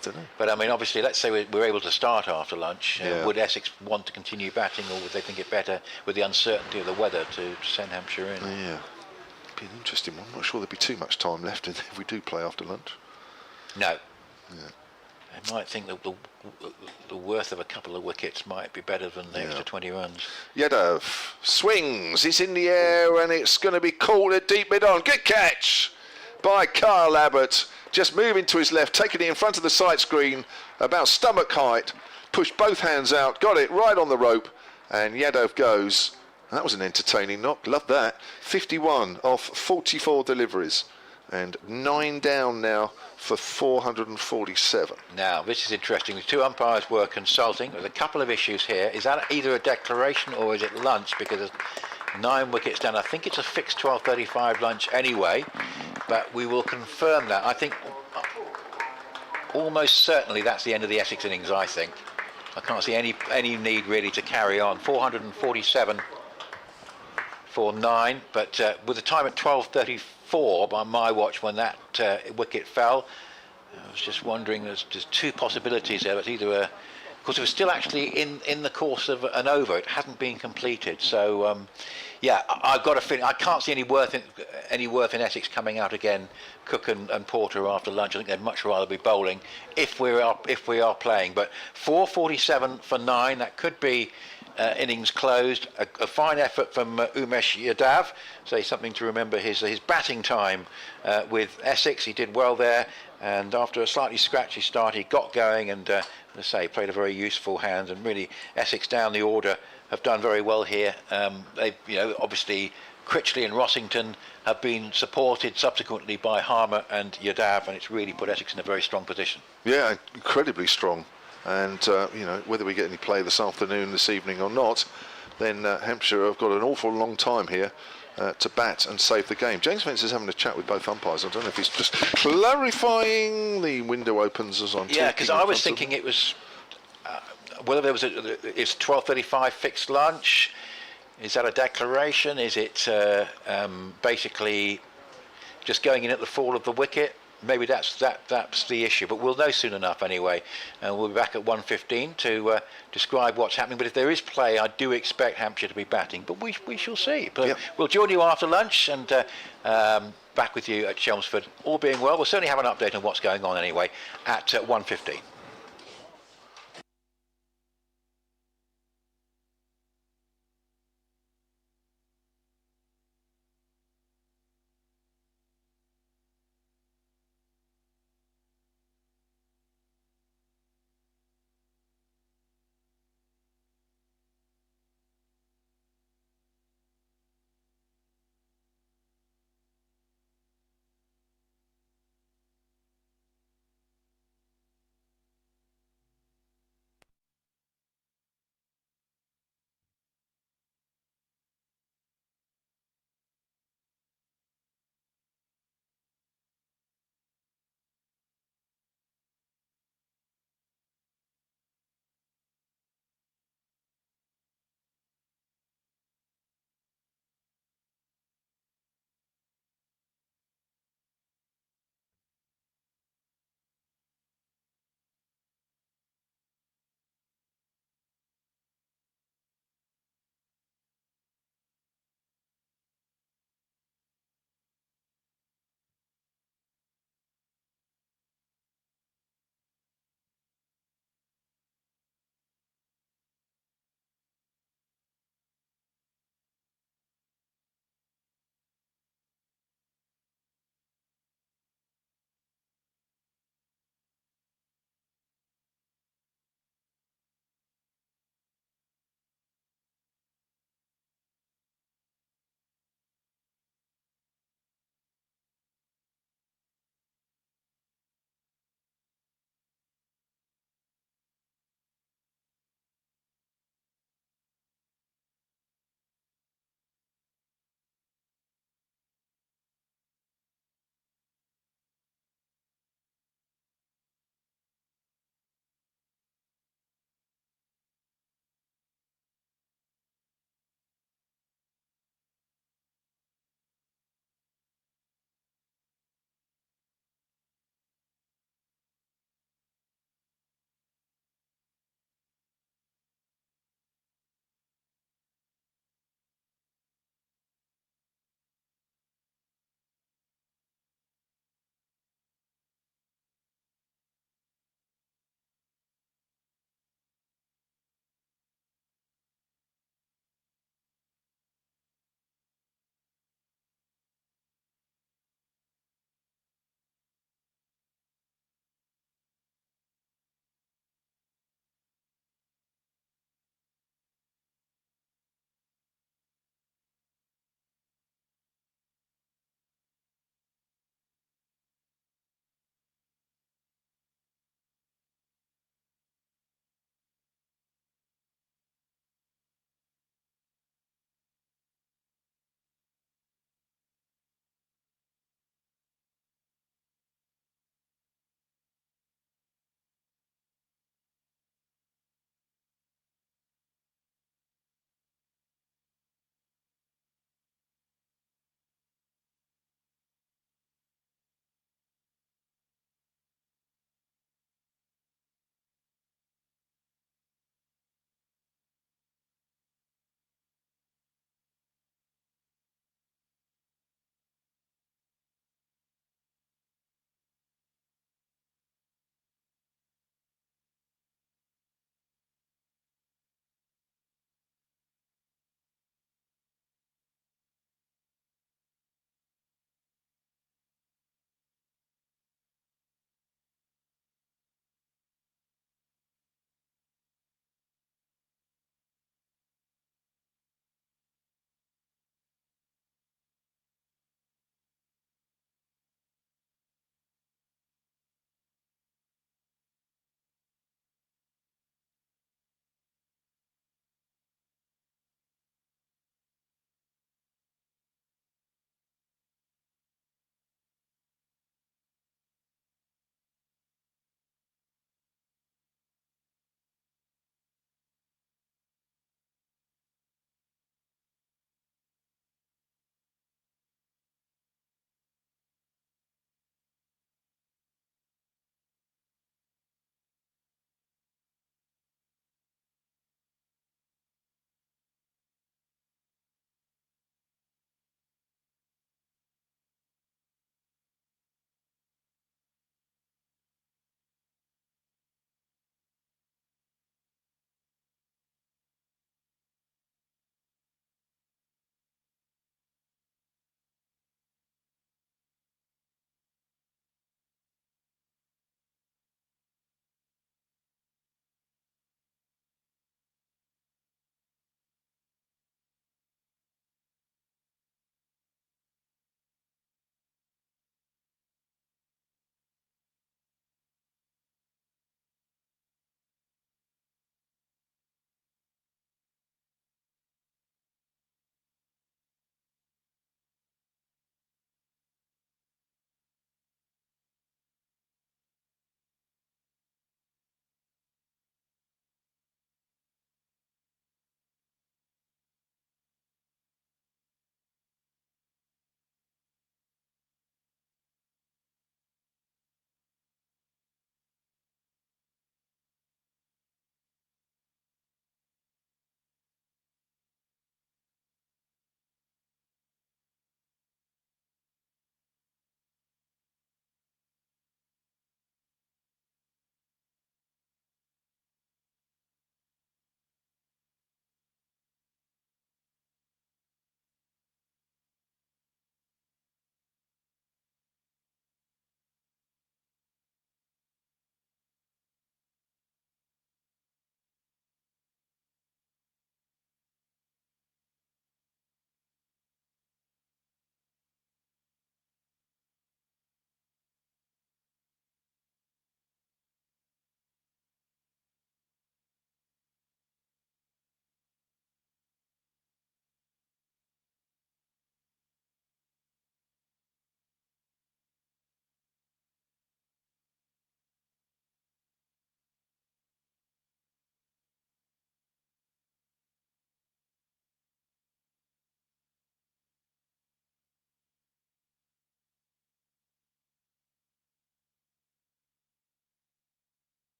don't know. But I mean, obviously, let's say we're able to start after lunch. Would Essex want to continue batting, or would they think it better with the uncertainty of the weather to send Hampshire in? Yeah, be an interesting one. I'm not sure there'll be too much time left if we do play after lunch. No. Yeah. I might think that the worth of a couple of wickets might be better than the extra 20 runs. Yadav swings, it's in the air, and it's going to be caught at deep mid on. Good catch by Kyle Abbott. Just moving to his left, taking it in front of the sight screen, about stomach height, pushed both hands out, got it right on the rope, and Yadav goes. That was an entertaining knock, loved that. 51 off 44 deliveries, and 9 down now for 447. Now, this is interesting. The 2 umpires were consulting. There's a couple of issues here. Is that either a declaration or is it lunch? Because there's 9 wickets down. I think it's a fixed 12:35 lunch anyway, but we will confirm that. I think almost certainly that's the end of the Essex innings, I think. I can't see any need really to carry on. 447 for 9, but with the time at 12:34 by my watch when that wicket fell, I was just wondering, there's 2 possibilities there. It's either because it was still actually in the course of an over, it hadn't been completed. So yeah, I've got a feeling I can't see any worth in Essex coming out again, Cook and Porter after lunch. I think they'd much rather be bowling if we are playing. But 4:47 for 9, that could be innings closed. A fine effort from Umesh Yadav. So something to remember his batting time with Essex. He did well there, and after a slightly scratchy start, he got going and, as I say, played a very useful hand. And really, Essex down the order have done very well here. They, obviously, Critchley and Rossington have been supported subsequently by Harmer and Yadav, and it's really put Essex in a very strong position. Yeah, incredibly strong. And whether we get any play this afternoon, this evening or not, then Hampshire have got an awful long time here to bat and save the game. James Spence is having a chat with both umpires. I don't know if he's just clarifying. The window opens as I'm talking. Yeah, because I was thinking it was whether there was it's 12:35 fixed lunch. Is that a declaration? Is it basically just going in at the fall of the wicket? Maybe that's the issue, but we'll know soon enough anyway. And we'll be back at 1:15 to describe what's happening. But if there is play, I do expect Hampshire to be batting, but we shall see. But we'll join you after lunch and back with you at Chelmsford. All being well, we'll certainly have an update on what's going on anyway at 1:15.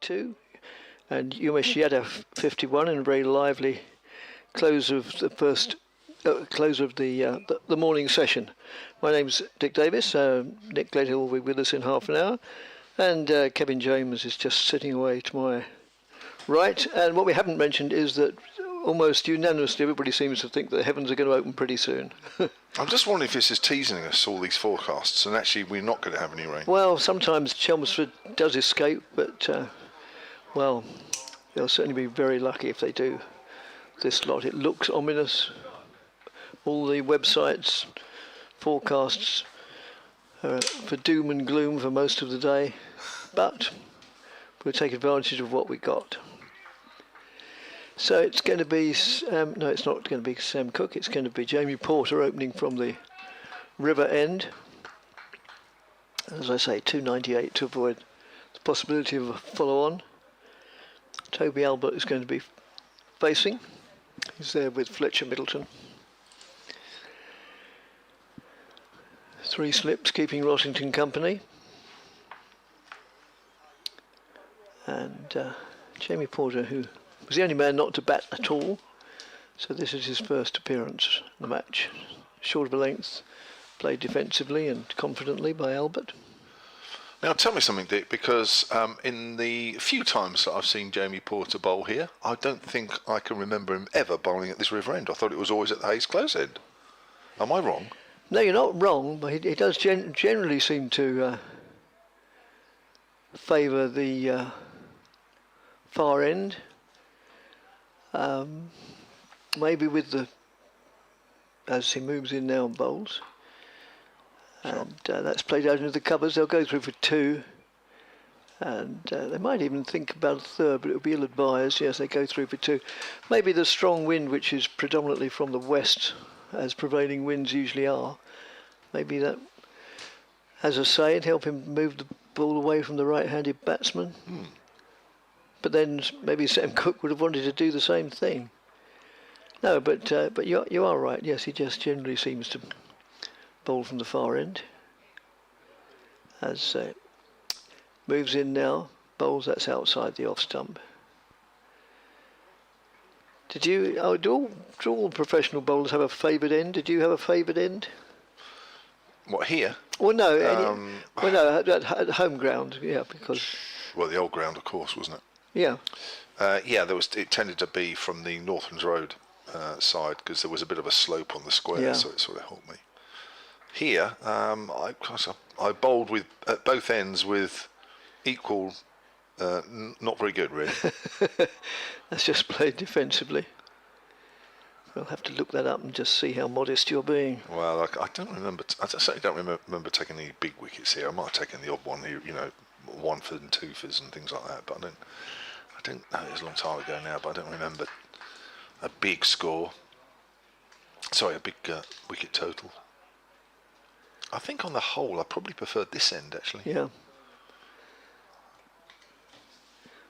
52, and Yumeshiada 51 in a very lively close of the first close of the morning session. My name's Dick Davis. Nick Gledhill will be with us in half an hour, and Kevin James is just sitting away to my right. And what we haven't mentioned is that almost unanimously everybody seems to think that the heavens are going to open pretty soon. I'm just wondering if this is teasing us, all these forecasts, and actually we're not going to have any rain. Well, sometimes Chelmsford does escape, but well, they'll certainly be very lucky if they do this lot. It looks ominous. All the websites forecasts for doom and gloom for most of the day, but we'll take advantage of what we got. So it's going to be, no, it's not going to be Sam Cook, it's going to be Jamie Porter opening from the river end. As I say, 298 to avoid the possibility of a follow-on. Toby Albert is going to be facing. He's there with Fletcher Middleton. 3 slips keeping Rossington company. And Jamie Porter, who was the only man not to bat at all, so this is his first appearance in the match. Short of a length, played defensively and confidently by Albert. Now tell me something, Dick, because in the few times that I've seen Jamie Porter bowl here, I don't think I can remember him ever bowling at this river end. I thought it was always at the Hayes Close end. Am I wrong? No, you're not wrong, but he does generally seem to favour the far end. Maybe with the, as he moves in now and bowls, and that's played out into the covers. They'll go through for 2, and they might even think about a third, but it would be ill-advised. Yes, they go through for 2. Maybe the strong wind, which is predominantly from the west, as prevailing winds usually are, maybe that has a say and help him move the ball away from the right-handed batsman. But then maybe Sam Cook would have wanted to do the same thing. No, but you are right. Yes, he just generally seems to bowl from the far end. As moves in now, bowls, that's outside the off stump. Did you? Oh, do all professional bowlers have a favoured end? Did you have a favoured end? What, here? Well, no. Well, no, at home ground. Yeah, because. Well, the old ground, of course, wasn't it? Yeah. Yeah, there was. It tended to be from the Northlands Road side because there was a bit of a slope on the square, so it sort of helped me. Here, I bowled at both ends with equal. Not very good, really. That's just played defensively. We'll have to look that up and just see how modest you're being. Well, I don't remember. I certainly don't remember taking any big wickets here. I might have taken the odd one here, you know, 1-fers and 2-fers and things like that. But I don't know. It was a long time ago now, but I don't remember a big score. Sorry, a big wicket total. I think on the whole, I probably preferred this end actually. Yeah.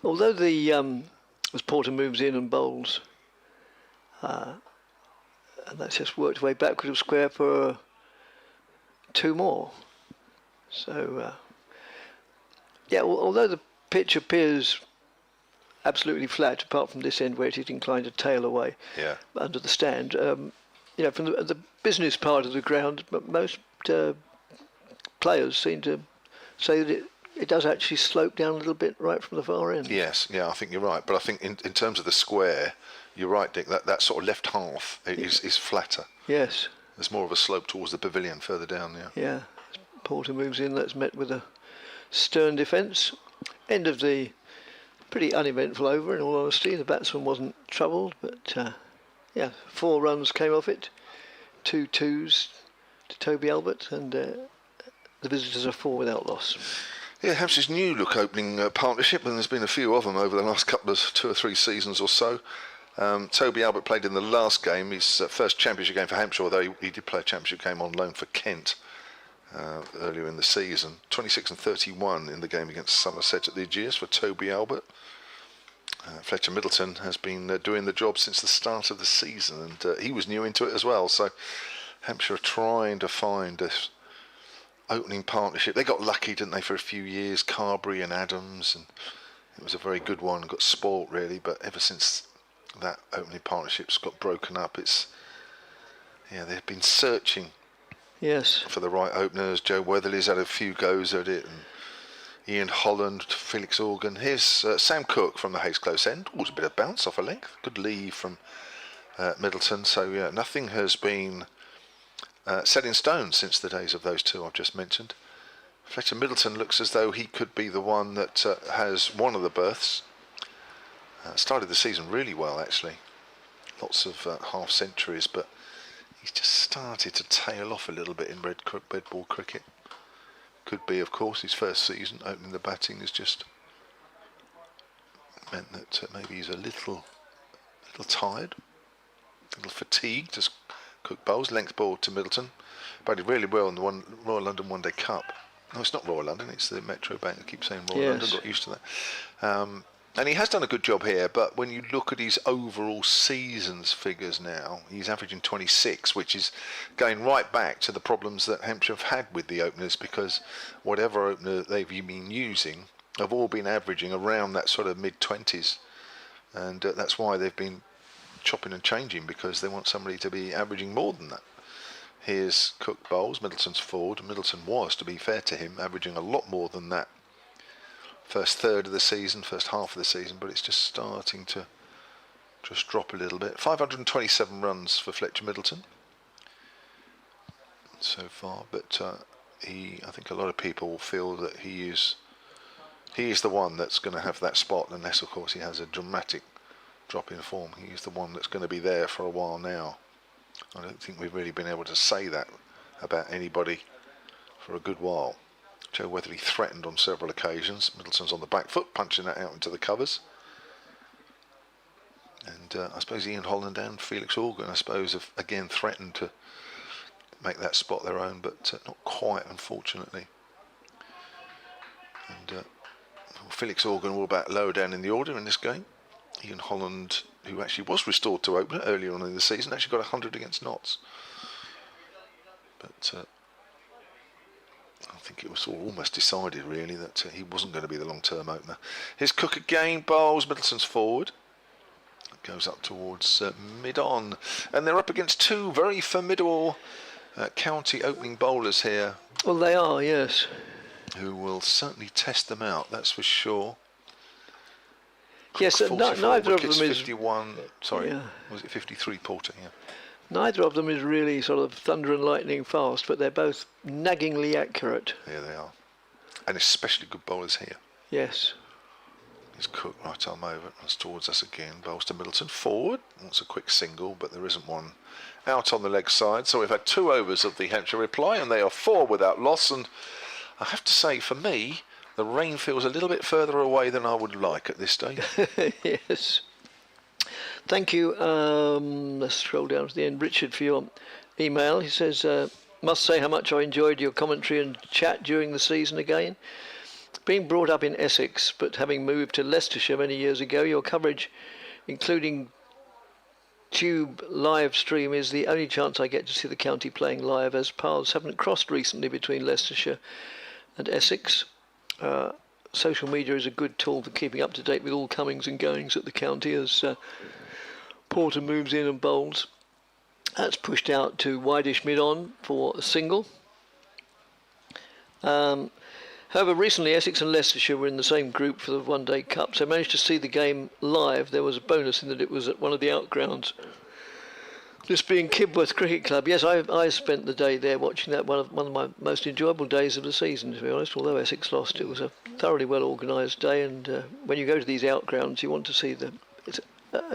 Although as Porter moves in and bowls, and that's just worked way backwards of square for 2 more. So, yeah, although the pitch appears absolutely flat, apart from this end where it is inclined to tail away under the stand, you know, from the business part of the ground, most players seem to say that it does actually slope down a little bit right from the far end. Yes, yeah, I think you're right. But I think in terms of the square, you're right, Dick, that sort of left half is flatter. Yes. There's more of a slope towards the pavilion further down, Yeah. As Porter moves in, that's met with a stern defence. End of the pretty uneventful over, in all honesty. The batsman wasn't troubled, but yeah, 4 runs came off it. 2 2s to Toby Albert, and the visitors are 4 without loss. Yeah, Hampshire's new look opening partnership, and there's been a few of them over the last couple of 2 or 3 seasons or so. Toby Albert played in the last game, his first championship game for Hampshire, although he did play a championship game on loan for Kent earlier in the season. 26 and 31 in the game against Somerset at the Ageas for Toby Albert. Fletcher Middleton has been doing the job since the start of the season, and he was new into it as well. So Hampshire are trying to find this opening partnership. They got lucky, didn't they, for a few years, Carberry and Adams, and It was a very good one, got spoilt really, but ever since that opening partnership's got broken up, they've been searching for the right openers. Joe Weatherly's had a few goes at it, and Ian Holland, Felix Organ. Here's Sam Cook from the Hayes close end. Was a bit of bounce off a length. Good leave from Middleton. So yeah, nothing has been set in stone since the days of those two I've just mentioned. Fletcher Middleton looks as though he could be the one that has one of the berths. Started the season really well actually. Lots of half centuries, but he's just started to tail off a little bit in red ball cricket. Could be, of course, his first season opening the batting has just meant that maybe he's a little tired, a little fatigued as Cook bowls. Length ball to Middleton. Batted really well in the Royal London One Day Cup. No, it's not Royal London, it's the Metro Bank. I keep saying Royal London, got used to that. And he has done a good job here, but when you look at his overall season's figures now, he's averaging 26, which is going right back to the problems that Hampshire have had with the openers, because whatever opener they've been using have all been averaging around that sort of mid-20s. And that's why they've been chopping and changing, because they want somebody to be averaging more than that. Here's Cook bowls, Middleton's forward. Middleton was, to be fair to him, averaging a lot more than that first third of the season, first half of the season, but it's just starting to just drop a little bit. 527 runs for Fletcher Middleton so far, but I think a lot of people feel that he is the one that's going to have that spot, unless of course he has a dramatic drop in form. He's the one that's going to be there for a while now. I don't think we've really been able to say that about anybody for a good while. Joe Weatherly threatened on several occasions. Middleton's on the back foot, punching that out into the covers. And I suppose Ian Holland and Felix Organ, I suppose, have again threatened to make that spot their own, but not quite, unfortunately. And Felix Organ will bat lower down in the order in this game. Ian Holland, who actually was restored to opener earlier on in the season, actually got 100 against Notts. But I think it was almost decided really that he wasn't going to be the long-term opener. Here's Cook again, bowls, Middleton's forward. Goes up towards mid-on. And they're up against two very formidable county opening bowlers here. Well, they are, yes. Who will certainly test them out, that's for sure. Yes, neither of them is 51. Sorry, was it 53? Porter, yeah. Neither of them is really sort of thunder and lightning fast, but they're both naggingly accurate. Yeah, they are, and especially good bowlers here. Yes. Here's Cook, right arm over, runs towards us again. Bowls to Middleton, forward. Wants a quick single, but there isn't one. Out on the leg side. So we've had 2 overs of the Hampshire reply, and they are 4 without loss. And I have to say, for me, the rain feels a little bit further away than I would like at this stage. Yes. Thank you. Let's scroll down to the end. Richard, for your email. He says, must say how much I enjoyed your commentary and chat during the season again. Being brought up in Essex, but having moved to Leicestershire many years ago, your coverage, including Tube live stream, is the only chance I get to see the county playing live, as paths haven't crossed recently between Leicestershire and Essex. Social media is a good tool for keeping up to date with all comings and goings at the county as Porter moves in and bowls. That's pushed out to wideish mid-on for a single. However, recently Essex and Leicestershire were in the same group for the One Day Cup, so I managed to see the game live. There was a bonus in that it was at one of the outgrounds. This being Kibworth Cricket Club, yes, I spent the day there watching that, one of my most enjoyable days of the season, to be honest. Although Essex lost, it was a thoroughly well organised day, and when you go to these outgrounds, you want to see it's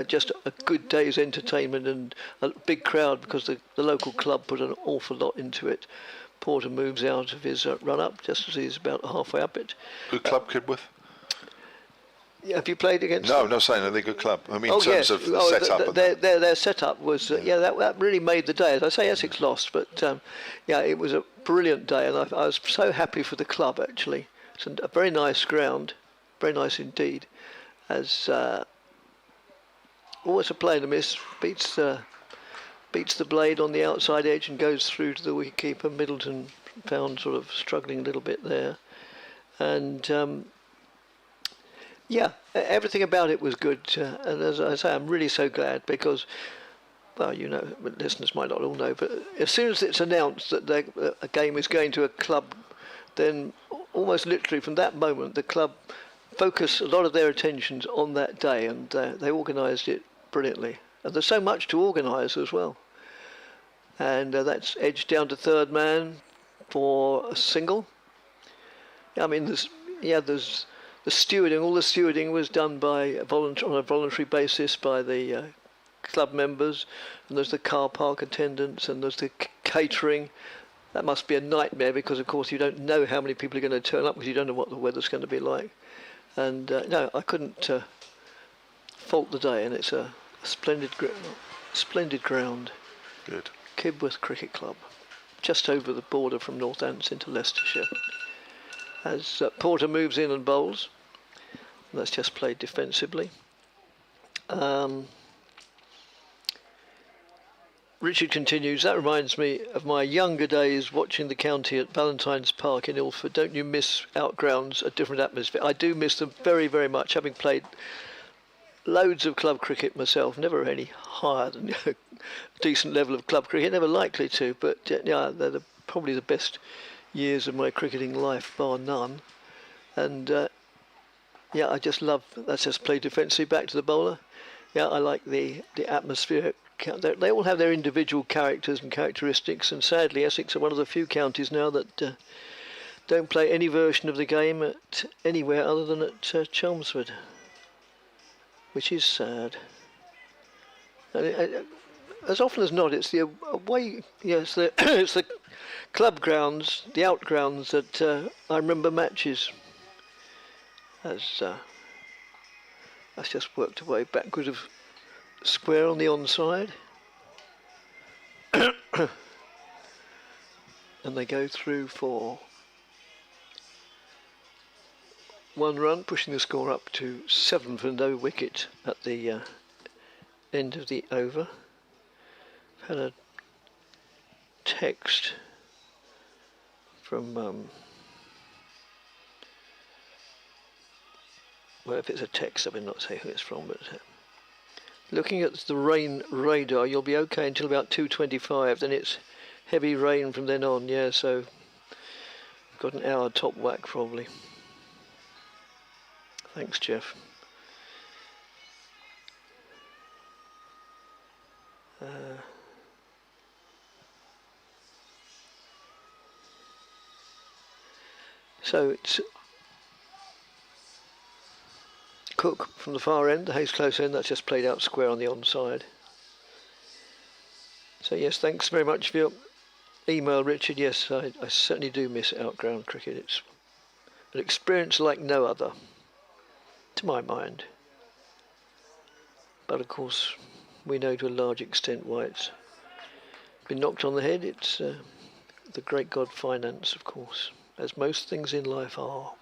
just a good day's entertainment and a big crowd, because the local club put an awful lot into it. Porter moves out of his run-up just as he's about halfway up it. Good club, Kidworth? Yeah, have you played against No, them? I'm not saying they're a good club. I mean, in terms of the setup. Their setup was, that really made the day. As I say, Essex lost, but it was a brilliant day, and I was so happy for the club, actually. It's a very nice ground, very nice indeed. As always a play and a miss, beats the blade on the outside edge and goes through to the wicketkeeper. Middleton found sort of struggling a little bit there, and Yeah, everything about it was good, and as I say, I'm really so glad because, well, you know, listeners might not all know, but as soon as it's announced that a game is going to a club, then almost literally from that moment the club focus a lot of their attentions on that day, and they organised it brilliantly. And there's so much to organise as well, and that's edged down to third man for a single. I mean, there's the stewarding. All the stewarding was done by on a voluntary basis by the club members, and there's the car park attendants, and there's the catering. That must be a nightmare because, of course, you don't know how many people are going to turn up because you don't know what the weather's going to be like. And no, I couldn't fault the day, and it's a splendid ground. Good. Kibworth Cricket Club, just over the border from Northants into Leicestershire. As Porter moves in and bowls, that's just played defensively. Richard continues, that reminds me of my younger days watching the county at Valentine's Park in Ilford. Don't you miss outgrounds, a different atmosphere? I do miss them very, very much, having played loads of club cricket myself, never any higher than a decent level of club cricket, never likely to, but yeah, they're probably the best years of my cricketing life, bar none. And yeah, I just love, that's just play defensively back to the bowler. Yeah, I like the atmosphere. They all have their individual characters and characteristics, and sadly Essex are one of the few counties now that don't play any version of the game at anywhere other than at Chelmsford, which is sad. And as often as not, it's the away, yes, it's the club grounds, the out grounds that I remember matches. As that's just worked away backward of square on the onside, and they go through for 1 run, pushing the score up to 7 for no wicket at the end of the over. I've had a text from well, if it's a text, I will not say who it's from, but looking at the rain radar, you'll be okay until about 2:25. Then it's heavy rain from then on. Yeah, so got an hour top whack probably. Thanks, Jeff. So it's Cook from the far end, the Hayes close end, that's just played out square on the onside. So yes, thanks very much for your email, Richard. Yes, I certainly do miss outground cricket. It's an experience like no other, to my mind. But of course, we know to a large extent why it's been knocked on the head. It's the great god finance, of course, as most things in life are.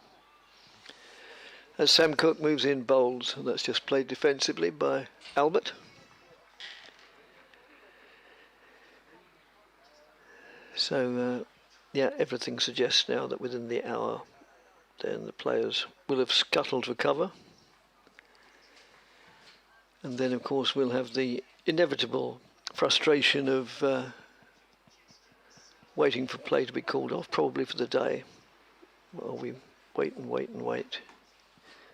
As Sam Cook moves in bowls, and that's just played defensively by Albert. So, yeah, everything suggests now that within the hour, then the players will have scuttled for cover. And then, of course, we'll have the inevitable frustration of waiting for play to be called off, probably for the day. Well, we wait and wait and wait.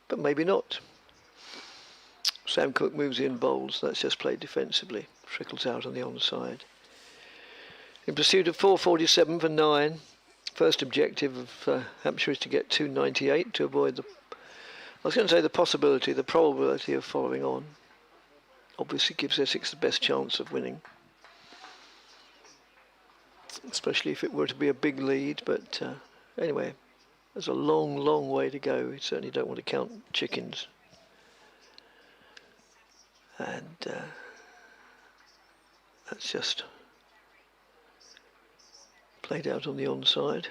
But maybe not. Sam Cook moves in bowls, that's just played defensively, trickles out on the onside. In pursuit of 447 for 9, first objective of Hampshire is to get 298 to avoid the, I was going to say the probability of following on. Obviously gives Essex the best chance of winning, especially if it were to be a big lead, but anyway, there's a long, long way to go. You certainly don't want to count chickens. And that's just played out on the onside.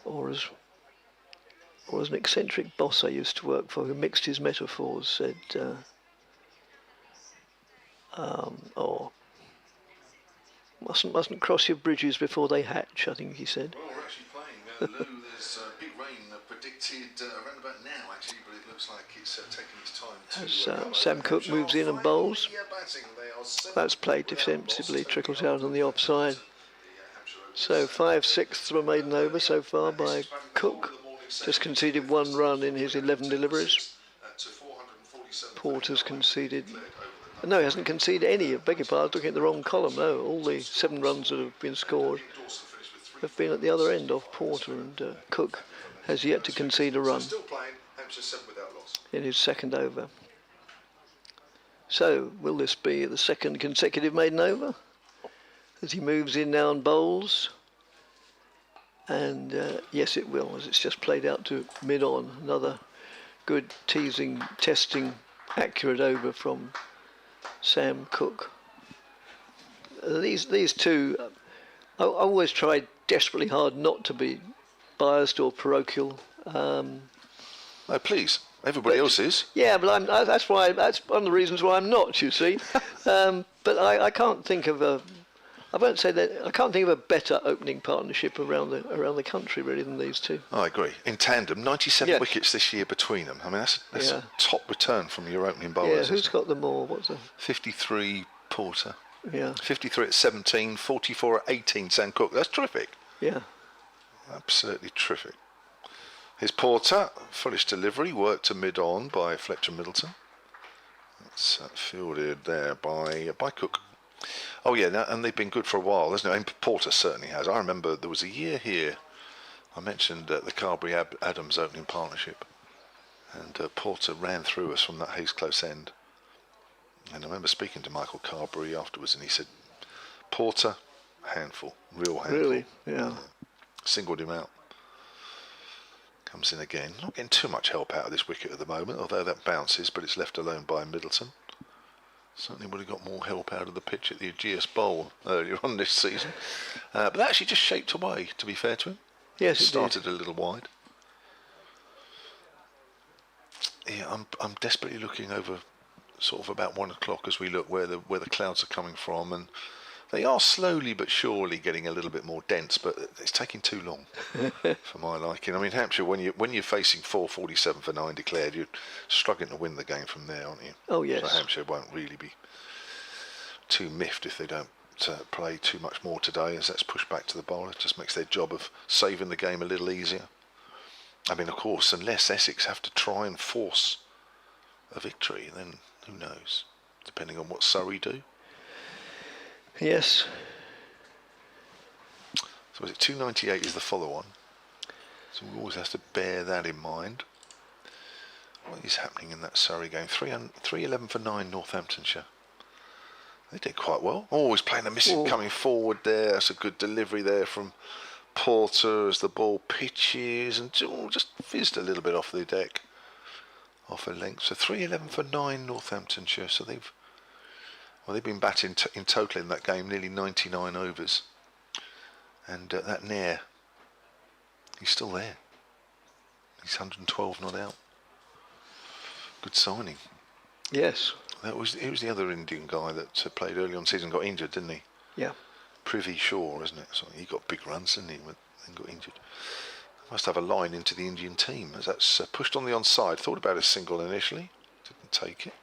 Or as an eccentric boss I used to work for who mixed his metaphors, said, mustn't cross your bridges before they hatch, I think he said. Well, we're actually playing Lou. There's big rain predicted around about now, actually, but it looks like it's taking its time to... As Sam Cook moves in and bowls. That's played defensively, trickles out on the offside. So 5/6 of a maiden over so far by Cook. Just conceded 1 run in his 11 deliveries. Porter's conceded... No, he hasn't conceded any. I beg your pardon, looking at the wrong column. No, all the 7 runs that have been scored have been at the other end off Porter, and Cook has yet to concede a run in his second over. So, will this be the second consecutive maiden over? As he moves in now and bowls. And yes, it will, as it's just played out to mid-on. Another good teasing, testing, accurate over from Sam Cook. These two, I always tried desperately hard not to be biased or parochial. No, please. Everybody else is. Yeah, but that's one of the reasons why I'm not, you see. But I can't think of a... I won't say that. I can't think of a better opening partnership around the country really than these two. I agree. In tandem, 97 wickets this year between them. I mean, that's a top return from your opening bowlers. Yeah, who's got them more? What's the 53 Porter. Yeah. 53 at 17, 44 at 18 Sam Cook. That's terrific. Yeah. Absolutely terrific. Here's Porter, fullish delivery, worked to mid-on by Fletcher Middleton. That's fielded there by Cook. Oh yeah, and they've been good for a while, isn't it? I mean, Porter certainly has. I remember there was a year here, I mentioned the Carberry-Adams opening partnership, and Porter ran through us from that Hayes Close end. And I remember speaking to Michael Carberry afterwards, and he said, Porter, handful, real handful. Really? Yeah. Singled him out. Comes in again. Not getting too much help out of this wicket at the moment, although that bounces, but it's left alone by Middleton. Certainly would have got more help out of the pitch at the Aegeus Bowl earlier on this season. But that actually just shaped away, to be fair to him. Yes, it started did. A little wide. Yeah, I'm desperately looking over sort of about 1 o'clock as we look where the clouds are coming from, and they are slowly but surely getting a little bit more dense, but it's taking too long for my liking. I mean, Hampshire, when you're facing 447 for 9 declared, you're struggling to win the game from there, aren't you? Oh yes. So Hampshire won't really be too miffed if they don't play too much more today, as that's pushed back to the bowler. It just makes their job of saving the game a little easier. I mean, of course, unless Essex have to try and force a victory, then who knows, depending on what Surrey do. Yes. So is it 298 is the follow-on? So we always have to bear that in mind. What is happening in that Surrey game? 311 for 9 Northamptonshire. They did quite well. Always playing a missing coming forward there. That's a good delivery there from Porter as the ball pitches and just fizzed a little bit off the deck, off a length. So 311 for 9 Northamptonshire. So they've been batting in total in that game nearly 99 overs, and that Nair, he's still there. He's 112 not out. Good signing. Yes. It was the other Indian guy that played early on season, got injured, didn't he? Yeah. Privy Shaw, isn't it? So he got big runs, didn't he? Then got injured. Must have a line into the Indian team, as that's pushed on the onside. Thought about a single initially, didn't take it.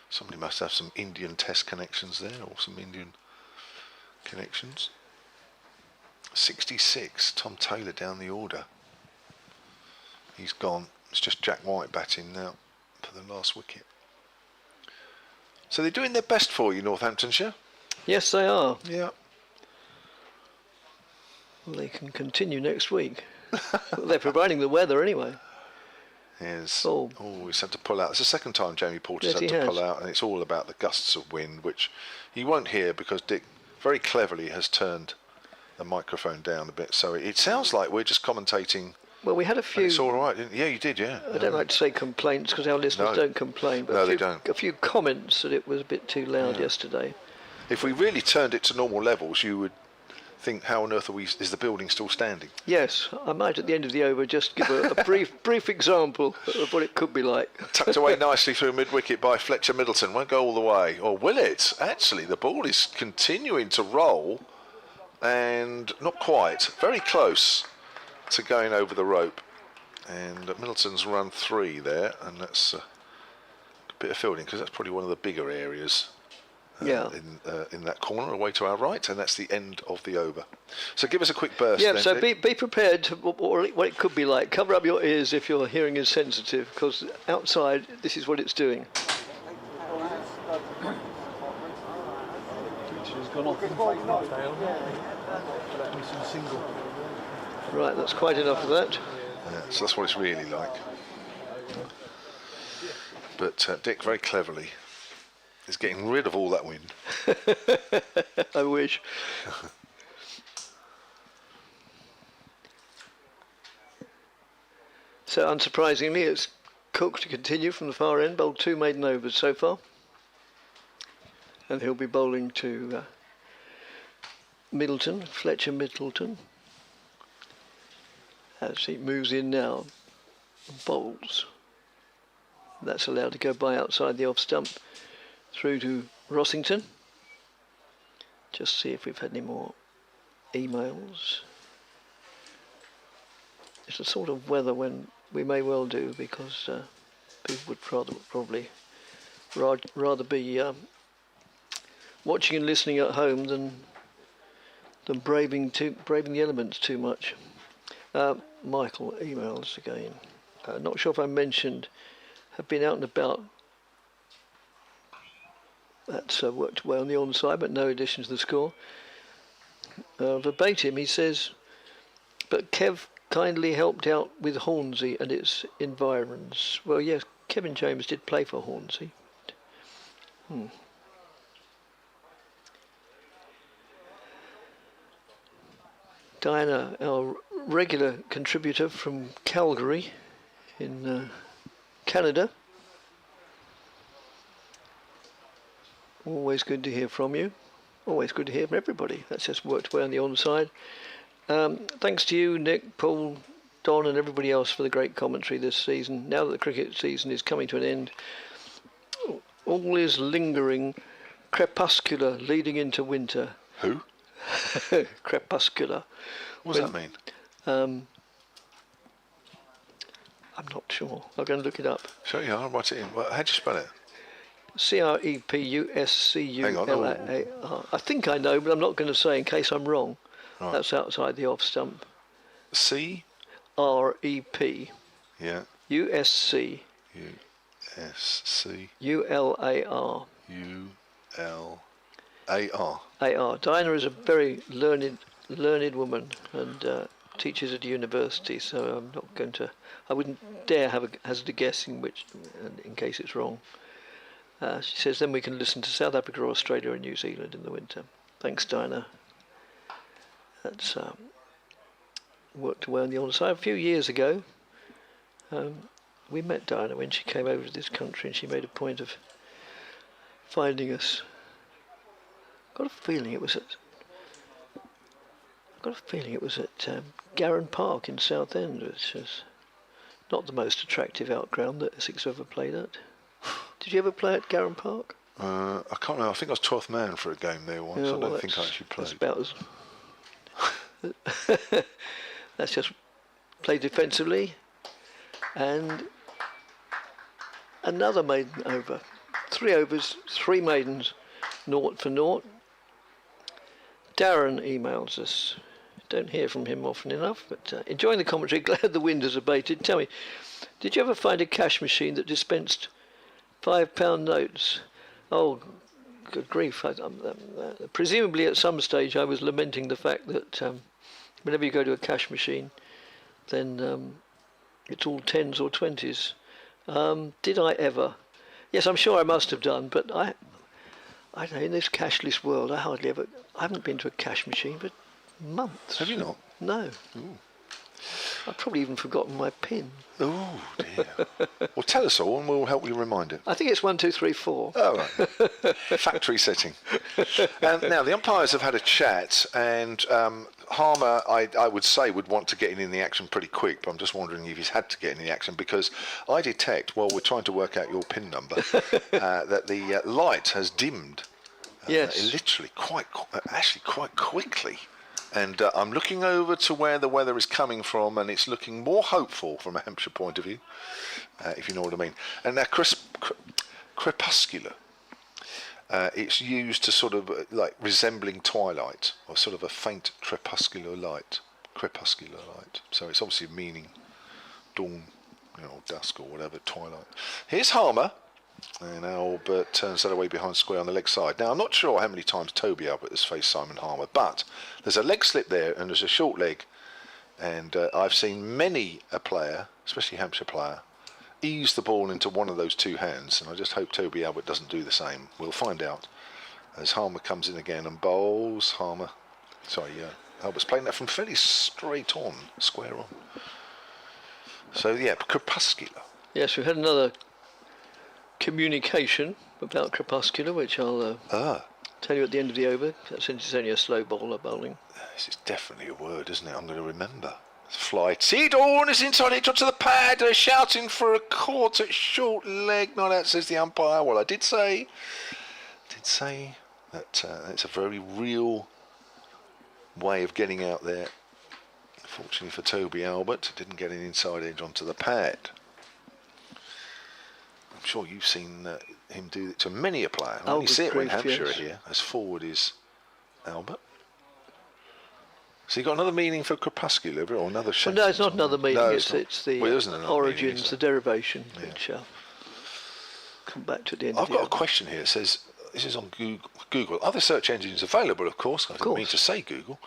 Somebody must have some Indian test connections there, or some Indian connections. 66, Tom Taylor down the order. He's gone. It's just Jack White batting now for the last wicket. So they're doing their best for you, Northamptonshire. Yes, they are. Yeah. Well, they can continue next week. They're providing the weather anyway. Yes. He's had to pull out. It's the second time Jamie Porter's had to pull out, and it's all about the gusts of wind, which you won't hear because Dick very cleverly has turned the microphone down a bit. So it sounds like we're just commentating. Well, we had a few... It's all right, didn't you? Yeah, you did, yeah. I don't like to say complaints because our listeners don't complain, but they don't. A few comments that it was a bit too loud yesterday. If we really turned it to normal levels, you would think, how on earth is the building still standing? Yes, I might at the end of the over just give a brief example of what it could be like. Tucked away nicely through mid-wicket by Fletcher Middleton. Won't go all the way. Or will it? Actually, the ball is continuing to roll, and not quite. Very close. to going over the rope, and Middleton's run 3 there, and that's a bit of fielding because that's probably one of the bigger areas in that corner away to our right, and that's the end of the over. So give us a quick burst. Yeah, then, so Dick. be prepared to what it could be like. Cover up your ears if your hearing is sensitive, because outside this is what it's doing. Right, that's quite enough of that. Yeah, so that's what it's really like. But Dick very cleverly is getting rid of all that wind. I wish. So unsurprisingly, it's Cook to continue from the far end, bowled 2 maiden overs so far. And he'll be bowling to Fletcher Middleton. As he moves in now, bowls. That's allowed to go by outside the off stump through to Rossington. Just see if we've had any more emails. It's the sort of weather when we may well do, because people would probably rather be watching and listening at home than braving the elements too much. Michael emails again. Not sure if I mentioned, have been out and about. That's worked well on the onside, but no addition to the score. Verbatim, he says, but Kev kindly helped out with Hornsey and its environs. Well, yes, Kevin James did play for Hornsey. Diana, our regular contributor from Calgary in Canada. Always good to hear from you. Always good to hear from everybody. That's just worked well on the onside. Thanks to you, Nick, Paul, Don and everybody else for the great commentary this season. Now that the cricket season is coming to an end, all is lingering, crepuscular, leading into winter. Who? Crepuscular. What does that mean? I'm not sure. I'm going to look it up. Sure you are. I'll write it in. Well, how'd you spell it? Crepuscular. I think I know, but I'm not going to say in case I'm wrong. Right. That's outside the off stump. C? R-E-P. Yeah. U-S-C. U-S-C. U-L-A-R. U-L-A-R. A-R. Diana is a very learned woman and teaches at university, so I'm not going to... I wouldn't dare have a hazard of guessing which, in case it's wrong. She says then we can listen to South Africa, Australia and New Zealand in the winter. Thanks, Diana. That's worked well on the onside. A few years ago, we met Diana when she came over to this country, and she made a point of finding us. Got a feeling it was at Garran Park in Southend, which is not the most attractive outground that Essex ever played at. Did you ever play at Garran Park? I can't remember. I think I was 12th man for a game there once. I don't think I actually played. That's about as... That's just play defensively, and another maiden over. 3 overs, 3 maidens, 0 for 0. Darren emails us. Don't hear from him often enough, but enjoying the commentary. Glad the wind has abated. Tell me, did you ever find a cash machine that dispensed £5 notes? Oh, good grief. Presumably at some stage I was lamenting the fact that whenever you go to a cash machine, then it's all 10s or 20s. Did I ever? Yes, I'm sure I must have done, but I don't know, in this cashless world, I haven't been to a cash machine for months. Have you not? No. Ooh. I've probably even forgotten my PIN. Oh dear. Well, tell us all and we'll help you remind it. I think it's 1, 2, 3, 4. Oh, right. Factory setting. Now, the umpires have had a chat, and Harmer, I would say, would want to get in the action pretty quick, but I'm just wondering if he's had to get in the action, because I detect, while we're trying to work out your PIN number, that the light has dimmed. Yes. Literally quite quickly. And I'm looking over to where the weather is coming from, and it's looking more hopeful from a Hampshire point of view, if you know what I mean. And now crepuscular. It's used to sort of like resembling twilight, or sort of a faint crepuscular light. So it's obviously meaning dawn, or dusk or whatever, twilight. Here's Harmer, and Albert turns that away behind square on the leg side. Now I'm not sure how many times Toby Albert has faced Simon Harmer, but there's a leg slip there and there's a short leg, and I've seen many a player, especially Hampshire player, ease the ball into one of those two hands, and I just hope Toby Albert doesn't do the same. We'll find out as Harmer comes in again and bowls. Albert's playing that from fairly straight on, square on. So yeah, crepuscular. Yes, we had another communication about crepuscular, which I'll tell you at the end of the over, since it's only a slow bowler bowling. This is definitely a word, isn't it? I'm going to remember. Fly. See, Dawn is inside it, to the pad. They're shouting for a caught at short leg. Not out, says the umpire. Well, I did say that it's a very real way of getting out there. Fortunately for Toby Albert, didn't get an inside edge onto the pad. I'm sure you've seen him do it to many a player. I only see it when Hampshire are here. As forward is Albert. So you got another meaning for crepuscular, or another shape? Well, no, it's not another meaning. No, it's the origins, the derivation, which come back to the end. I've got a question here. It says, this is on Google. Other search engines available, of course. I didn't mean to say Google.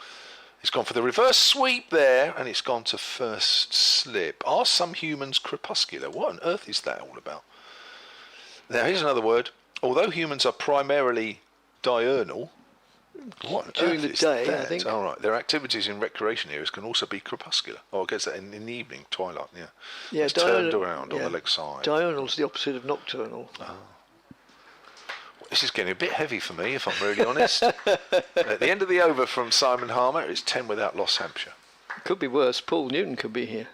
It's gone for the reverse sweep there, and it's gone to first slip. Are some humans crepuscular? What on earth is that all about? Now, here's another word. Although humans are primarily diurnal, what during the day, that? I think. All right. Their activities in recreation areas can also be crepuscular. Oh, I guess that in the evening, twilight. Yeah. Yeah. It's turned around on the leg side. Diurnal's the opposite of nocturnal. Oh. This is getting a bit heavy for me, if I'm really honest. At the end of the over from Simon Harmer, it's 10 without loss, Hampshire. Could be worse. Paul Newton could be here.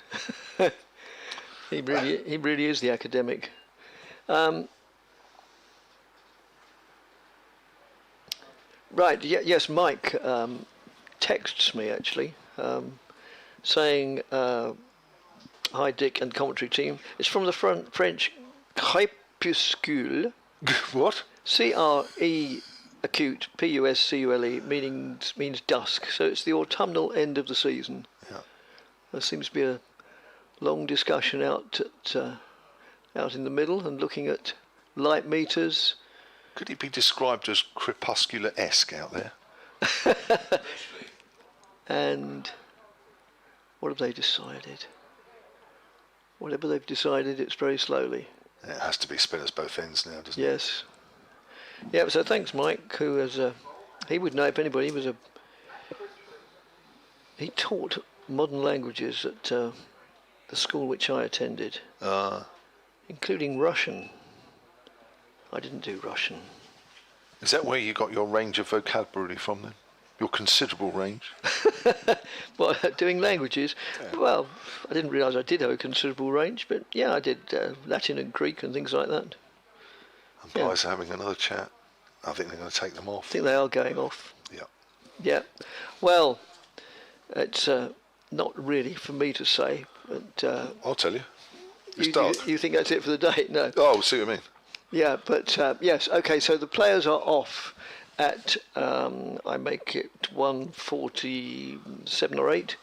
he really is the academic. Right. Yes, Mike texts me actually, saying, "Hi, Dick and commentary team. It's from the French crépuscule." What? C-R-E acute P-U-S-C-U-L-E means dusk. So it's the autumnal end of the season. Yeah. There seems to be a long discussion out in the middle and looking at light meters. Could it be described as crepuscular-esque out there? And what have they decided? Whatever they've decided, it's very slowly. It has to be spinners both ends now, doesn't it? Yes. Yeah, so thanks, Mike, who has he would know if anybody. He taught modern languages at the school which I attended, including Russian. I didn't do Russian. Is that where you got your range of vocabulary from then? Your considerable range? Well, doing languages? Yeah. Well, I didn't realise I did have a considerable range, but yeah, I did Latin and Greek and things like that. Umpires are having another chat. I think they're going to take them off. I think they are going off. Yeah. Yeah. Well, it's not really for me to say, but... I'll tell you. It's dark. You think that's it for the day? No. Oh, see what I mean. Yeah, but yes, okay, so the players are off at, I make it 1:47 or 8,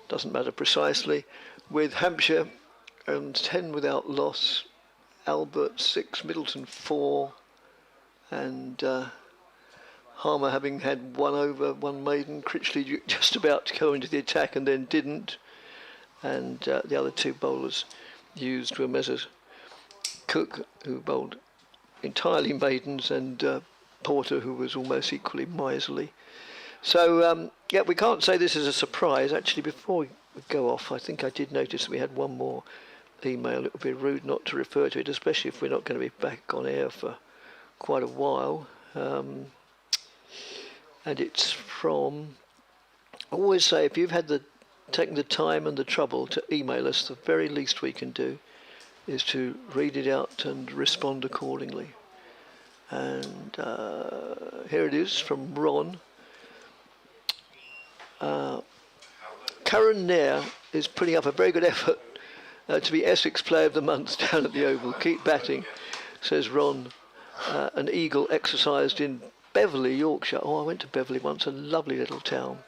doesn't matter precisely, with Hampshire and 10 without loss, Albert 6, Middleton 4, and Harmer having had 1 over, 1 maiden, Critchley just about to go into the attack and then didn't, and the other 2 bowlers used were Messrs Cook, who bowled entirely maidens, and Porter, who was almost equally miserly. So, yeah, we can't say this is a surprise. Actually, before we go off, I think I did notice that we had one more email. It would be rude not to refer to it, especially if we're not going to be back on air for quite a while. And it's from... I always say, if you've had taken the time and the trouble to email us, the very least we can do is to read it out and respond accordingly. And here it is from Ron. Karen Nair is putting up a very good effort to be Essex Player of the Month down at the Oval. Keep batting, says Ron. An eagle exercised in Beverley, Yorkshire. Oh, I went to Beverley once, a lovely little town.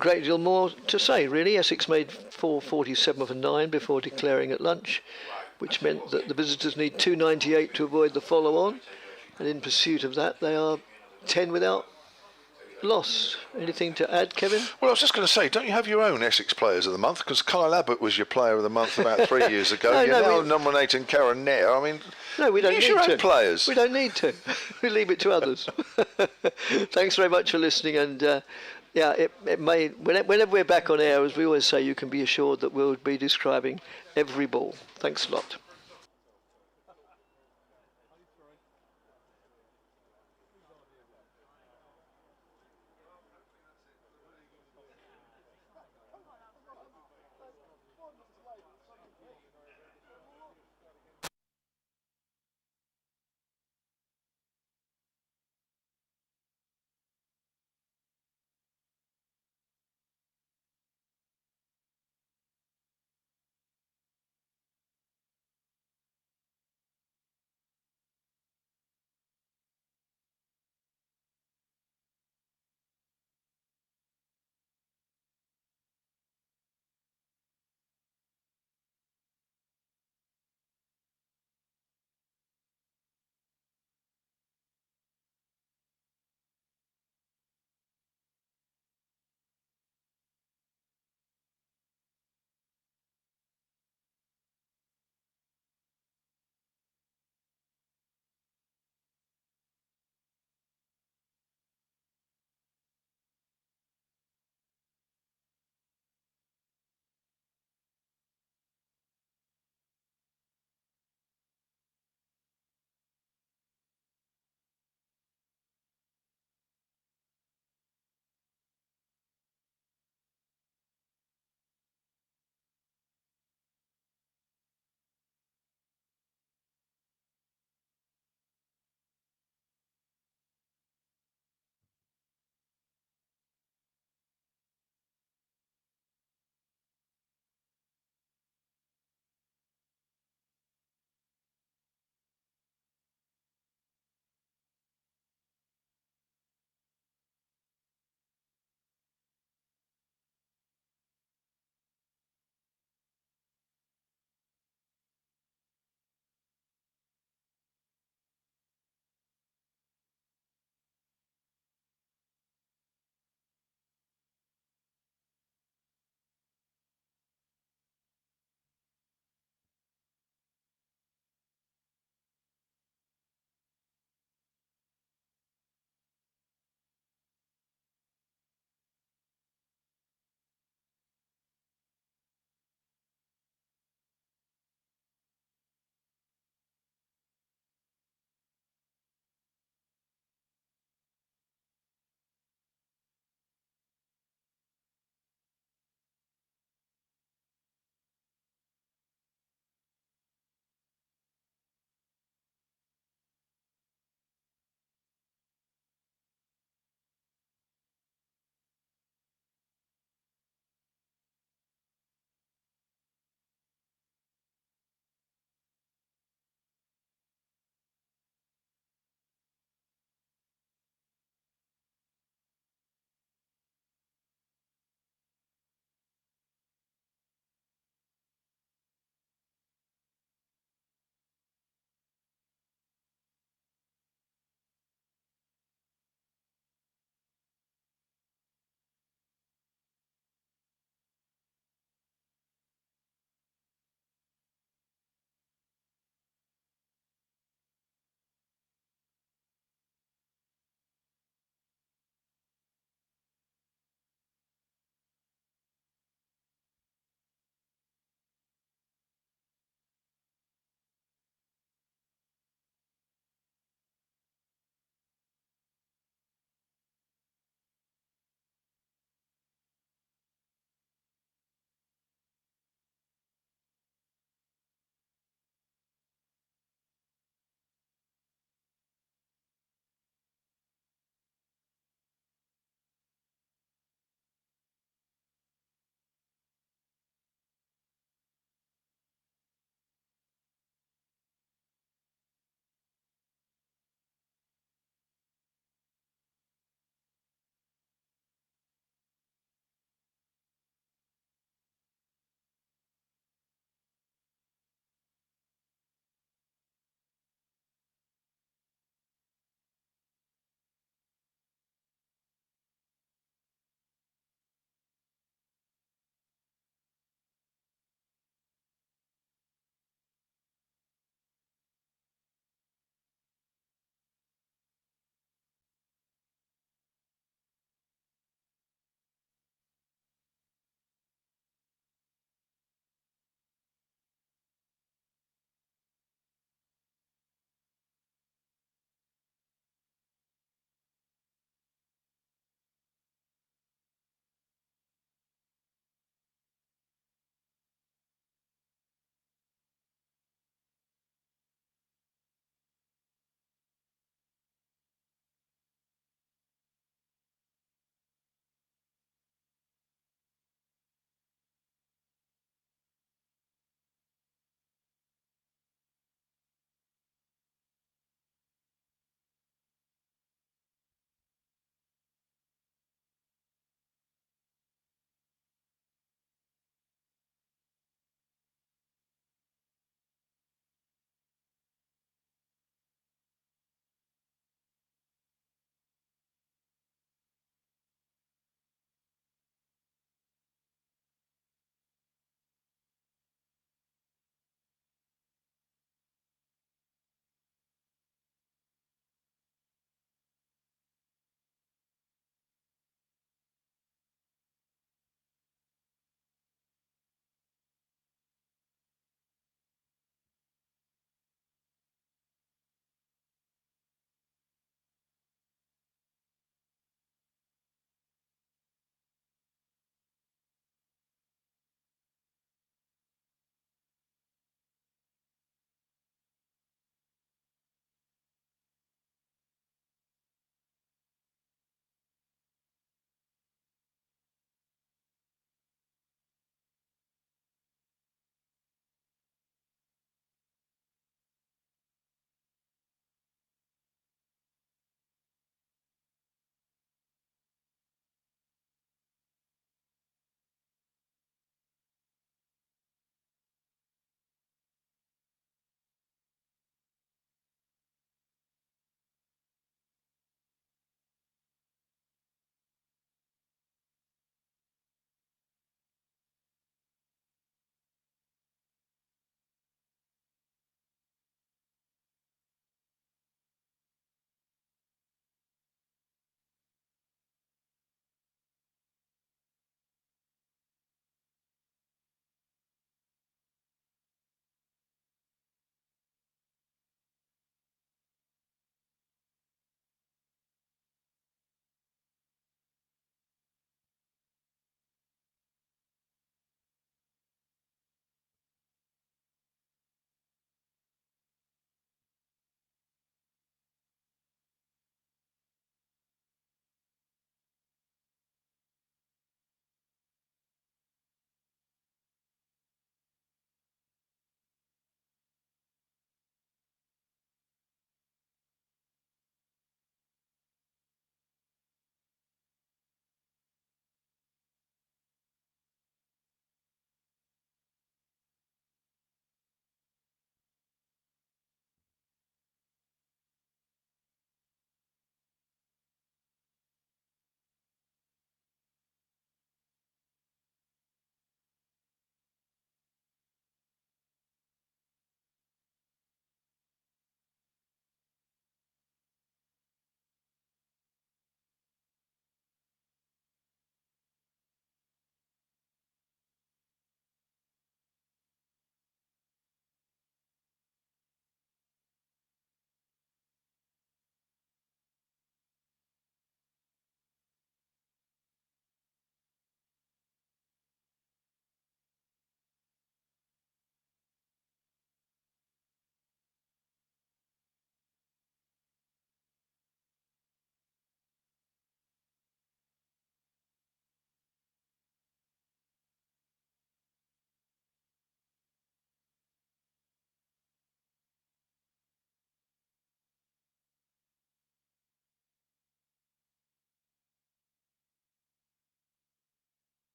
Great deal more to say, really. Essex made 447 for 9 before declaring at lunch, which meant that the visitors need 298 to avoid the follow-on. And in pursuit of that, they are 10 without loss. Anything to add, Kevin? Well, I was just going to say, don't you have your own Essex Players of the Month? Because Kyle Abbott was your Player of the Month about 3 years ago. You're now nominating Karen Nair. I mean, no, we don't use need your to. own players. We don't need to. We leave it to others. Thanks very much for listening. And yeah, it may, whenever we're back on air, as we always say, you can be assured that we'll be describing every ball. Thanks a lot.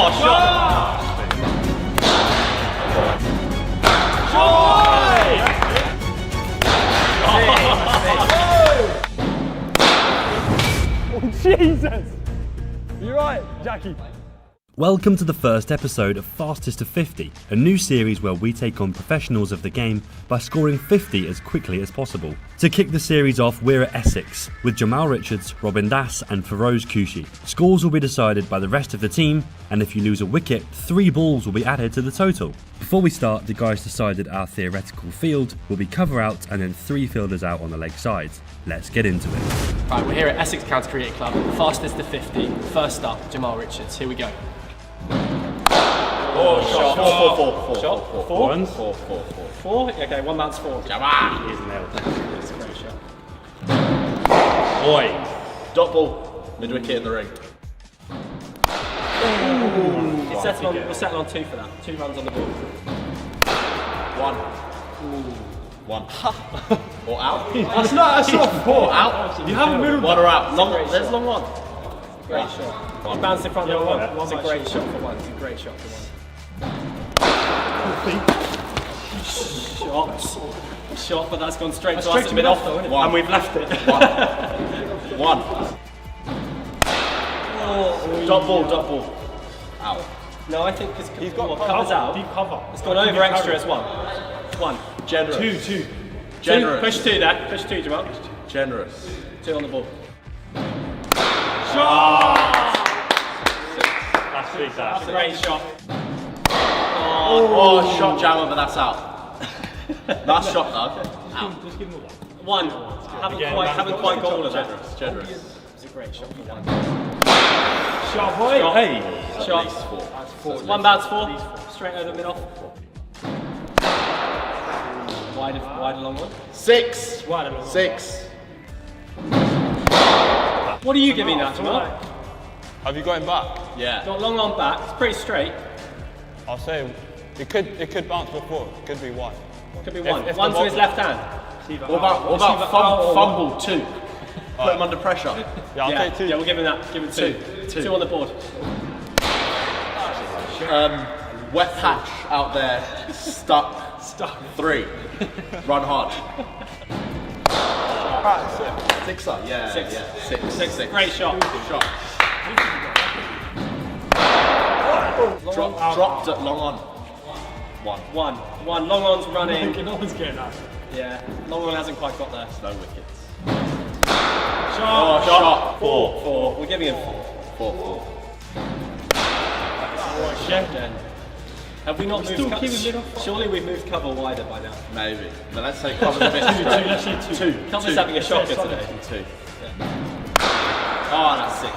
Jesus! You're right, Jackie. Welcome to the first episode of Fastest to 50, a new series where we take on professionals of the game by scoring 50 as quickly as possible. To kick the series off, we're at Essex, with Jamal Richards, Robin Das and Feroz Kushi. Scores will be decided by the rest of the team, and if you lose a wicket, 3 balls will be added to the total. Before we start, the guys decided our theoretical field will be cover out and then 3 fielders out on the leg sides. Let's get into it. Right, we're here at Essex County Cricket Club, Fastest to 50. First up, Jamal Richards. Here we go. Shot. Four. Okay, one bounce 4. Jamal! He's nailed that. It's a great shot. Dot ball, mid wicket in the ring. We'll settle on 2 for that. 2 runs on the ball. 1. Or out? That's not 4. Out. You haven't moved. 1 or out. There's long one. Great shot. One bounce in front of the one. It's a great shot for one. It's a great shot for one. Shot, but that's gone straight to us. It's been off though, isn't it? And we've left it. 1. Dot ball. Out. No, I think because he's got covers out. Deep cover. It's gone over extra as 1. 1. Generous. 2. Generous. Push 2 there. Push 2, Jamal. Generous. 2 on the ball. Shot! That's a great shot. Shot jammer, but that's out. Nice shot, though. Out. Just give him 1. Haven't quite got all of that. Generous. It's a great shot for 1. Shot, boy. Hey. Shot. 1 bounce 4. Straight over the mid off. Wide along one. 6. Wide along 6. What are you giving that, Jamal? Have you got him back? Yeah. Got long on back. It's pretty straight. I'll say it could bounce before. It could be 1. Could be 1. One to his left hand. What about fumble 2? Put him under pressure. Yeah, I'll take 2. Yeah, we'll give him that. Give him 2. 2 on the board. Wet patch out there. Stuck. 3. Run hard. 6 up. Yeah. 6. Great shot. Dropped at long on. 1. Long on's running. No one's getting that. Yeah. Long on hasn't quite got there. No wickets. Shot. 4. We're giving him 4. Have we not moved cover? Surely we've moved cover wider by now. Maybe. But let's say cover's a bit straight. 2. Cover's having a shocker today. 2. That's 6.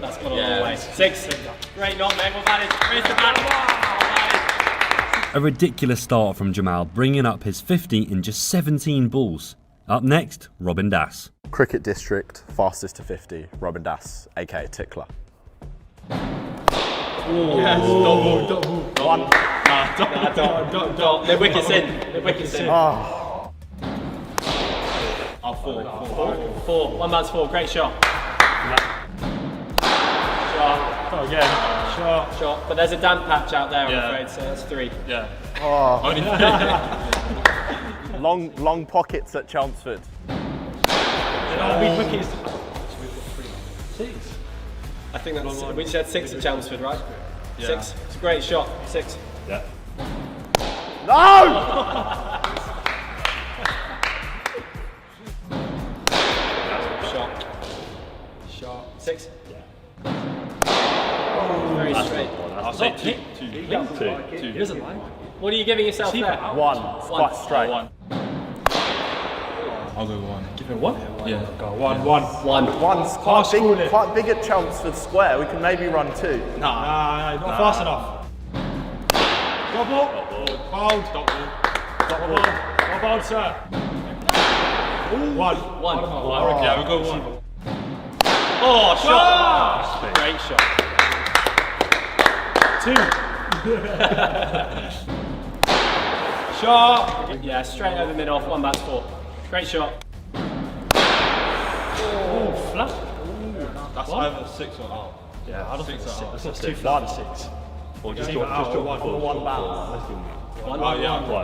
That's gone a long way. 6. Great knock, mate. Well managed. Raise the bat. A ridiculous start from Jamal, bringing up his 50 in just 17 balls. Up next, Robin Das. Cricket District, fastest to 50, Robin Das, aka Tickler. Yes, double. 1. Dot. The wicket's in. 4. 1 bounce 4. Great shot. Shot. But there's a damp patch out there, I'm afraid, so that's 3. Yeah. Only 3. long pockets at Chelmsford. Wickets. 6. I think that's. We said 6 at Chelmsford, right? Yeah. 6. It's a great shot. 6. Yeah. No! Shot. 6. Very straight. I'll say 2. He doesn't like. What are you giving yourself there? 1. It's quite straight. 1. I'll go 1. Give him 1? Yeah. Go 1. 1's quite big at Chelmsford Square. We can maybe run 2. Nah, not fast enough. Double. Hold. Double. Hold, sir. 1. Yeah, we'll go 1. Shot! Great shot. 2. Shot. Yeah, straight over mid off. 1 bounce 4. Great shot. Flat. That's either 6 or out. Yeah, I don't think so. That's too far to 6. Or just drop one bounce. Let's do one.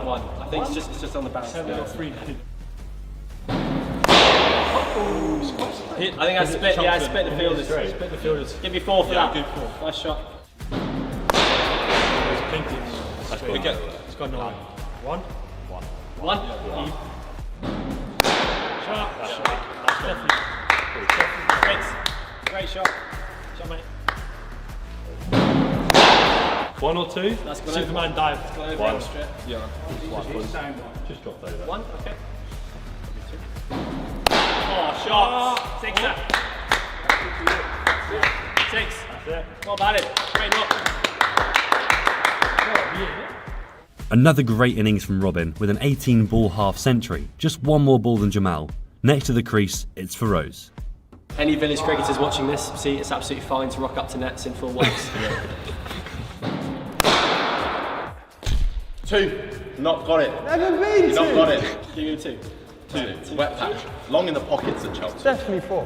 One. I think it's just on the bounce. 7 or 3. I think I split. Yeah, I split the fielders. Split the fielders. Give me 4 for that. Good 4. Nice shot. That's good. It's got 9. 1. 1. Shot. That's definitely. Great shot. Shot, mate. 1 or 2? That's good. Superman dive. 1. Yeah. 1. Just dropped over. 1. Okay. Oh, shot. 6. 6. That's it. Well batted. Great knock. Another great innings from Robin with an 18-ball half-century, just one more ball than Jamal. Next to the crease, it's Feroz. Any village cricketers watching this, see it's absolutely fine to rock up to nets in full whites. 2. Not got it. Never been 2. Not got it. Give me 2. 2. Wet patch. Long in the pockets at Chelsea. Definitely 4.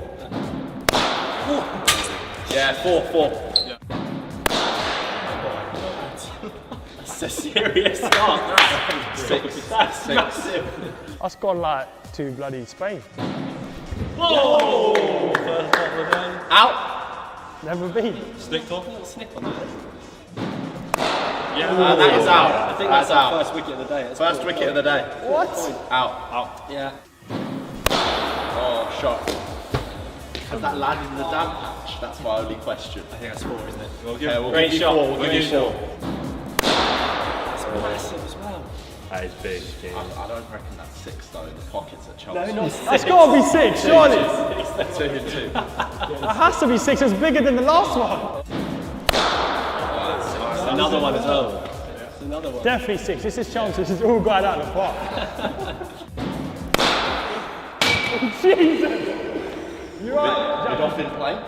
Yeah, 4. Yeah. That's a serious start. 6. That's massive. That's gone like to bloody Spain. Whoa! First bottle of wine. Out. Never been. Snicked off. A little snick on that. Yeah, that is out. I think that's our first wicket of the day. First wicket of the day. What? Out. Yeah. Oh, shot. Has that landed in the damp patch? That's my only question. I think that's 4, isn't it? We'll Great give shot. you 4. We'll give you 4. That's massive as well. That is big. I don't reckon that's 6 though in the pockets at Chelsea. No, not 6. That's got to be 6, surely. 2. That has to be 6. It's bigger than the last one. Another one as well. It's another one. Definitely 6. This is Chelsea. This is all going out of the park. Jesus. You're right. Mid off in play.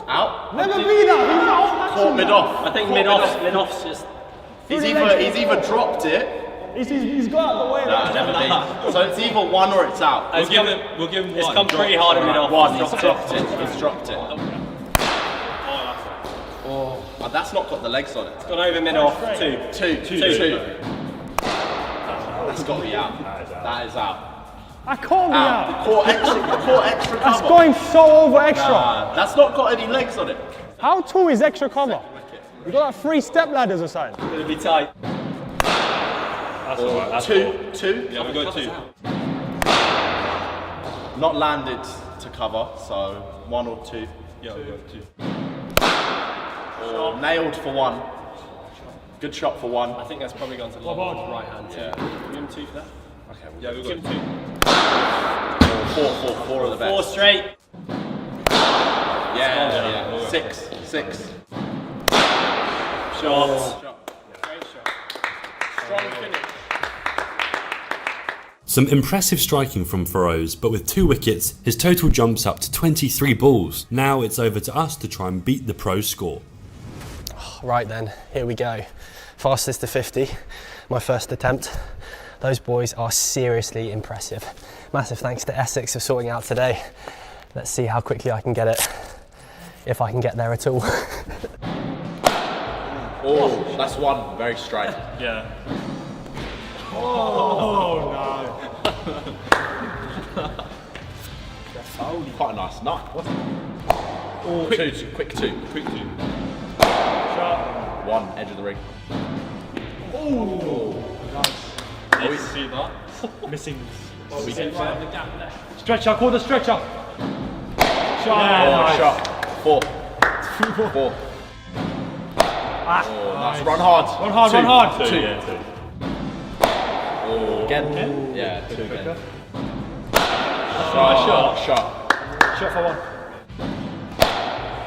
Out. Never been out. Caught mid off. I think mid-off's just... He's either dropped it. He's got out of the way. Nah, never been. So it's either 1 or it's out. We'll give him 1. It's come pretty hard in mid-off. 1. He's dropped it. Oh, that's not got the legs on it. It's gone over mid-off. 2. 2. That's got to be out. That is out. I can't be out. Caught extra cover. That's going so over extra. Nah, that's not got any legs on it. How tall is extra cover? You got like 3 step ladders or something. It'll be tight. That's all right. That's 2. Yeah, we've got 2. Not landed to cover, so 1 or 2. Yeah, we've got 2. Or nailed for 1. Good shot for 1. I think that's probably gone to the right hand. Yeah. Give him 2 for that. Okay, Yeah, we've got 2. 4 are the best. 4 straight. Yeah. 6. Shot. Great shot. Strong finish. Some impressive striking from Feroz, but with 2 wickets, his total jumps up to 23 balls. Now it's over to us to try and beat the pro score. Right then, here we go. Fastest to 50, my first attempt. Those boys are seriously impressive. Massive thanks to Essex for sorting out today. Let's see how quickly I can get it, if I can get there at all. Oh, that's 1. Very straight. Yeah. Oh no. Quite a nice nut. Oh, quick two. Shot. 1, edge of the ring. Oh. Nice. See that? Missing. We get right in the gap there. Stretcher, call the stretcher. Shot. Nice. Shot. 4. Ah, oh, nice. Run hard. Run hard. 2. Yeah, 2. Oh, again? Yeah, 2 again. Shot. Shot For 1.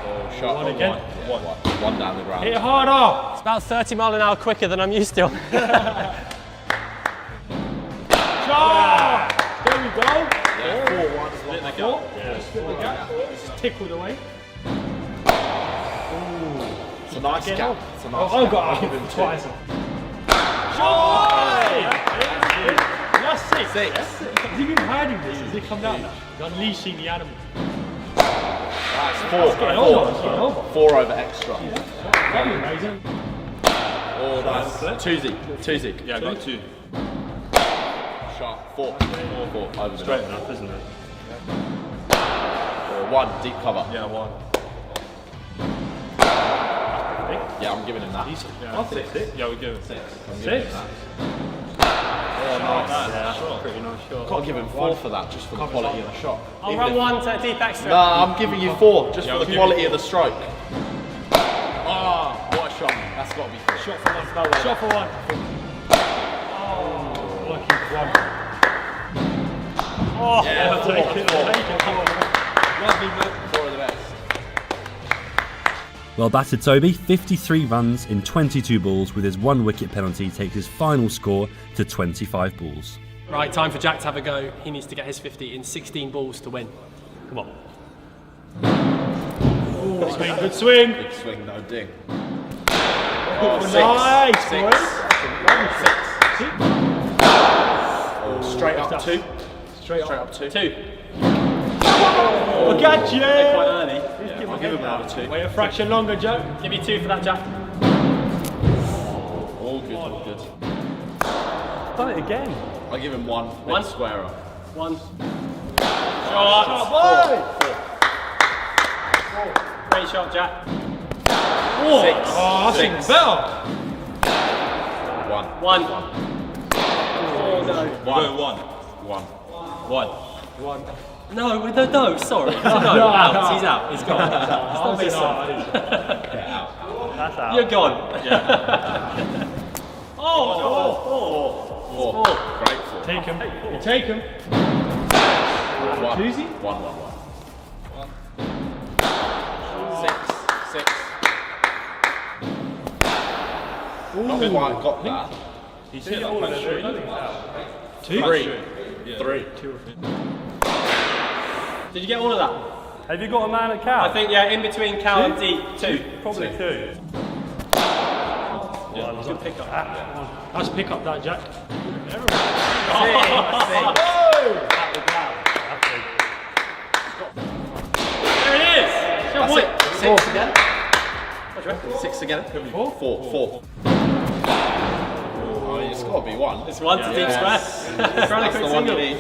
Oh, shot. 1 again. 1 down the ground. Hit harder. It's about 30 mile an hour quicker than I'm used to. Shot. There we go. Yeah, 4-1. Split the gap. Yeah. Split the gap. Just tickled away. It's a nice gap. I've got him twice. Shot! That's 6. Has he been hiding this? Has he come down now? He's unleashing the animal. Four over extra. Oh, that's two Zeke. Yeah, I got 2. Sharp. Four over Straight enough, isn't it? Or 1 deep cover. Yeah, 1. Yeah, I'm giving him that. Yeah, I'll take 6. Yeah, we'll give it 6. 6. Oh, nice. Yeah, shot. Pretty nice shot. Can't give him 4 for that, just for the quality of the shot. I'll run 1 to deep extra. No, I'm giving you 4, just for the quality of the stroke. Ah, what a shot. That's got to be 4. Shot for 1. Shot for 1. Oh, lucky 1. Oh, yeah, I'll take it. 4 of the best. Well batted Toby, 53 runs in 22 balls with his 1 wicket penalty takes his final score to 25 balls. Right, time for Jack to have a go. He needs to get his 50 in 16 balls to win. Come on. Good swing, good swing. Big swing, no ding. Oh, nice. 6. Straight up 2. Straight up 2. 2. Oh, got you! Quite early. I'll give him another 2. Wait a fraction longer, Jack. Give you 2 for that, Jack. All good, all good. Done it again. I'll give him 1. 1 square up. 1. Shot. Great shot, Jack. 6. Oh, that's even better. 1. 1. Oh no. 1. No, sorry. No, out. He's out. He's gone. Stop being soft. That's out. You're gone. Yeah. 4. Great 4. Take him. You take him. 1. Easy. 1. 6. Not quite got that. He's hit all of it. 2? 3. 3. Did you get all of that? Have you got a man at cow? I think, yeah, in between cow and deep. 2. Probably 2. Yeah, good pick up that. Let's pick up that, Jack. There it is! That's it. 6 again. 6 again. 4. 4. Oh, it's got to be 1. It's 1 to deep square. That's the one you need.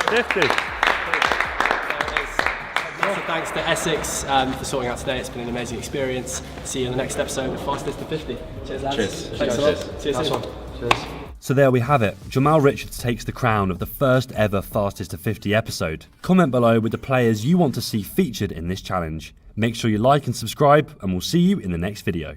50. So thanks to Essex for sorting out today. It's been an amazing experience. See you in the next episode of Fastest to 50. Cheers, lads. Cheers. Thanks a lot. See you soon. Cheers. So there we have it. Jamal Richards takes the crown of the first ever Fastest to 50 episode. Comment below with the players you want to see featured in this challenge. Make sure you like and subscribe, and we'll see you in the next video.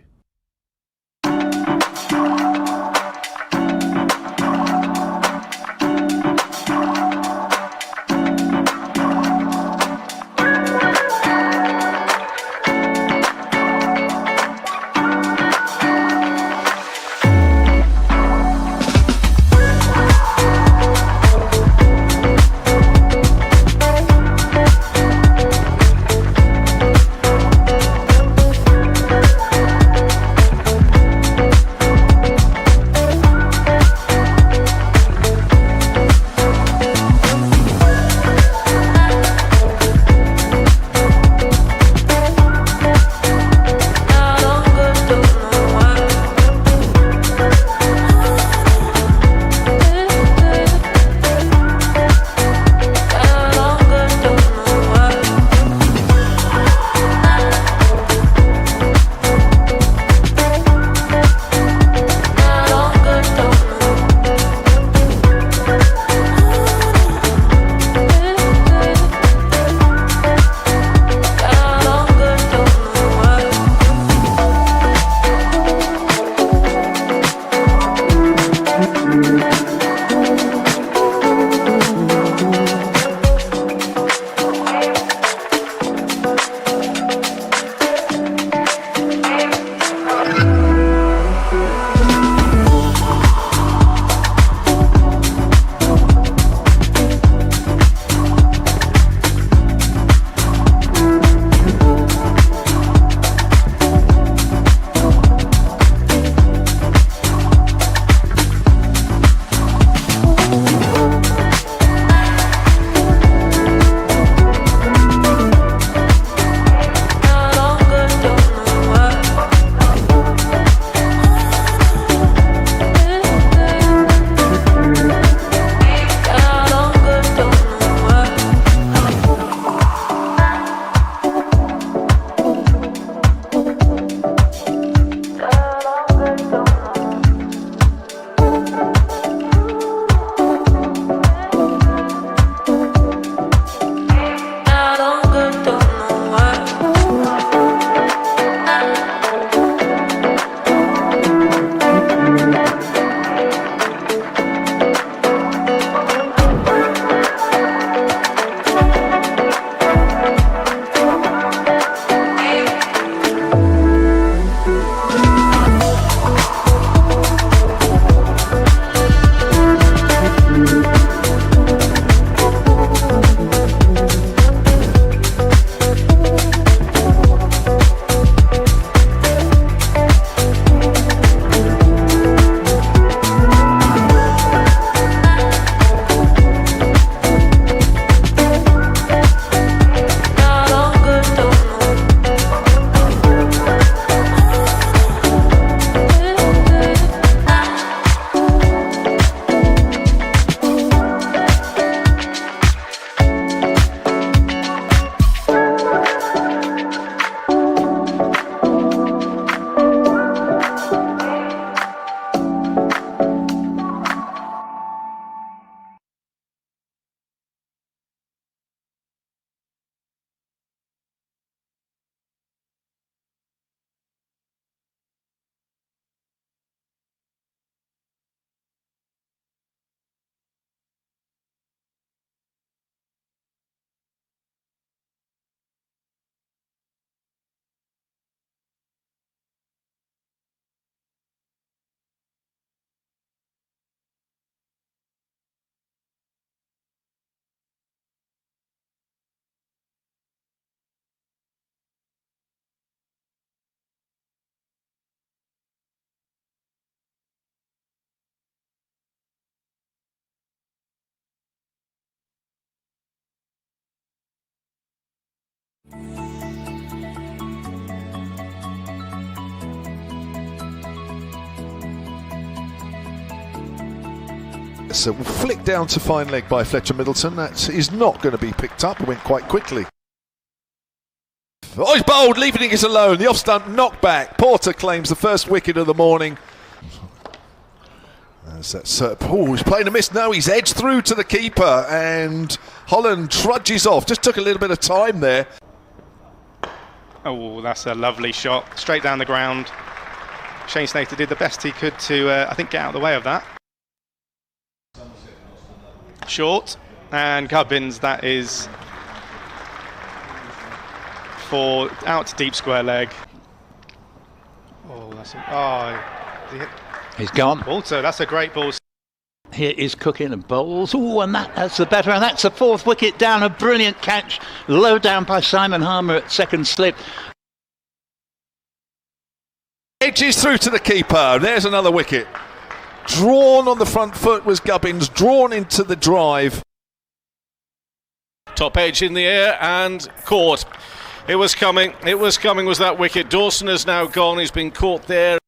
It's a flick down to fine leg by Fletcher Middleton. That is not going to be picked up. It went quite quickly. Oh, he's bowled, leaving it alone. The off-stump knockback. Porter claims the first wicket of the morning. As that's, he's playing a miss. No, he's edged through to the keeper, and Holland trudges off. Just took a little bit of time there. Oh, that's a lovely shot. Straight down the ground. Shane Snater did the best he could to, I think, get out of the way of that. Short, and Gubbins, that is for out to deep square leg. Oh, he's gone. Also, that's a great ball. Here is Cooking and bowls. Oh, and that's the better, and that's the fourth wicket down. A brilliant catch, low down by Simon Harmer at second slip. Edges through to the keeper. There's another wicket. Drawn on the front foot was Gubbins, drawn into the drive. Top edge in the air and caught. It was coming, was that wicket. Dawson has now gone, he's been caught there.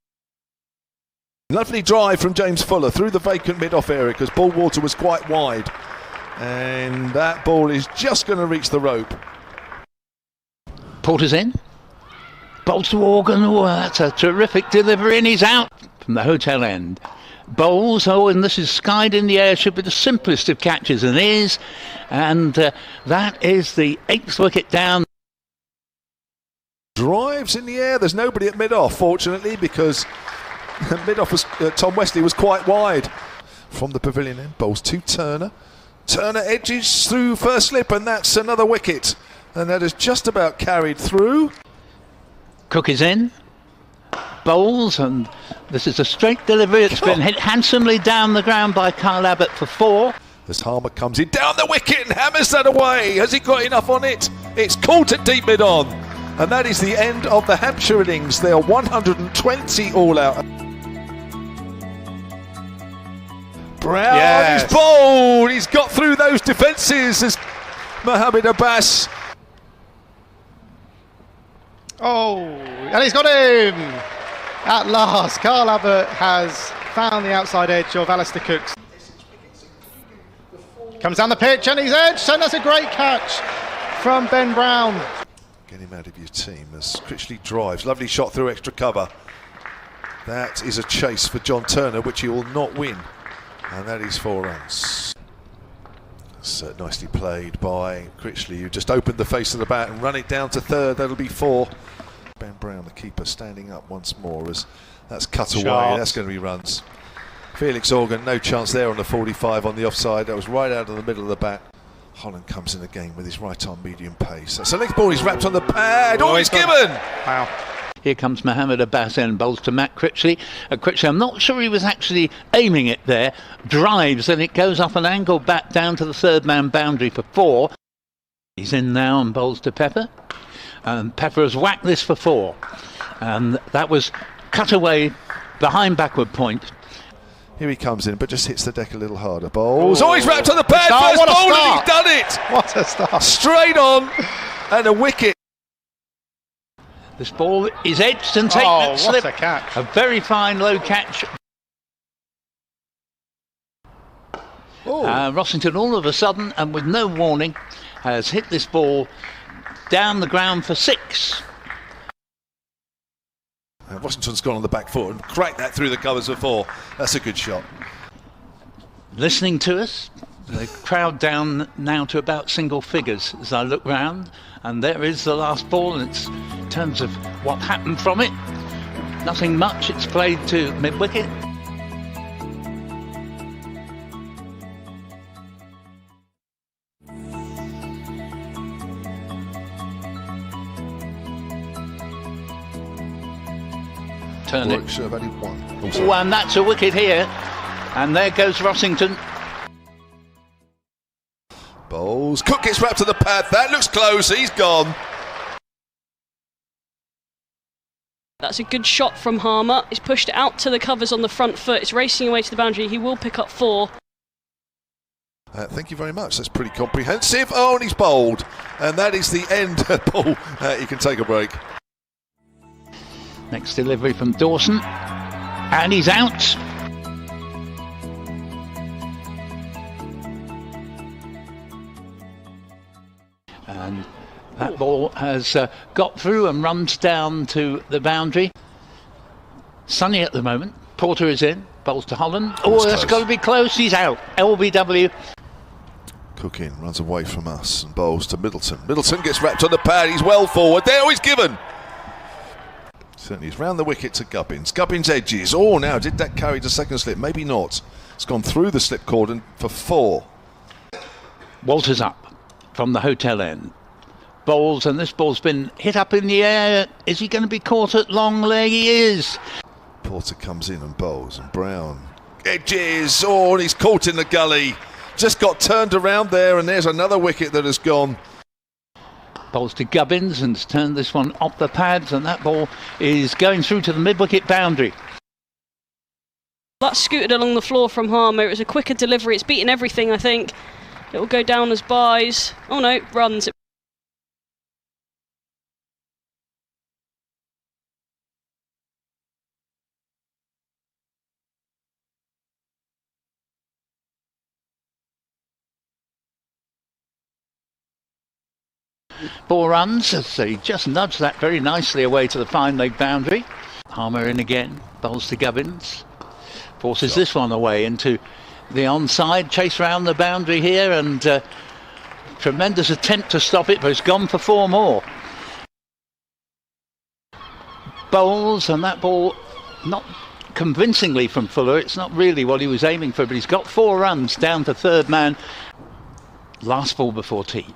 Lovely drive from James Fuller through the vacant mid-off area because Bullwater was quite wide. And that ball is just going to reach the rope. Porter's in. Bowls to Organ. Oh, that's a terrific delivery, and he's out from the hotel end. Bowls, and this is skied in the air, should be the simplest of catches, and is. And that is the 8th wicket down. Drives in the air. There's nobody at mid-off, fortunately, because mid-off was Tom Wesley was quite wide. From the pavilion end, bowls to Turner. Turner edges through first slip, and that's another wicket. And that is just about carried through. Cook is in. Bowls, and this is a straight delivery. It's been hit handsomely down the ground by Kyle Abbott for 4. As Harmer comes in down the wicket and hammers that away. Has he got enough on it? It's caught at deep mid-on. And that is the end of the Hampshire innings. They are 120 all out. Brown is bowled. He's got through those defences as Mohammed Abbas. Oh, and he's got him! At last, Carl Abbott has found the outside edge of Alistair Cook's. Comes down the pitch and he's edged, and that's a great catch from Ben Brown. Get him out of your team as Critchley drives. Lovely shot through extra cover. That is a chase for John Turner, which he will not win. And that is 4 runs. So nicely played by Critchley, who just opened the face of the bat and run it down to third. That'll be 4. Ben Brown, the keeper, standing up once more as that's cut away. That's going to be runs. Felix Organ, no chance there on the 45 on the offside. That was right out of the middle of the bat. Holland comes in again with his right arm medium pace. That's a leg ball. He's wrapped on the pad. Oh, he's given. Wow. Here comes Mohammed Abbas and bowls to Matt Critchley. Critchley, I'm not sure he was actually aiming it there. Drives, and it goes up an angle back down to the third man boundary for 4. He's in now and bowls to Pepper. Pepper has whacked this for 4. And that was cut away behind backward point. Here he comes in, but just hits the deck a little harder. Bowls. Oh, he's wrapped on the pad. First what a bowl, start. and he's done it. What a start. Straight on, and a wicket. This ball is edged and taken at slip. What a catch. A very fine low catch. Rossington all of a sudden and with no warning has hit this ball down the ground for 6. Washington's gone on the back foot and cracked that through the covers for 4. That's a good shot. Listening to us, the crowd down now to about single figures as I look round, and there is the last ball, and it's in terms of what happened from it, nothing much. It's played to mid-wicket. Turn it. Should have only 1. Oh, and that's a wicket here, and there goes Rossington. Bowls. Cook gets wrapped to the pad. That looks close. He's gone. That's a good shot from Harmer. He's pushed it out to the covers on the front foot. It's racing away to the boundary. He will pick up 4. Thank you very much. That's pretty comprehensive. Oh, and he's bowled. And that is the end. Paul, you can take a break. Next delivery from Dawson, and he's out. That ball has got through and runs down to the boundary. Sunny at the moment. Porter is in. Bowls to Holland. Oh, that's got to be close. He's out. LBW. Cook in, runs away from us and bowls to Middleton. Middleton gets wrapped on the pad. He's well forward. There, he's given. Certainly, he's round the wicket to Gubbins. Gubbins edges. Oh, now did that carry to second slip? Maybe not. It's gone through the slip cordon for 4. Walters up from the hotel end. Bowls, and this ball's been hit up in the air. Is he going to be caught at long leg? He is. Porter comes in and bowls, and Brown edges. Oh, and he's caught in the gully. Just got turned around there, and there's another wicket that has gone. Bowls to Gubbins and turned this one off the pads, and that ball is going through to the mid-wicket boundary. That scooted along the floor from Harmer. It was a quicker delivery. It's beaten everything, I think. It will go down as byes. Oh no, runs. Four runs, so he just nudged that very nicely away to the fine leg boundary. Harmer in again, bowls to Gubbins. Forces this one away into the onside, chase round the boundary here, and tremendous attempt to stop it, but it's gone for 4 more. Bowls, and that ball not convincingly from Fuller. It's not really what he was aiming for, but he's got 4 runs down to third man. Last ball before tea.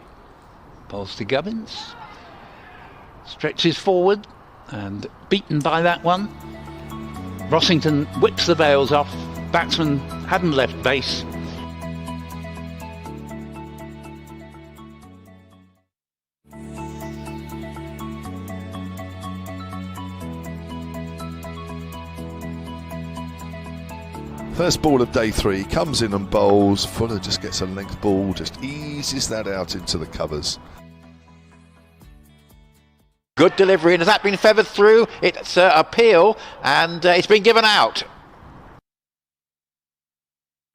Bowls to Gubbins. Stretches forward and beaten by that one. Rossington whips the bails off. Batsman hadn't left base. First ball of day 3, comes in and bowls. Fuller just gets a length ball, just eases that out into the covers. Good delivery, and has that been feathered through? It's appeal, and it's been given out.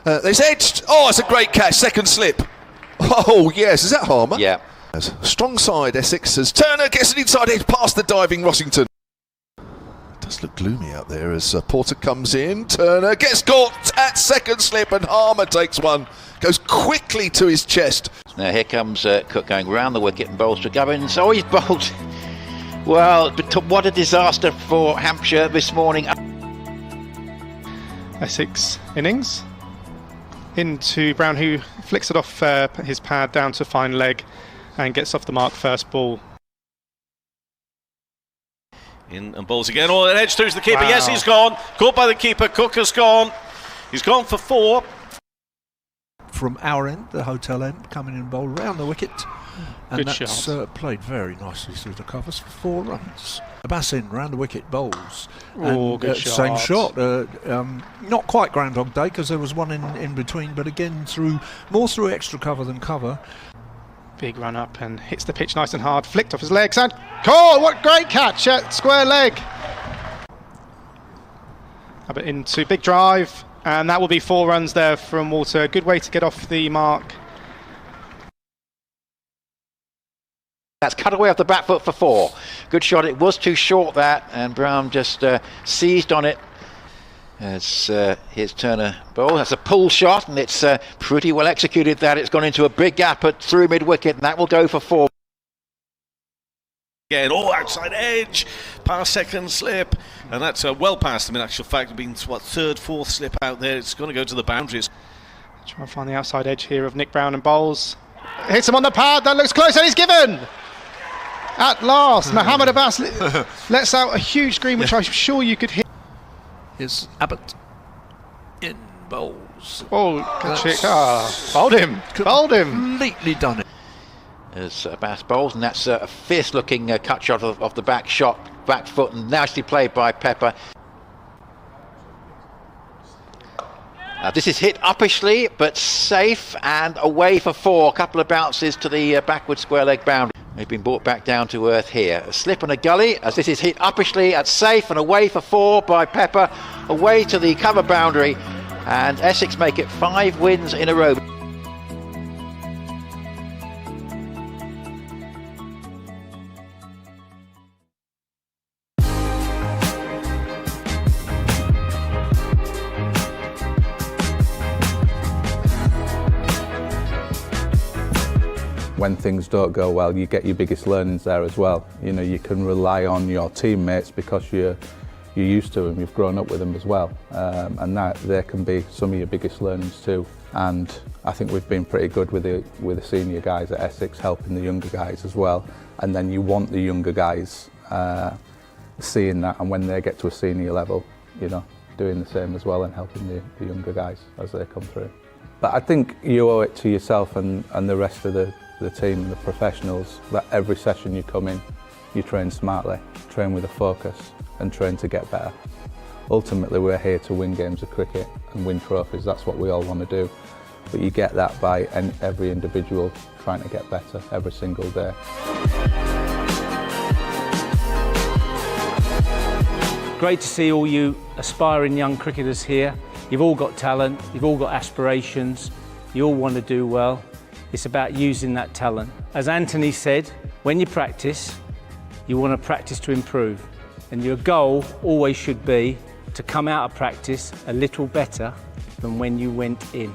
It's edged. Oh, it's a great catch. Second slip. Oh, yes. Is that Harmer? Yeah. Strong side, Essex, as Turner gets an inside edge past the diving Rossington. It does look gloomy out there as Porter comes in. Turner gets caught at second slip, and Harmer takes one. Goes quickly to his chest. Now here comes Cook going round the wicket and bowls to Gubbins. Oh, he's bowled. Well, what a disaster for Hampshire this morning. Essex innings into Brown, who flicks it off his pad down to fine leg and gets off the mark first ball. In and bowls again. Oh, an edge through to the keeper. Wow. Yes, he's gone. Caught by the keeper. Cook has gone. He's gone for 4. From our end, the hotel end, coming in bowl round the wicket. And Good that's shot. played very nicely through the covers for 4 runs. Abassin round the wicket bowls. Oh, and, good same shot. Not quite Groundhog Day because there was one in between, but again more through extra cover than cover. Big run up and hits the pitch nice and hard. Flicked off his legs and caught. What great catch at square leg. Up into big drive, and that will be 4 runs there from Walter. Good way to get off the mark. That's cut away off the back foot for 4. Good shot. It was too short, that, and Brown just seized on it. As here's Turner bowl. That's a pull shot, and it's pretty well executed. That it's gone into a big gap through mid wicket, and that will go for 4. Again, outside edge, past second slip, and that's well past him. In actual fact, it's been third, fourth slip out there. It's going to go to the boundaries. Try and find the outside edge here of Nick Brown and bowls. Hits him on the pad. That looks close, and he's given. At last, Mohammed Abbas lets out a huge scream, which I'm sure you could hear. Here's Abbott in bowls. Oh, good trick. Bowled him. Completely done it. As Abbas bowls, and that's a fierce-looking cut shot of the back foot, and nicely played by Pepper. This is hit uppishly, but safe and away for 4. A couple of bounces to the backward square leg boundary. They've been brought back down to earth here. A slip and a gully, as this is hit uppishly at safe and away for 4 by Pepper, away to the cover boundary, and Essex make it 5 wins in a row. when things don't go well, you get your biggest learnings there as well. You know, you can rely on your teammates because you're used to them, you've grown up with them as well, and that there can be some of your biggest learnings too. And I think we've been pretty good with the senior guys at Essex, helping the younger guys as well. And then you want the younger guys seeing that, and when they get to a senior level, you know, doing the same as well and helping the younger guys as they come through. But I think you owe it to yourself and the rest of the team and the professionals that every session you come in, you train smartly, train with a focus and train to get better. Ultimately, we're here to win games of cricket and win trophies. That's what we all want to do. But you get that by every individual trying to get better every single day. Great to see all you aspiring young cricketers here. You've all got talent, you've all got aspirations, you all want to do well. It's about using that talent. As Anthony said, when you practice, you want to practice to improve. And your goal always should be to come out of practice a little better than when you went in.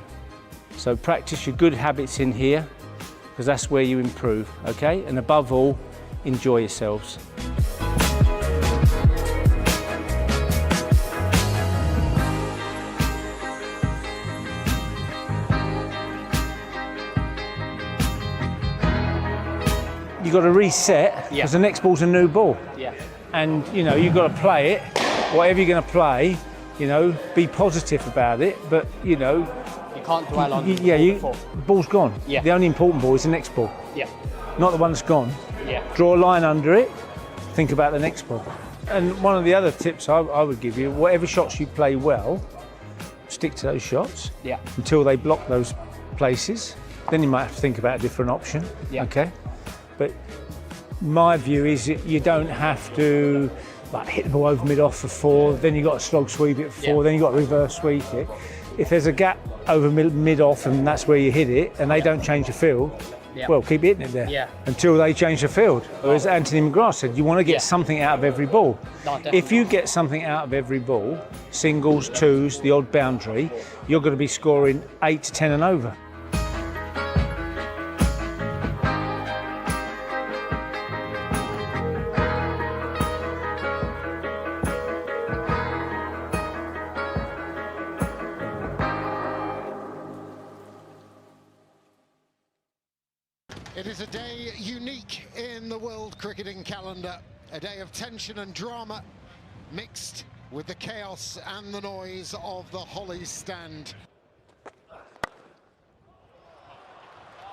So practice your good habits in here, because that's where you improve, okay? And above all, enjoy yourselves. You've got to reset, because the next ball's a new ball. Yeah. And, you know, you've got to play it, whatever you're going to play, you know, be positive about it, but, you know... You can't dwell on the ball's gone. Yeah. The only important ball is the next ball. Yeah. Not the one that's gone. Yeah. Draw a line under it, think about the next ball. And one of the other tips I would give you, whatever shots you play well, stick to those shots until they block those places. Then you might have to think about a different option, okay? But my view is that you don't have to like hit the ball over mid-off for 4, then you've got to slog sweep it for 4, then you've got to reverse sweep it. If there's a gap over mid-off and that's where you hit it and they don't change the field, well, keep hitting it there until they change the field. Or as Anthony McGrath said, you want to get something out of every ball. No, if you get something out of every ball, singles, twos, the odd boundary, you're going to be scoring 8 to 10 and over. It is a day unique in the world cricketing calendar, a day of tension and drama mixed with the chaos and the noise of the Hollies stand.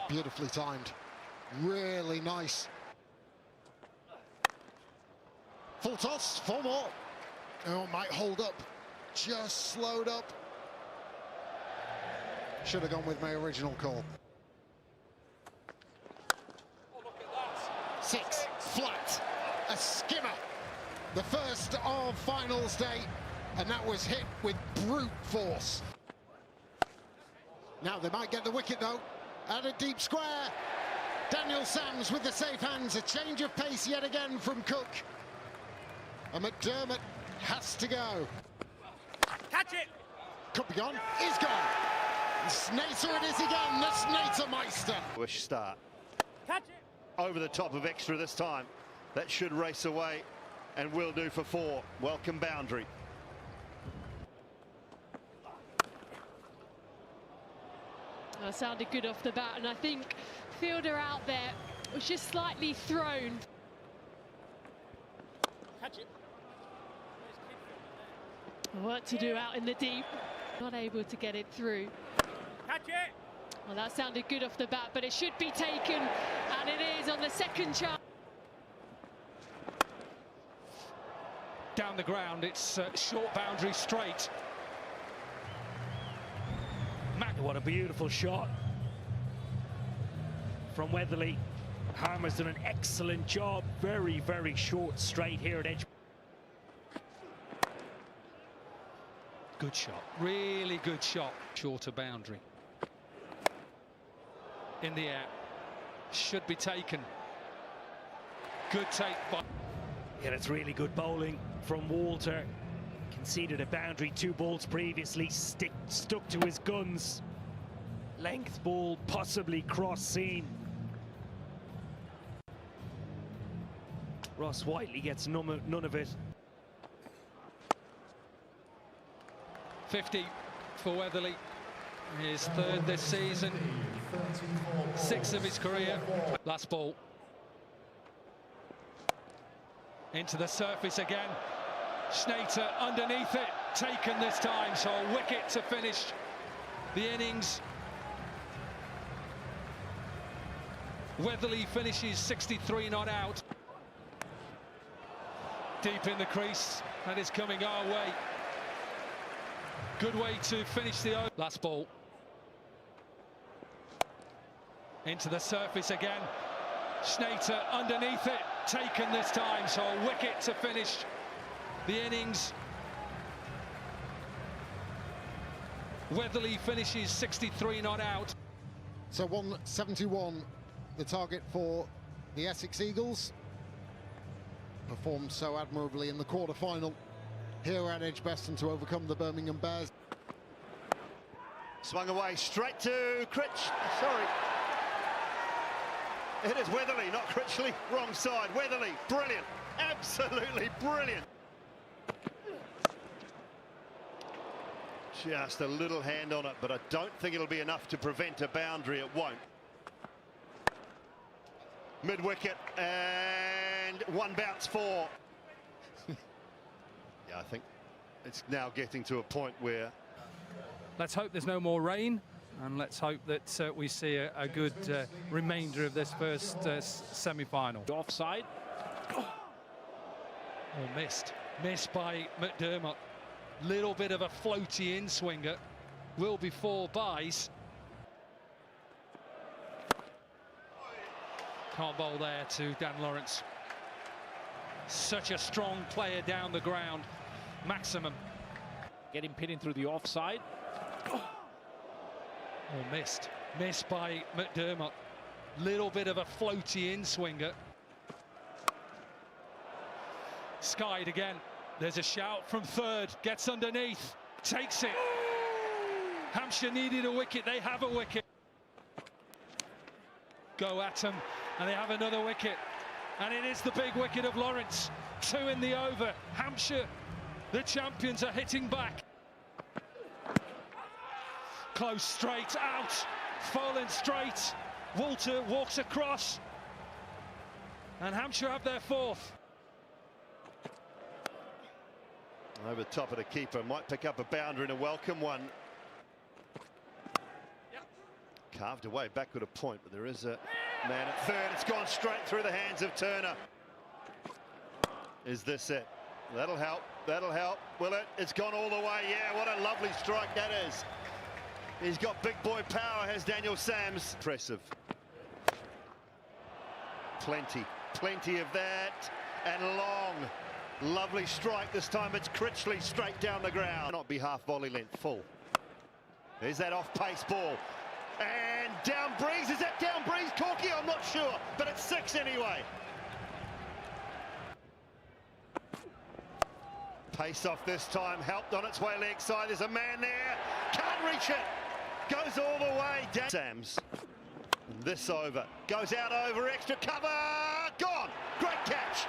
Beautifully timed, really nice. Full toss, 4 more. Oh, might hold up, just slowed up. Should have gone with my original call. 6 flat, a skimmer, the first of finals day, and that was hit with brute force. Now they might get the wicket though, at a deep square. Daniel Sams with the safe hands, a change of pace yet again from Cook. And McDermott has to go. Catch it! Could be gone, is gone. Snater it is again, the Snatermeister. Wish start. Catch it! Over the top of extra this time. That should race away and will do for 4. Welcome boundary. That sounded good off the bat, and I think fielder out there was just slightly thrown. Catch it. What to do out in the deep. Not able to get it through. Catch it! Well, that sounded good off the bat, but it should be taken, and it is on the second chance. Down the ground, it's short boundary straight. What a beautiful shot from Weatherly. Harmer's done an excellent job. Very, very short straight here at edge. Good shot, really good shot. Shorter boundary. In the air, should be taken. Good take by... Yeah, it's really good bowling from Walter. Conceded a boundary 2 balls previously, stuck to his guns. Length ball, possibly cross seen. Ross Whiteley gets none of it. 50 for Weatherly, his third this season, 6 of his career. Last ball. Into the surface again. Schnater underneath it, taken this time, so a wicket to finish the innings. Weatherly finishes 63 not out. Deep in the crease, and it's coming our way. Good way to finish the over. Last ball. Into the surface again. Schnater underneath it, taken this time, so a wicket to finish the innings. Weatherly finishes 63 not out. So 171, the target for the Essex Eagles. Performed so admirably in the quarter-final here at Edgbaston to overcome the Birmingham Bears. Swung away straight to Critch. Sorry. It is Weatherly, not Critchley. Wrong side. Weatherly, brilliant. Absolutely brilliant. Just a little hand on it, but I don't think it'll be enough to prevent a boundary. It won't. Mid-wicket and one bounce for. Yeah, I think it's now getting to a point where. Let's hope there's no more rain, and let's hope that we see a good remainder of this first semi-final. Offside. Oh, missed by McDermott. Little bit of a floaty in-swinger. Will be 4 byes. Can't bowl there to Dan Lawrence. Such a strong player down the ground. Maximum. Getting pitted through the offside. Oh, missed by McDermott. Little bit of a floaty in-swinger. Skied again. There's a shout from third. Gets underneath. Takes it. Hampshire needed a wicket. They have a wicket. Go at them, and they have another wicket. And it is the big wicket of Lawrence. 2 in the over. Hampshire, the champions, are hitting back. Close, straight, out. Falling straight. Walter walks across. And Hampshire have their 4th. Over the top of the keeper, might pick up a boundary and a welcome one. Carved away backward a point, but there is a man at third. It's gone straight through the hands of Turner. Is this it? That'll help. That'll help. Will it? It's gone all the way. Yeah, what a lovely strike that is. He's got big boy power, has Daniel Sams. Impressive. Plenty of that. And long. Lovely strike. This time it's Critchley straight down the ground. Not be half volley length, full. There's that off-pace ball. And down breeze. Is that down breeze, Corky? I'm not sure, but it's 6 anyway. Pace off this time, helped on its way leg side. There's a man there. Can't reach it. Goes all the way down. Sams. This over. Goes out over extra cover. Gone. Great catch.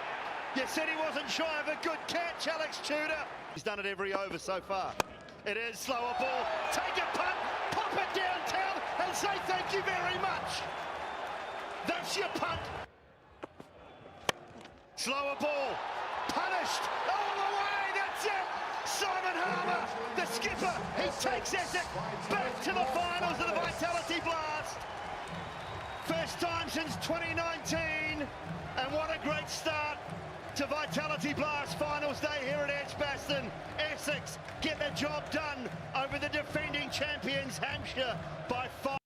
You said he wasn't shy of a good catch, Alex Tudor. He's done it every over so far. It is slower ball. Take a punt, pop it downtown, and say thank you very much. That's your punt. Slower ball. Punished all the way. That's it. Simon Harmer, the skipper. He takes Essex back to the finals of the Vitality Blast. First time since 2019. And what a great start to Vitality Blast Finals Day here at Edgbaston. Essex get the job done over the defending champions Hampshire by 5.